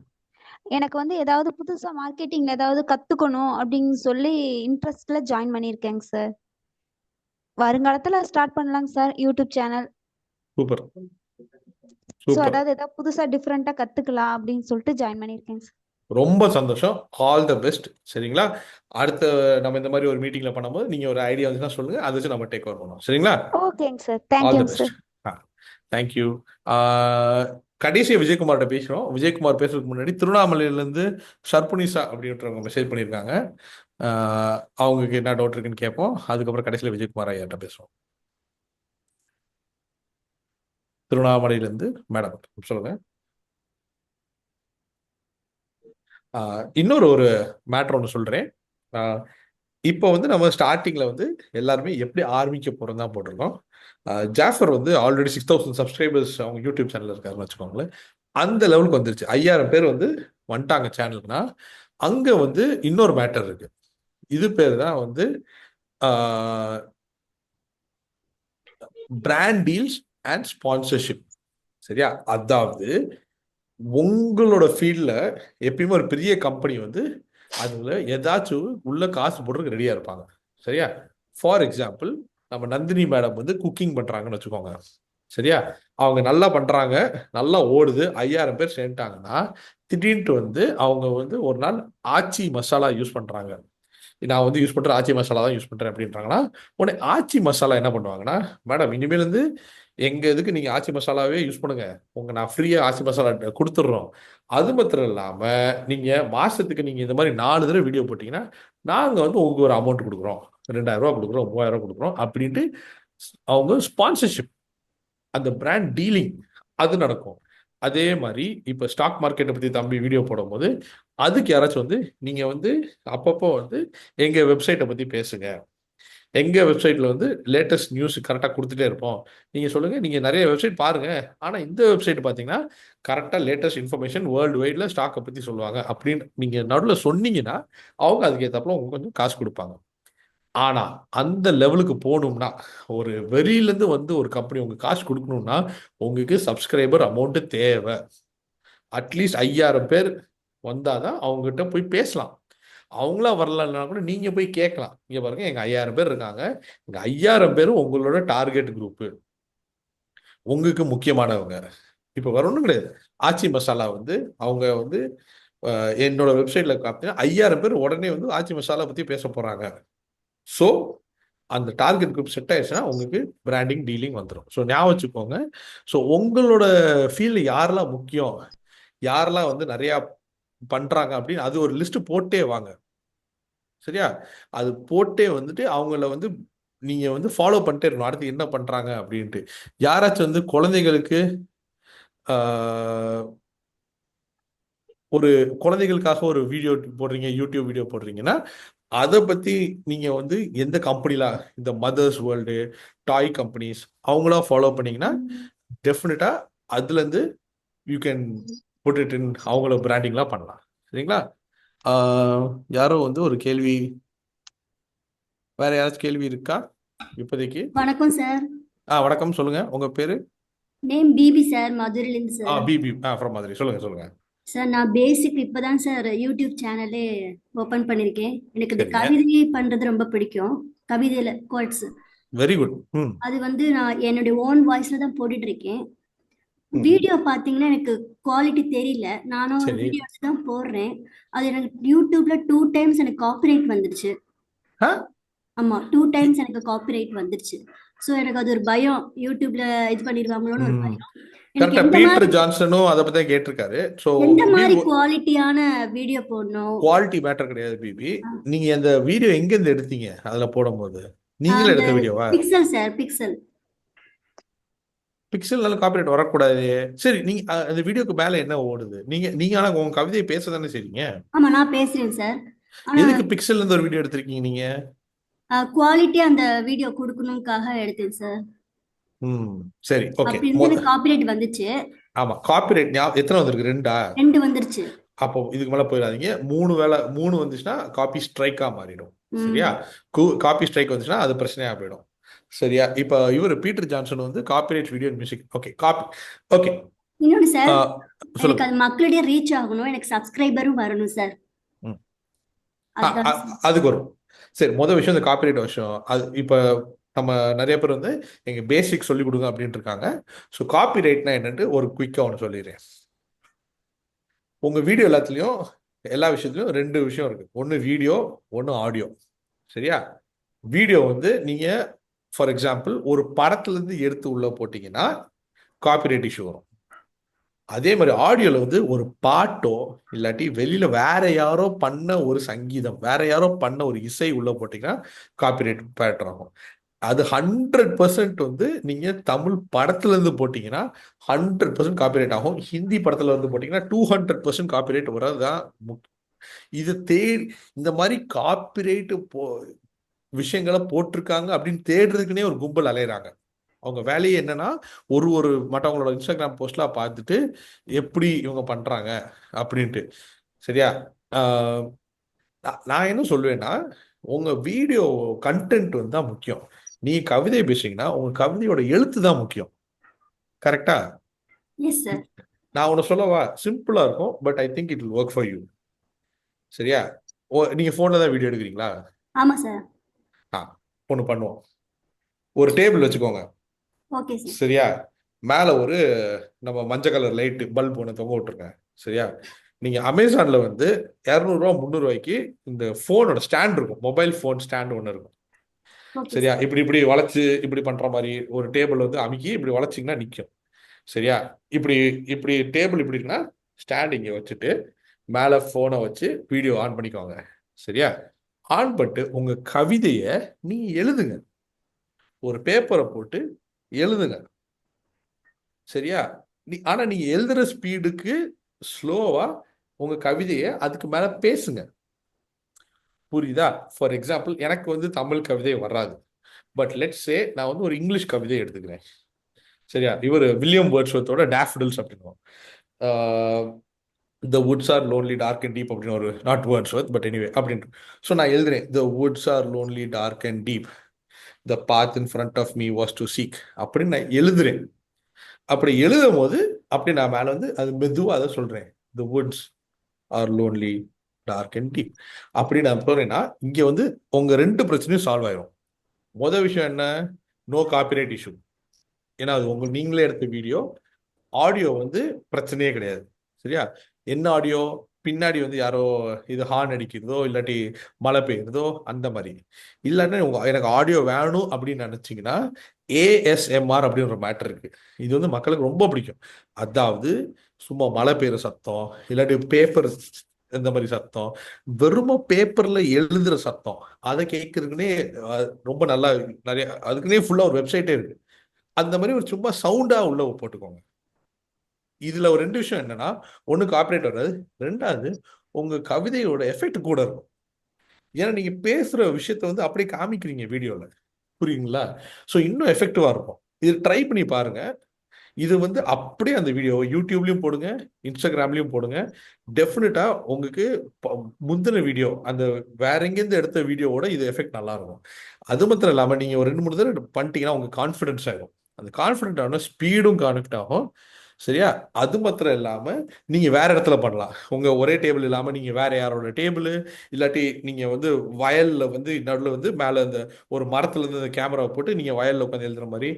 எனக்கு வந்து ஏதாவது புதுசா மார்க்கெட்டிங்ல ஏதாவது கத்துக்கணும் அப்படின்னு சொல்லி இன்ட்ரெஸ்ட்ல ஜாயின் பண்ணியிருக்கேங்க சார். வருங்காலத்துல ஸ்டார்ட் பண்ணலாங்க sir YouTube channel. Super so super, அதாவது ஏதாவது புதுசா டிஃப்ரெண்டா கத்துக்கலாம் அப்படின்னு சொல்லிட்டு ஜாயின் பண்ணியிருக்கேங்க சார். ரொம்ப சந்தோஷம். All the best. சரிங்களா? அடுத்த நம்ம இந்த மாதிரி ஒரு மீட்டிங்ல பண்ணும்போது நீங்க ஒரு ஐடியா வந்துச்சுன்னா சொல்லுங்க, அதை வச்சு நம்ம டேக் ஓவர் பண்ணுவோம். சரிங்களா? ஓகேங்க சார், ஆல் த தேங்க்யூங்க பெஸ்ட். சார். தேங்க்யூ. கடைசியாக விஜயகுமார்கிட்ட பேசுகிறோம். விஜயகுமார் பேசுறதுக்கு முன்னாடி திருவண்ணாமலையிலேருந்து ஷர்புனிசா அப்படின்றவங்க மெசேஜ் பண்ணியிருக்காங்க. அவங்களுக்கு என்ன டவுட் இருக்குன்னு கேட்போம். அதுக்கப்புறம் கடைசியில் விஜயகுமார் ஐயாட்ட பேசுவோம். திருவண்ணாமலையிலேருந்து மேடம் சொல்லுங்க. இன்னொரு ஒரு மேட்ரு ஒன்று சொல்கிறேன். இப்போ வந்து நம்ம ஸ்டார்டிங்கில் வந்து எல்லாருமே எப்படி ஆரம்பிக்க போகிறோம் தான் போட்டிருக்கோம். ஜாஃபர் வந்து ஆல்ரெடி 6000 சப்ஸ்கிரைபர்ஸ் அவங்க யூடியூப் சேனல் இருக்காருன்னு வச்சுக்கோங்களேன். அந்த லெவலுக்கு வந்துருச்சு. 5000 பேர் வந்து வந்துட்டாங்க சேனலுக்குன்னா, அங்கே வந்து இன்னொரு மேட்டர் இருக்கு. இது பேர் தான் வந்து பிராண்ட் டீல்ஸ் அண்ட் ஸ்பான்சர்ஷிப். சரியா? அதாவது உங்களோட ஃபீல்டில் எப்பயுமே ஒரு பெரிய கம்பெனி வந்து அதில் ஏதாச்சும் உள்ள காசு போடுறதுக்கு ரெடியாக இருப்பாங்க. சரியா? ஃபார் எக்ஸாம்பிள், நம்ம நந்தினி மேடம் வந்து குக்கிங் பண்ணுறாங்கன்னு வச்சுக்கோங்க. சரியா? அவங்க நல்லா பண்ணுறாங்க, நல்லா ஓடுது, 5000 பேர் சேர்ந்துட்டாங்கன்னா, திடீர்னு வந்து அவங்க வந்து ஒரு நாள் ஆச்சி மசாலா யூஸ் பண்ணுறாங்க. நான் வந்து யூஸ் பண்ணுற ஆச்சி மசாலா தான் யூஸ் பண்ணுறேன் அப்படின்றாங்கன்னா, உடனே ஆச்சி மசாலா என்ன பண்ணுவாங்கன்னா, மேடம் இனிமேல் வந்து எங்கள் இதுக்கு நீங்கள் ஆச்சி மசாலாவே யூஸ் பண்ணுங்க, நான் ஃப்ரீயாக ஆச்சி மசாலா கொடுத்துட்றோம். அது மாத்திரம் இல்லாமல் நீங்கள் மாதத்துக்கு நீங்கள் இந்த மாதிரி 4 தடவை வீடியோ போட்டிங்கன்னா நாங்கள் வந்து உங்களுக்கு ஒரு அமௌண்ட் கொடுக்குறோம், 2000 ரூபா கொடுக்குறோம், 3000 ரூபா கொடுக்குறோம் அப்படின்ட்டு அவங்க ஸ்பான்சர்ஷிப், அந்த பிராண்ட் டீலிங் அது நடக்கும். அதே மாதிரி இப்போ ஸ்டாக் மார்க்கெட்டை பற்றி தம்பி வீடியோ போடும்போது அதுக்கு யாராச்சும் வந்து நீங்கள் வந்து அப்பப்போ வந்து எங்கள் வெப்சைட்டை பற்றி பேசுங்க, எங்கள் வெப்சைட்டில் வந்து லேட்டஸ்ட் நியூஸ் கரெக்டாக கொடுத்துட்டே இருப்போம், நீங்கள் சொல்லுங்கள், நீங்கள் நிறைய வெப்சைட் பாருங்கள், ஆனால் இந்த வெப்சைட் பார்த்தீங்கன்னா கரெக்டாக லேட்டஸ்ட் இன்ஃபர்மேஷன் வேர்ல்டு வைடில் ஸ்டாக்கை பற்றி சொல்லுவாங்க அப்படின்னு நீங்கள் நடுவில் சொன்னீங்கன்னா அவங்க அதுக்கேற்றப்பல உங்களுக்கு கொஞ்சம் காசு கொடுப்பாங்க. ஆனால் அந்த லெவலுக்கு போகணும்னா, ஒரு வெளியிலேருந்து வந்து ஒரு கம்பெனி உங்களுக்கு காசு கொடுக்கணும்னா உங்களுக்கு சப்ஸ்கிரைபர் அமௌண்ட்டு தேவை. அட்லீஸ்ட் 5000 பேர் வந்தால் தான் அவங்ககிட்ட போய் பேசலாம். அவங்களா வரலன்னா கூட நீங்கள் போய் கேட்கலாம். இங்கே பாருங்க, எங்கள் 5000 பேர் இருக்காங்க, எங்கள் 5000 பேரும் உங்களோட டார்கெட் குரூப்பு, உங்களுக்கு முக்கியமானவங்க. இப்போ வேற ஒன்றும் கிடையாது. ஆச்சி மசாலா வந்து அவங்க வந்து என்னோட வெப்சைட்டில் பார்த்தீங்கன்னா 5000 பேர் உடனே வந்து ஆச்சி மசாலா பற்றி பேச போகிறாங்க. ஸோ அந்த டார்கெட் குரூப் செட் ஆயிடுச்சுன்னா உங்களுக்கு பிராண்டிங் டீலிங் வந்துடும். ஸோ ஞாபகம் வச்சுக்கோங்க. ஸோ உங்களோட ஃபீல்டு யாரெல்லாம் முக்கியம், யாரெல்லாம் வந்து நிறையா பண்ணுறாங்க அப்படின்னு அது ஒரு லிஸ்ட்டு போட்டே வாங்க. சரியா? அது போட்டே வந்துட்டு அவங்கள வந்து நீங்கள் வந்து ஃபாலோ பண்ணிட்டே இருக்கணும், அடுத்து என்ன பண்ணுறாங்க அப்படின்ட்டு. யாராச்சும் வந்து குழந்தைகளுக்கு ஒரு குழந்தைகளுக்காக ஒரு வீடியோ போடுறீங்க, யூடியூப் வீடியோ போடுறீங்கன்னா அதை பற்றி நீங்கள் வந்து எந்த கம்பெனியில், இந்த மதர்ஸ் வேர்ல்டு, டாய் கம்பெனிஸ் அவங்களாம் ஃபாலோ பண்ணிங்கன்னா டெஃபினட்டா அதுலேருந்து you can put it in அவங்கள பிராண்டிங்லாம் பண்ணலாம். சரிங்களா? யாரோ வந்து ஒரு கேள்வி, வேற யாராச்சும் கேள்வி இருக்கா இப்போதைக்கு? வணக்கம் சார். வணக்கம், சொல்லுங்க உங்க பேரு? நேம் பிபி சார், மதுரையிலேருந்து சார். PP from Madurai. சொல்லுங்க. சார் நான் பேசிக் இப்பதான் சார் யூடியூப் சேனலே ஓபன் பண்ணிருக்கேன். எனக்கு இந்த சரிங்க. கவிதை பண்றது ரொம்ப பிடிக்கும். கவிதையில கோட்ஸ் வெரி குட். அது வந்து நான் என்னுடைய ஓன் வாய்ஸ்ல தான் போட்டுட்டு இருக்கேன். வீடியோ பாத்தீங்கன்னா எனக்கு குவாலிட்டி தெரியல. நானும் ஒரு சரி. வீடியோஸ் தான் போடுறேன். அது எனக்கு யூடியூப்ல 2 டைம்ஸ் எனக்கு காப்பிரைட் வந்துருச்சு. ஆ? ஆமா 2 டைம்ஸ் எனக்கு காப்பிரைட் வந்துருச்சு. சோ எனக்கு அது ஒரு பயம், யூடியூப்ல இது பண்ணிடுவாங்களோன்னு ஒரு பயம். எனக்கு கரெக்டா. எந்த பீட்டர் மாதிரி ஜான்சனும் அதை பத்தி கேட்டிருக்காரு. ஸோ எந்த மாதிரி குவாலிட்டியான வீடியோ போடணும்? குவாலிட்டி மேட்டர் கிடையாது பிபி. நீங்க அந்த வீடியோ எங்க இருந்து எடுத்தீங்க? அதுல போடும்போது நீங்களே அந்த எடுத்த வீடியோவா? Pixel sir, pixel. பிக்சல்னால காப்பிரைட் வரக்கூடாது. சரி, நீங்க அந்த வீடியோக்கு மேல என்ன ஓடுது? நீங்க ஆனா உங்க கவிதையை பேச தானே செய்றீங்க. ஆமா நான் பேசுறேன் சார். ஆனா எதுக்கு பிக்சல்ல இருந்து ஒரு வீடியோ எடுத்திருக்கீங்க நீங்க? குவாலிட்டி அந்த வீடியோ கொடுக்கணும்காக எடுத்தேன் சார். சரி, ஓகே. அப்படி இருந்து எனக்கு காப்பிரைட் வந்துச்சு. ஆமா, காப்பிரைட் எத்தனை வந்திருக்கு? 2 2 வந்துருச்சு. அப்போ இதுக்கு மேல போயிடாதீங்க. 3 வந்துச்சுன்னா காப்பி ஸ்ட்ரைக்கா மாறிடும். ம். சரியா? காப்பி ஸ்ட்ரைக் வந்துச்சுன்னா அது பிரச்சனையா போயிடும். சரியா? இப்ப இவர் பீட்டர் ஜான்சன் வந்து copyright video music. Okay, okay. இன்னொன்னு சார், எனக்கு சொல்லுங்க. அது மக்களிடையே ரீச் ஆகணும், எனக்கு சப்ஸ்கிரைபரும் வரணும் சார். ம். அதுதான் சார். அதுக்கு வரும். சரி, முதல் விஷயம் இந்த காப்பிரைட் விஷயம். அது இப்ப நம்ம நிறைய பேர் வந்து எங்க பேசிக் சொல்லி கொடுங்க அப்படின்ட்டு இருக்காங்க. ஸோ காப்பிரைட்னா என்னன்ட்டு ஒரு குயிக்கா ஒன்று சொல்லிடுறேன். உங்க வீடியோ எல்லாத்துலயும் எல்லா விஷயத்துலயும் 2 விஷயம் இருக்கு. ஒன்று வீடியோ, ஒன்று ஆடியோ. சரியா? வீடியோ வந்து நீங்க ஃபார் எக்ஸாம்பிள் ஒரு படத்துல இருந்து எடுத்து உள்ள போட்டீங்கன்னா காப்பிரைட் இஷ்யூ வரும். அதே மாதிரி ஆடியோல வந்து ஒரு பாட்டோ இல்லாட்டி வெளியில வேற யாரோ பண்ண ஒரு சங்கீதம், வேற யாரோ பண்ண ஒரு இசை உள்ள போட்டீங்கன்னா காப்பிரைட் பேட்டர் ஆகும். அது 100% வந்து நீங்க தமிழ் படத்துல இருந்து போட்டீங்கன்னா 100% காப்பிரைட் ஆகும். ஹிந்தி படத்துல இருந்து போட்டீங்கன்னா 200% காப்பிரைட் வரதுதான் முக்கியம். இது இந்த மாதிரி காப்பிரைட் விஷயங்களை போட்டிருக்காங்க அப்படின்னு தேடுறதுக்குன்னே ஒரு கும்பல் அலையிறாங்க. அவங்க வேலையே என்னன்னா ஒரு மற்றவங்களோட இன்ஸ்டாகிராம் போஸ்ட்லாம் பார்த்துட்டு எப்படி இவங்க பண்றாங்க அப்படின்ட்டு. சரியா? நான் என்ன சொல்லுவேன்னா, உங்க வீடியோ கண்டென்ட் வந்து தான் முக்கியம். நீ கவிதை பேசுறீங்கன்னா உங்க கவிதையோட எழுத்து தான் முக்கியம். கரெக்டா? Yes sir. நான் உன்னை சொல்லவா? சிம்பிளா இருக்கும், but I think it will work for you. சரியா? நீங்க போன்ல தான் வீடியோ எடுக்கிறீங்களா? ஆமா சார். ஒன்று பண்ணுவோம். ஒரு டேபிள் வச்சுக்கோங்க. Okay sir. சரியா? மேல ஒரு நம்ம மஞ்சள் கலர் லைட் பல்ப் ஒன்று தொங்க விட்டுருங்க. சரியா? நீங்க அமேசான்ல வந்து 200 ரூபா 300 ரூபாய்க்கு இந்த போனோட ஸ்டாண்ட் இருக்கும். மொபைல் போன் ஸ்டாண்ட் ஒன்று இருக்கும். ஓகே சரியா? சார். இப்படி வளைச்சு இப்படி பண்ற மாதிரி ஒரு டேபிள் வந்து அமுக்கி இப்படி வளைச்சிங்கன்னா நிற்கும். சரியா? இப்படி டேபிள் இப்படி இருக்குன்னா ஸ்டாண்ட் இங்கே வச்சுட்டு மேல போனை வச்சு வீடியோ ஆன் பண்ணிக்கோங்க. சரியா? ஆன் பண்ணிட்டு உங்க கவிதையை நீ எழுதுங்க. ஒரு பேப்பரை போட்டு எழுதுங்க. சரியா? ஆனா நீங்க எழுதுற ஸ்பீடுக்கு ஸ்லோவா உங்க கவிதையை அதுக்கு மேல பேசுங்க. புரியுதா? ஃபார் எக்ஸாம்பிள் எனக்கு வந்து தமிழ் கவிதை வராது, பட் லெட்ஸ் சே நான் வந்து ஒரு இங்கிலீஷ் கவிதை எடுத்துக்கிறேன். சரியா? இவர் வில்லியம் வேர்ட்ஸ்வர்த்தோட டேஃபடில்ஸ் அப்படின்னுவோம். The woods are lonely dark and deep அப்படின்னு ஒரு நாட் வேர்ட்ஸ்வர்த் பட் எனிவே அப்படின்ட்டு. ஸோ நான் எழுதுறேன், the woods are lonely dark and deep, the path in front of me was to seek அப்படின்னு நான் எழுதுறேன். அப்படி எழுதும் போது அப்படி நான் மேலே வந்து அது மெதுவாக அதை சொல்றேன், the woods are lonely dark and deep அப்படி நான் சொல்றேன்னா இங்கே வந்து உங்க 2 பிரச்சனையும் சால்வ் ஆயிரும். முதல் விஷயம் என்ன? No copyright issue. ஏன்னா அது நீங்களே எடுத்த வீடியோ. ஆடியோ வந்து பிரச்சனையே கிடையாது. சரியா? என்ன ஆடியோ? பின்னாடி வந்து யாரோ இது ஹார்ன் அடிக்கிறதோ இல்லாட்டி மழை பெய்யுறதோ அந்த மாதிரி. இல்லைன்னா எனக்கு ஆடியோ வேணும் அப்படின்னு நினைச்சிங்கன்னா ASMR அப்படின்னு ஒரு மேட்டர் இருக்கு. இது வந்து மக்களுக்கு ரொம்ப பிடிக்கும். அதாவது சும்மா மழை பெய்யுற சத்தம் இல்லாட்டி பேப்பர் இந்த மாதிரி சத்தம், வெறும பேப்பர்ல எழுதுற சத்தம், அதை கேட்கறதுக்குன்னே ரொம்ப நல்லா நிறைய அதுக்குன்னே ஃபுல்லா ஒரு வெப்சைட்டே இருக்கு. அந்த மாதிரி ஒரு சும்மா சவுண்டா உள்ள போட்டுக்கோங்க. இதுல ஒரு 2 விஷயம் என்னன்னா, ஒண்ணு காப்பிரைட் வராது, 2வது உங்க கவிதையோட எஃபெக்ட் கூட இருக்கும். ஏன்னா நீங்க பேசுற விஷயத்த வந்து அப்படியே காமிக்கிறீங்க வீடியோல. புரியுங்களா? ஸோ இன்னும் எஃபெக்டிவா இருக்கும். இது ட்ரை பண்ணி பாருங்க. இது வந்து அப்படியே அந்த வீடியோ யூடியூப்லயும் போடுங்க, இன்ஸ்டாகிராம்லயும் போடுங்க. டெஃபினட்டா உங்களுக்கு முந்தின வீடியோ அந்த வேற எங்கேருந்து எடுத்த வீடியோவோட இது எஃபெக்ட் நல்லா இருக்கும். அது மாத்திரம் இல்லாமல் நீங்கள் ஒரு 2-3 தடவை பண்ணிட்டீங்கன்னா உங்களுக்கு கான்ஃபிடென்ஸ் ஆகும். அந்த கான்ஃபிடென்ட் ஆகணும், ஸ்பீடும் கனெக்ட் ஆகும். சரியா? அது மாத்திரம் இல்லாமல் நீங்கள் வேற இடத்துல பண்ணலாம். உங்கள் ஒரே டேபிள் இல்லாமல் நீங்கள் வேற யாரோட டேபிள், இல்லாட்டி நீங்கள் வந்து வயலில் வந்து நடுவில் வந்து மேலே அந்த ஒரு மரத்துலேருந்து அந்த கேமராவை போட்டு நீங்கள் வயலில் உட்காந்து எழுதுற மாதிரி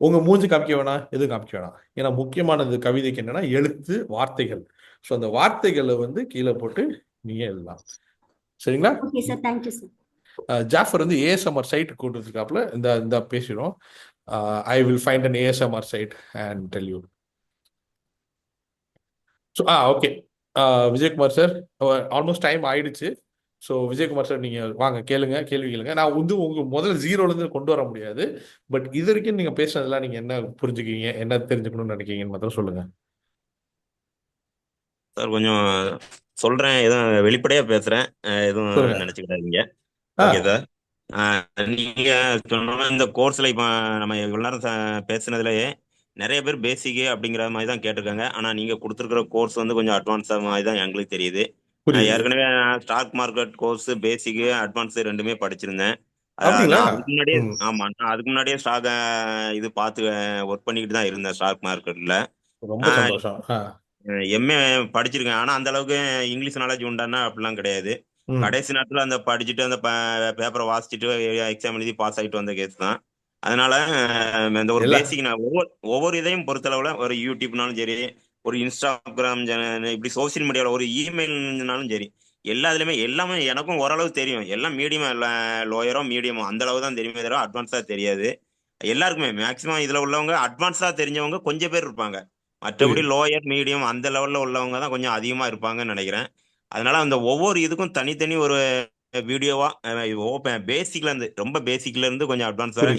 உங்கள் மூஞ்சி காமிக்க வேணாம், எதுவும் காமிக்க வேணாம். ஏன்னா முக்கியமானது கவிதைக்கு என்னன்னா எழுத்து, வார்த்தைகள். ஸோ அந்த வார்த்தைகளை வந்து கீழே போட்டு நீங்கள் எழுதலாம். சரிங்களா? Okay sir, thank you sir. Jafar வந்து ஏஎஸ்எம்ஆர் சைட் கூட்டு இருக்காப்புல, இந்த பேசிடும். I will find an ASMR site and tell you. So okay Vijayakumar sir, almost time ஆயிடுச்சு. ஸோ விஜயகுமார் சார் நீங்கள் வாங்க, கேளுங்க, கேள்வி கேளுங்க. நான் வந்து உங்களுக்கு முதல்ல 0லேருந்து கொண்டு வர முடியாது, பட் இது வரைக்கும் நீங்கள் பேசுனதெல்லாம் நீங்கள் என்ன புரிஞ்சுக்கிங்க, என்ன தெரிஞ்சுக்கணும்னு நினைக்கிங்கன்னு மாத்திரம் சொல்லுங்க சார். கொஞ்சம் சொல்றேன், எதுவும் வெளிப்படையா பேசுறேன், எதுவும் நினைச்சுக்கிட்டாதீங்க. Okay sir. நீங்க சொன்ன இந்த கோர்ஸ்ல இப்ப நம்ம இவ்வளவு நேரம் பேசுனதுலயே நிறைய பேர் பேசிக் அப்படிங்கிற மாதிரி தான் கேட்டிருக்காங்க. ஆனா நீங்க கொடுத்துருக்கிற கோர்ஸ் வந்து கொஞ்சம் அட்வான்ஸா மாதிரி தான் எங்களுக்கு தெரியுது. ஏற்கனவே stock market course basic advance ரெண்டுமே படிச்சிருந்தேன். நான் அதுக்கு முன்னாடியே ஆமா, நான் அதுக்கு முன்னாடியே ஸ்டாக் இது பார்த்து ஒர்க் பண்ணிக்கிட்டு தான் இருந்தேன் ஸ்டாக் மார்க்கெட்ல. எம்ஏ படிச்சிருக்கேன். ஆனா அந்த அளவுக்கு இங்கிலீஷ் நாலேஜ் உண்டானா அப்படிலாம் கிடையாது. கடைசி நேரத்துல அந்த படிச்சுட்டு அந்த பேப்பரை வாசிச்சுட்டு எக்ஸாம் எழுதி பாஸ் ஆகிட்டு வந்த கேஸ் தான். அதனால இந்த ஒரு பேசிக் நான் ஒவ்வொரு இதையும் பொறுத்தளவுல ஒரு யூடியூப்னாலும் சரி, ஒரு இன்ஸ்டாகிராம் இப்படி சோசியல் மீடியாவில் ஒரு இமெயில்னாலும் சரி, எல்லாத்துலயுமே எல்லாமே எனக்கும் ஓரளவு தெரியும். எல்லாம் மீடியம், லோயரோ மீடியமோ அந்த அளவு தான் தெரியுமே தவிர அட்வான்ஸா தெரியாது. எல்லாருக்குமே மேக்சிமம் இதுல உள்ளவங்க அட்வான்ஸா தெரிஞ்சவங்க கொஞ்சம் பேர் இருப்பாங்க. மற்றபடி லோயர் மீடியம் அந்த லெவல்ல உள்ளவங்க தான் கொஞ்சம் அதிகமா இருப்பாங்கன்னு நினைக்கிறேன். அதனால அந்த ஒவ்வொரு இதுக்கும் தனித்தனி ஒரு வீடியோவா பேசிக்ல இருந்து ரொம்ப பேசிக்ல இருந்து கொஞ்சம் அட்வான்ஸ் வரை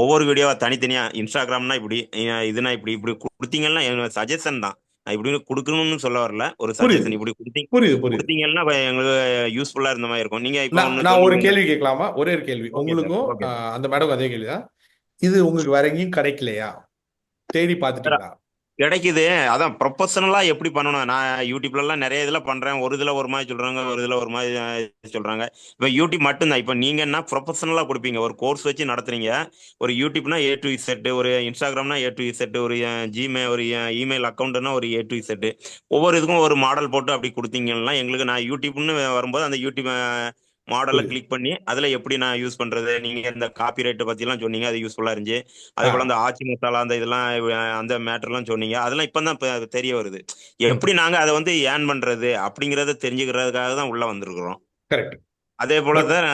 ஒவ்வொரு வீடியோவா தனித்தனியா இன்ஸ்டாகிராம்னா இப்படி, இதுனா இப்படி இப்படி கொடுத்தீங்கன்னா என்னோட சஜஷன் தான். நான் இப்படி கொடுக்கணும்னு சொல்ல வரல, ஒரு சஜஷன் இப்படி கொடுத்தீங்கன்னா எங்களுக்கு யூஸ்ஃபுல்லா இருந்த மாதிரி இருக்கும். நீங்க இப்ப நான் ஒரு கேள்வி கேட்கலாமா? ஒரே ஒரு கேள்வி உங்களுக்கும் அந்த மேடம் அதே கேள்விதான். இது உங்களுக்கு வேற எங்கேயும் கிடைக்கலையா? தேடி பார்த்துட்டீங்களா? கிடைக்குது. அதான் ப்ரொஃபஷனலா எப்படி பண்ணணும். நான் யூடியூப்ல எல்லாம் நிறைய இதுல பண்றேன். ஒரு இதுல ஒரு மாதிரி சொல்றாங்க, ஒரு இதுல ஒரு மாதிரி சொல்றாங்க. இப்ப யூடியூப் மட்டும்தான். இப்ப நீங்க என்ன ப்ரொஃபஷனலா கொடுப்பீங்க, ஒரு கோர்ஸ் வச்சு நடத்துறீங்க. ஒரு யூடியூப்னா A to Z, ஒரு இன்ஸ்டாகிராம்னா A to Z, ஒரு ஜிமெயில், ஒரு இமெயில் அக்கௌண்ட்னா ஒரு A to Z. ஒவ்வொரு இதுக்கும் ஒரு மாடல் போட்டு அப்படி கொடுத்தீங்கன்னா எங்களுக்கு, நான் யூடியூப்னு வரும்போது அந்த யூடியூப் மாடலை கிளிக் பண்ணி அதுல எப்படி நான் யூஸ் பண்றது, நீங்க இந்த காப்பி ரைட்டை பத்தி எல்லாம் சொன்னீங்க, அது யூஸ்ஃபுல்லா இருந்துச்சு. அதே போல அந்த ஆச்சி மசாலா அந்த இதெல்லாம் அந்த மேட்டர் எல்லாம் சொன்னீங்க, அதெல்லாம் இப்பதான் தெரிய வருது. எப்படி நாங்க அதை வந்து ஏர்ன் பண்றது அப்படிங்கறத தெரிஞ்சுக்கிறதுக்காக தான் உள்ள வந்திருக்கிறோம். அதே போலதான்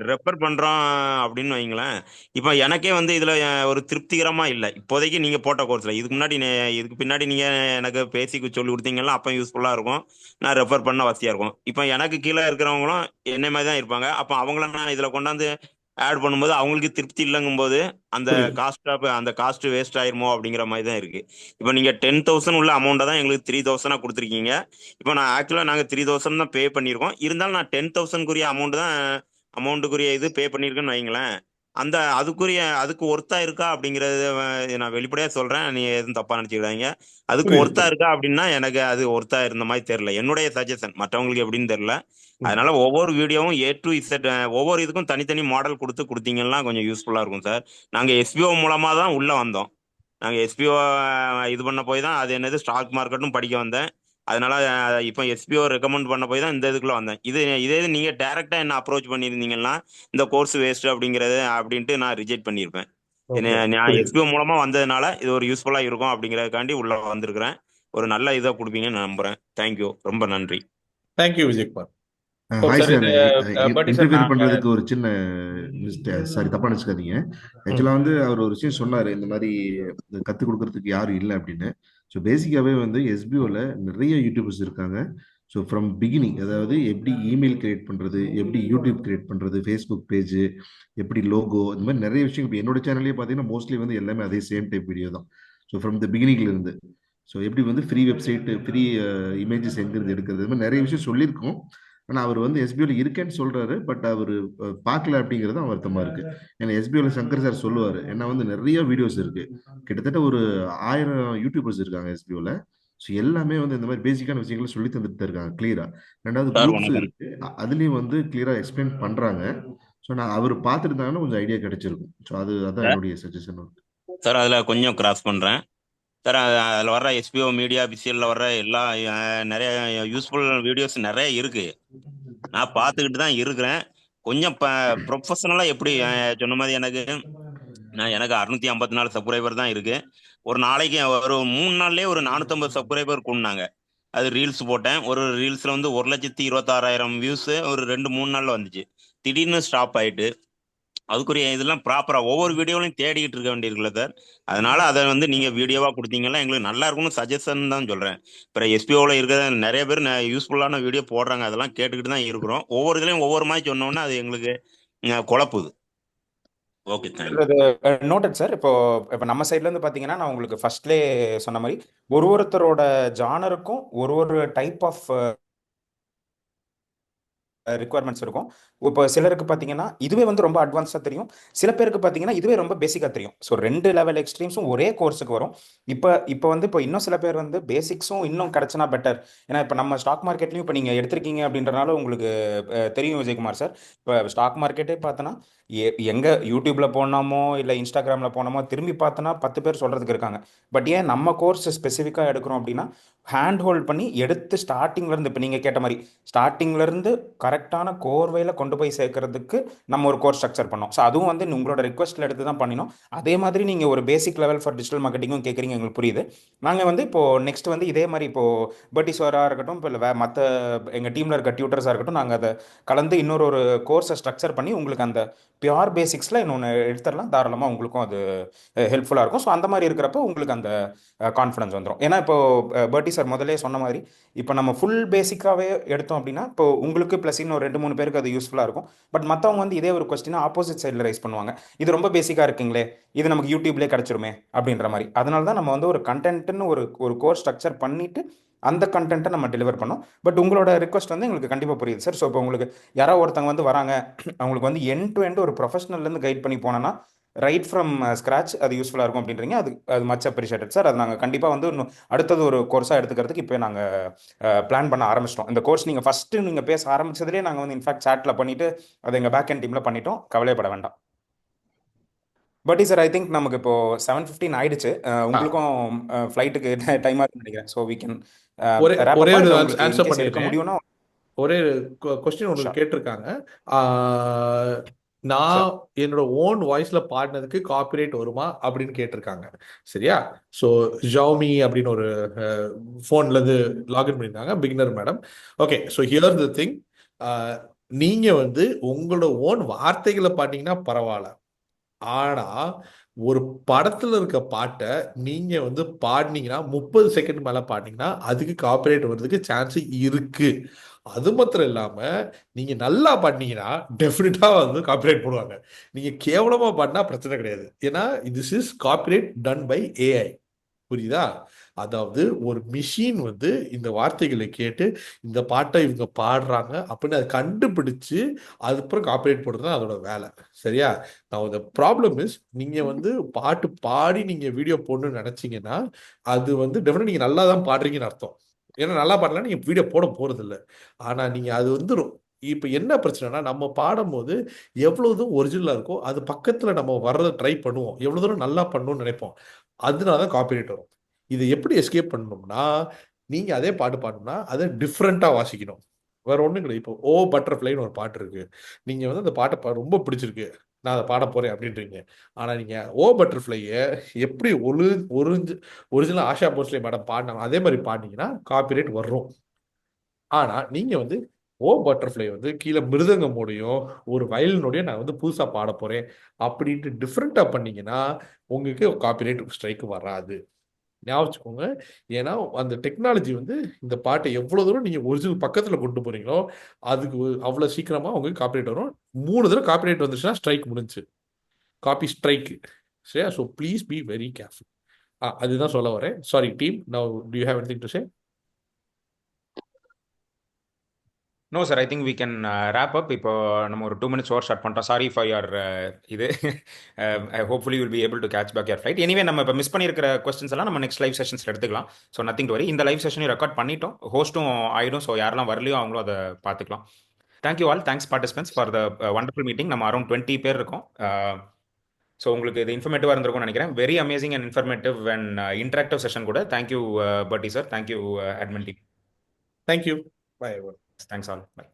ரெஃபர் பண்றோம் அப்படின்னு வைங்களேன். இப்ப எனக்கே வந்து இதுல ஒரு திருப்திகரமா இல்லை இப்போதைக்கு நீங்க போட்ட கோர்ஸ்ல. இதுக்கு பின்னாடி நீங்க எனக்கு பேசிக்கு சொல்லி கொடுத்தீங்கன்னா அப்ப யூஸ்ஃபுல்லா இருக்கும், நான் ரெஃபர் பண்ண வசதியா இருக்கும். இப்ப எனக்கு கீழே இருக்கிறவங்களும் என்ன மாதிரி தான் இருப்பாங்க. அப்ப அவங்கள நான் இதுல கொண்டாந்து ஆட் பண்ணும்போது அவங்களுக்கு திருப்தி இல்லைங்கும் போது அந்த காஸ்ட் வேஸ்ட் ஆயிருமோ அப்படிங்கிற மாதிரி தான் இருக்கு. இப்போ நீங்க 10,000 உள்ள அமௌண்ட்டை தான் எங்களுக்கு 3,000 கொடுத்துருக்கீங்க. இப்போ நான் ஆக்சுவலா நாங்க 3,000 தான் பே பண்ணியிருக்கோம். இருந்தாலும் நான் 10,000 அமௌண்ட்டுக்குரிய இது பே பண்ணியிருக்கேன்னு வைங்களேன். அதுக்கு ஒர்த்தா இருக்கா அப்படிங்கறது நான் வெளிப்படையா சொல்றேன், நீங்க எதுவும் தப்பா நினைச்சுக்கிறாங்க. அதுக்கு ஒர்த்தா இருக்கா அப்படின்னா எனக்கு அது ஒர்த்தா இருந்த மாதிரி தெரியல. என்னுடைய சஜஷன், மற்றவங்களுக்கு எப்படின்னு தெரியல. அதனால ஒவ்வொரு வீடியோவும் A to Z ஒவ்வொரு இதுக்கும் தனித்தனி மாடல் கொடுத்தீங்கன்னா கொஞ்சம் யூஸ்ஃபுல்லா இருக்கும் சார். நாங்க SBO மூலமா தான் உள்ள வந்தோம். நாங்க SBO இது பண்ண போய் தான் அது என்னது ஸ்டாக் மார்க்கெட்டும் படிக்க வந்தேன். அதனால இப்போ SBO ரெக்கமெண்ட் பண்ண போய் தான் இந்த இதுக்குள்ள வந்தேன். இதே நீங்க டைரக்டா என்ன அப்ரோச் பண்ணியிருந்தீங்கன்னா இந்த கோர்ஸ் வேஸ்ட் அப்படின்ட்டு நான் ரிஜெக்ட் பண்ணியிருப்பேன். நான் SBO மூலமா வந்ததுனால இது ஒரு யூஸ்ஃபுல்லா இருக்கும் அப்படிங்கறதுக்காண்டி உள்ள வந்திருக்கிறேன். ஒரு நல்ல இதை கொடுப்பீங்கன்னு நம்புறேன். தேங்க்யூ, ரொம்ப நன்றி. தேங்க்யூ விஜயகுமார். இன்டர்வியூ பண்றதுக்கு ஒரு சின்ன சாரி, தப்பா நினைச்சுக்காதீங்க. ஆக்சுவலா வந்து அவர் ஒரு விஷயம் சொன்னாரு, இந்த மாதிரி கத்துக் கொடுக்கறதுக்கு யாரும் இல்லை அப்படின்னு. ஸோ பேசிக்காவே வந்து SBOல நிறைய யூடியூபர்ஸ் இருக்காங்க. ஸோ ஃப்ரம் பிகினிங், அதாவது எப்படி இமெயில் கிரியேட் பண்றது, எப்படி யூடியூப் கிரியேட் பண்றது, ஃபேஸ்புக் பேஜ், எப்படி லோகோ, இந்த மாதிரி நிறைய விஷயம். இப்போ என்னோட சேனல்லே பார்த்தீங்கன்னா மோஸ்ட்லி வந்து எல்லாமே அதே சேம் டைப் வீடியோ தான். ஸோ ஃப்ரம் த பிகினிங்ல இருந்து, ஸோ எப்படி வந்து ஃப்ரீ வெப்சைட், ஃப்ரீ இமேஜஸ் எங்கிருந்து எடுக்கிறது, இது மாதிரி நிறைய விஷயம் சொல்லியிருக்கோம். ஆனால் அவர் வந்து எஸ்பிஓல இருக்கேன்னு சொல்றாரு, பட் அவர் பார்க்கல அப்படிங்கிறது தான் வருத்தமா இருக்கு. ஏன்னா எஸ்பிஓல சங்கர் சார் சொல்லுவாரு, ஏன்னா வந்து நிறைய வீடியோஸ் இருக்கு, கிட்டத்தட்ட ஒரு 1000 யூடியூபர்ஸ் இருக்காங்க எஸ்பிஓல. ஸோ எல்லாமே வந்து இந்த மாதிரி பேசிக்கான விஷயங்களை சொல்லி தந்துட்டு தான் இருக்காங்க கிளியரா. ரெண்டாவது சார் குரூப்ஸ் வணக்கம் இருக்கு, அதுலயும் வந்து கிளியரா எக்ஸ்பிளைன் பண்றாங்க. ஸோ நான் அவர் பார்த்துருந்தாங்கன்னா கொஞ்சம் ஐடியா கிடைச்சிருக்கும். ஸோ அதான் சார். என்னுடைய சஜஷன். சார் அதில் கொஞ்சம் கிராஸ் பண்ணுறேன் சார். அதில் வர்ற எஸ்பிஓ மீடியா பிசிஎல்ல வர்ற எல்லா நிறைய யூஸ்ஃபுல் வீடியோஸ் நிறைய இருக்கு. நான் பார்த்துக்கிட்டு தான் இருக்கிறேன். கொஞ்சம் ப்ரொஃபஷனலாக எப்படி சொன்ன மாதிரி எனக்கு 654 சப்ஸ்கிரைபர் தான் இருக்கு. ஒரு நாளைக்கு ஒரு 3 நாள்லயே ஒரு 450 சப்ஸ்கிரைபர் கொண்டாங்க. அது ரீல்ஸ் போட்டேன். ஒரு ரீல்ஸ்ல வந்து 1,26,000 வியூஸ் ஒரு 2-3 நாள்ல வந்துச்சு. திடீர்னு ஸ்டாப் ஆயிட்டு அதுக்குரிய இதெல்லாம் ப்ராப்பரா ஒவ்வொரு வீடியோலையும் தேடிக்கிட்டு இருக்க வேண்டியிருக்குல்ல சார். அதனால அதை வந்து நீங்க வீடியோவா கொடுத்தீங்கன்னா எங்களுக்கு நல்லா இருக்கும்னு சஜஷன் தான் சொல்றேன். இப்போ எஸ்பிஓல இருக்கிற நிறைய பேர் யூஸ்ஃபுல்லான வீடியோ போடுறாங்க, அதெல்லாம் கேட்டுக்கிட்டு தான் இருக்கிறோம். ஒவ்வொரு இதுலையும் ஒவ்வொரு மாதிரி சொன்னோன்னா அது எங்களுக்கு குழப்புது. Okay, thank you. Noted sir. இப்போ இப்போ நம்ம சைட்ல இருந்து பாத்தீங்கன்னா, நான் உங்களுக்கு ஃபர்ஸ்ட்லேயே சொன்ன மாதிரி ஒருத்தரோட ஜானருக்கும் ஒரு டைப் ஆஃப் ரிக்குவயர்மெண்ட்ஸ் இருக்கும். இப்போ சிலருக்கு பார்த்தீங்கன்னா இதுவே வந்து ரொம்ப அட்வான்ஸாக தெரியும், சில பேருக்கு பார்த்தீங்கன்னா இதுவே ரொம்ப பேசிக்காக தெரியும். ஸோ 2 லெவல் எக்ஸ்ட்ரீம்ஸும் ஒரே கோர்ஸுக்கு வரும். இப்போ வந்து இப்போ இன்னும் சில பேர் வந்து பேசிக்ஸும் இன்னும் கிடச்சினா பெட்டர். ஏன்னா இப்போ நம்ம ஸ்டாக் மார்க்கெட்லையும் இப்போ நீங்கள் எடுத்திருக்கீங்க அப்படின்றனால உங்களுக்கு தெரியும் விஜயகுமார் சார். இப்போ ஸ்டாக் மார்க்கெட்டே பார்த்தோன்னா எங்கே யூடியூப்பில் போனோமோ இல்லை இன்ஸ்டாகிராமில் போனோமோ திரும்பி பார்த்தோன்னா 10 பேர் சொல்கிறதுக்கு இருக்காங்க. பட் ஏன் நம்ம கோர்ஸ் ஸ்பெசிஃபிக்காக எடுக்கிறோம் அப்படின்னா ஹேண்ட் ஹோல்ட் பண்ணி எடுத்து ஸ்டார்டிங்லேருந்து இப்போ நீங்கள் கேட்ட மாதிரி ஸ்டார்டிங்லேருந்து கரெக்டான கோர்வையில் கொண்டு போய் சேர்க்கறதுக்கு நம்ம ஒரு கோர்ஸ் ஸ்ட்ரக்சர் பண்ணோம். ஸோ அதுவும் வந்து உங்களோட ரிக்வஸ்ட்டில் எடுத்து தான் பண்ணினோம். அதே மாதிரி நீங்கள் ஒரு பேசிக் லெவல் ஃபார் டிஜிட்டல் மார்க்கெட்டிங்கும் கேட்குறீங்க, எங்களுக்கு புரியுது. நாங்கள் வந்து இப்போது நெக்ஸ்ட் வந்து இதே மாதிரி இப்போது பர்டிஸ்வராக இருக்கட்டும், இப்போ இல்லை மற்ற எங்கள் டீமில் இருக்க டியூட்டர்ஸாக இருக்கட்டும், நாங்கள் அதை கலந்து இன்னொரு கோர்ஸை ஸ்ட்ரக்சர் பண்ணி உங்களுக்கு அந்த பியூர் பேசிக்ஸில் இன்னொன்று எடுத்துடலாம். தாராளமாக உங்களுக்கும் அது ஹெல்ப்ஃபுல்லாக இருக்கும். ஸோ அந்த மாதிரி இருக்கிறப்போ உங்களுக்கு அந்த கான்ஃபிடன்ஸ் வந்துடும். ஏன்னா இப்போது பர்டி சார் முதலே சொன்ன மாதிரி இப்போ நம்ம ஃபுல் பேசிக்காகவே எடுத்தோம் அப்படின்னா இப்போ உங்களுக்கு ப்ளஸ் இன்னும் 2-3 பேருக்கு அது யூஸ்ஃபுல்லாக இருக்கும். பட் மற்றவங்க வந்து இதே ஒரு கொஸ்டினை ஆப்போசிட் சைடில் ரைஸ் பண்ணுவாங்க, இது ரொம்ப பேசிக்காக இருக்குங்களே, இது நமக்கு யூடியூப்லேயே கிடச்சிருமே அப்படின்ற மாதிரி. அதனால தான் நம்ம வந்து ஒரு கண்டென்ட்னு ஒரு கோர்ஸ் ஸ்ட்ரக்சர் பண்ணிவிட்டு அந்த கண்டென்ட்டை நம்ம டெலிவர் பண்ணோம். பட் உங்களோட ரிக்வஸ்ட் வந்து எங்களுக்கு கண்டிப்பாக புரியுது சார். ஸோ இப்போ உங்களுக்கு யாராவது ஒருத்தவங்க வந்து வராங்க, அவங்களுக்கு வந்து எண்ட் டு எண்ட் ஒரு ப்ரொஃபஷனல்லேருந்து கைட் பண்ணி போனோன்னா ரைட் ஃப்ரம் ஸ்க்ராச் அது யூஸ்ஃபுல்லாக இருக்கும் அப்படின்றீங்க. அது மச் அப்ரிஷியேட்டட் சார். அது நாங்கள் கண்டிப்பாக வந்து இன்னும் அடுத்தது ஒரு கோர்ஸாக எடுத்துக்கிறதுக்கு இப்போ நாங்கள் பிளான் பண்ண ஆரம்பிச்சிட்டோம். இந்த கோர்ஸ் நீங்கள் ஃபஸ்ட்டு நீங்கள் பேச ஆரம்பிச்சதுலேயே நாங்கள் வந்து இன்ஃபேக்ட் சாட்டில் பண்ணிவிட்டு அதை எங்கள் பேக் அண்ட் டீமில் பண்ணிட்டோம். கவலைப்பட வேண்டாம். பட் சார் ஐ திங்க் நமக்கு இப்போ 7:15 ஆயிடுச்சு. உங்களுக்கும் ஃப்ளைட்டுக்கு டைமாக இருக்குன்னு நினைக்கிறேன். ஸோ வீ கேன் ஒரே ஒரு ஆன்சர் பண்ணிருக்க முடியும்னா ஒரே கொஸ்டின் உங்களுக்கு கேட்டிருக்காங்க. நான் என்னோட ஓன் வாய்ஸ்ல பாடினதுக்கு காப்பிரைட் வருமா அப்படின்னு கேட்டிருக்காங்க. சரியா? ஸோ ஜாமி அப்படின்னு ஒரு ஃபோன்ல இருந்து லாகின் பண்ணியிருக்காங்க, beginner madam. Okay, so here the thing, நீங்க வந்து உங்களோட ஓன் வார்த்தைகளை பாட்டீங்கன்னா பரவாயில்ல. ஆனா ஒரு படத்துல இருக்க பாட்டை நீங்க வந்து பாடினீங்கன்னா 30 செகண்ட் மேல பாடினீங்கன்னா அதுக்கு காப்பிரைட் வர்றதுக்கு சான்ஸ் இருக்கு. அது மாத்திரம் இல்லாம நீங்க நல்லா பாடினீங்கன்னா டெஃபினட்டா வந்து காப்பிரைட் போடுவாங்க. நீங்க கேவலமா பாடினா பிரச்சனை கிடையாது. ஏன்னா this is copyright done by AI. புரியுதா? அதாவது ஒரு மிஷின் வந்து இந்த வார்த்தைகளை கேட்டு இந்த பாட்டை இவங்க பாடுறாங்க அப்படின்னு அதை கண்டுபிடிச்சு அதுக்கப்புறம் காப்பிரைட் போடுறது தான் அதோட வேலை. சரியா? நான் the ப்ராப்ளம் இஸ், நீங்க வந்து பாட்டு பாடி நீங்க வீடியோ போடணும்னு நினைச்சீங்கன்னா அது வந்து டெஃபினட் நீங்க நல்லா தான் பாடுறீங்கன்னு அர்த்தம். ஏன்னா நல்லா பாடலாம் நீங்க வீடியோ போட போறது இல்லை. ஆனா நீங்க அது வந்து இப்போ என்ன பிரச்சனைனா, நம்ம பாடும்போது எவ்வளவு தூரம் ஒரிஜினலா இருக்கோ அது பக்கத்துல நம்ம வர்றதை ட்ரை பண்ணுவோம், எவ்வளவு தூரம் நல்லா பண்ணணும்னு நினைப்போம். அதனாலதான் காப்பிரைட் வரும். இதை எப்படி எஸ்கேப் பண்ணணும்னா, நீங்க அதே பாட்டு பாடணும்னா அதை டிஃப்ரெண்டா வாசிக்கணும். வேற ஒண்ணும் கிடையாது. இப்போ ஓ பட்டர்ஃப்ளைன்னு ஒரு பாட்டு இருக்கு, நீங்க வந்து அந்த பாட்டை ரொம்ப பிடிச்சிருக்கு, நான் அதை பாட போறேன் அப்படின்றீங்க. ஆனா நீங்க ஓ பட்டர்ஃப்ளைய எப்படி ஒரிஜினல் ஆஷா போஸ்லே மேடம் பாடினாங்க அதே மாதிரி பாடினீங்கன்னா காப்பிரைட் வரும். ஆனா நீங்க வந்து ஓ பட்டர்ஃப்ளை வந்து கீழே மிருதங்கமோடையும் ஒரு வயலினோடையும் நான் வந்து புதுசா பாட போறேன் அப்படின்ட்டு டிஃப்ரெண்டா பண்ணீங்கன்னா உங்களுக்கு காப்பிரைட் ஸ்ட்ரைக் வராது. ஞாபகம் வச்சுக்கோங்க. ஏன்னா அந்த டெக்னாலஜி வந்து இந்த பாட்டை எவ்வளவு தூரம் நீங்க ஒரிஜினல் பக்கத்துல கொண்டு போறீங்களோ அதுக்கு அவ்வளவு சீக்கிரமா உங்களுக்கு காப்பிரைட் வரும். 3 தடவை காப்பிரைட் வந்துச்சுன்னா ஸ்ட்ரைக் முடிஞ்சு, காப்பி ஸ்ட்ரைக். சரியா? So please be very careful. அதுதான் சொல்ல வரேன். Sorry team, now do you have anything to say? No sir, I think we can wrap up. இப்போ நம்ம ஒரு 2 minutes ஓவர் ஷார்ட் பண்ணிட்டோம். சாரி ஃபார் யுவர் இது. Hopefully will be able to catch back your flight. Anyway நம்ம இப்போ மிஸ் பண்ணியிருக்கிற கொஸ்டின்ஸ் எல்லாம் நம்ம நெக்ஸ்ட் லைவ் செஷன்ஸில் எடுத்துக்கலாம். So nothing to worry. இந்த லைவ் செஷனையும் ரெக்கார்ட் பண்ணிட்டோம், ஹோஸ்ட்டும் ஆயிடும். ஸோ யாரெல்லாம் வரலையோ அவங்களும் அதை பார்த்துக்கலாம். Thank you all. Thanks participants for the wonderful meeting. நம்ம அரௌண்ட் 20 பேர் இருக்கோம். ஸோ உங்களுக்கு இது இன்ஃபர்மேட்டிவாக இருந்திருக்கும்னு நினைக்கிறேன். Very amazing and informative and interactive session கூட. தேங்க்யூ பட்டி sir, thank you admin team. Thank you. Bye. Thanks all. By.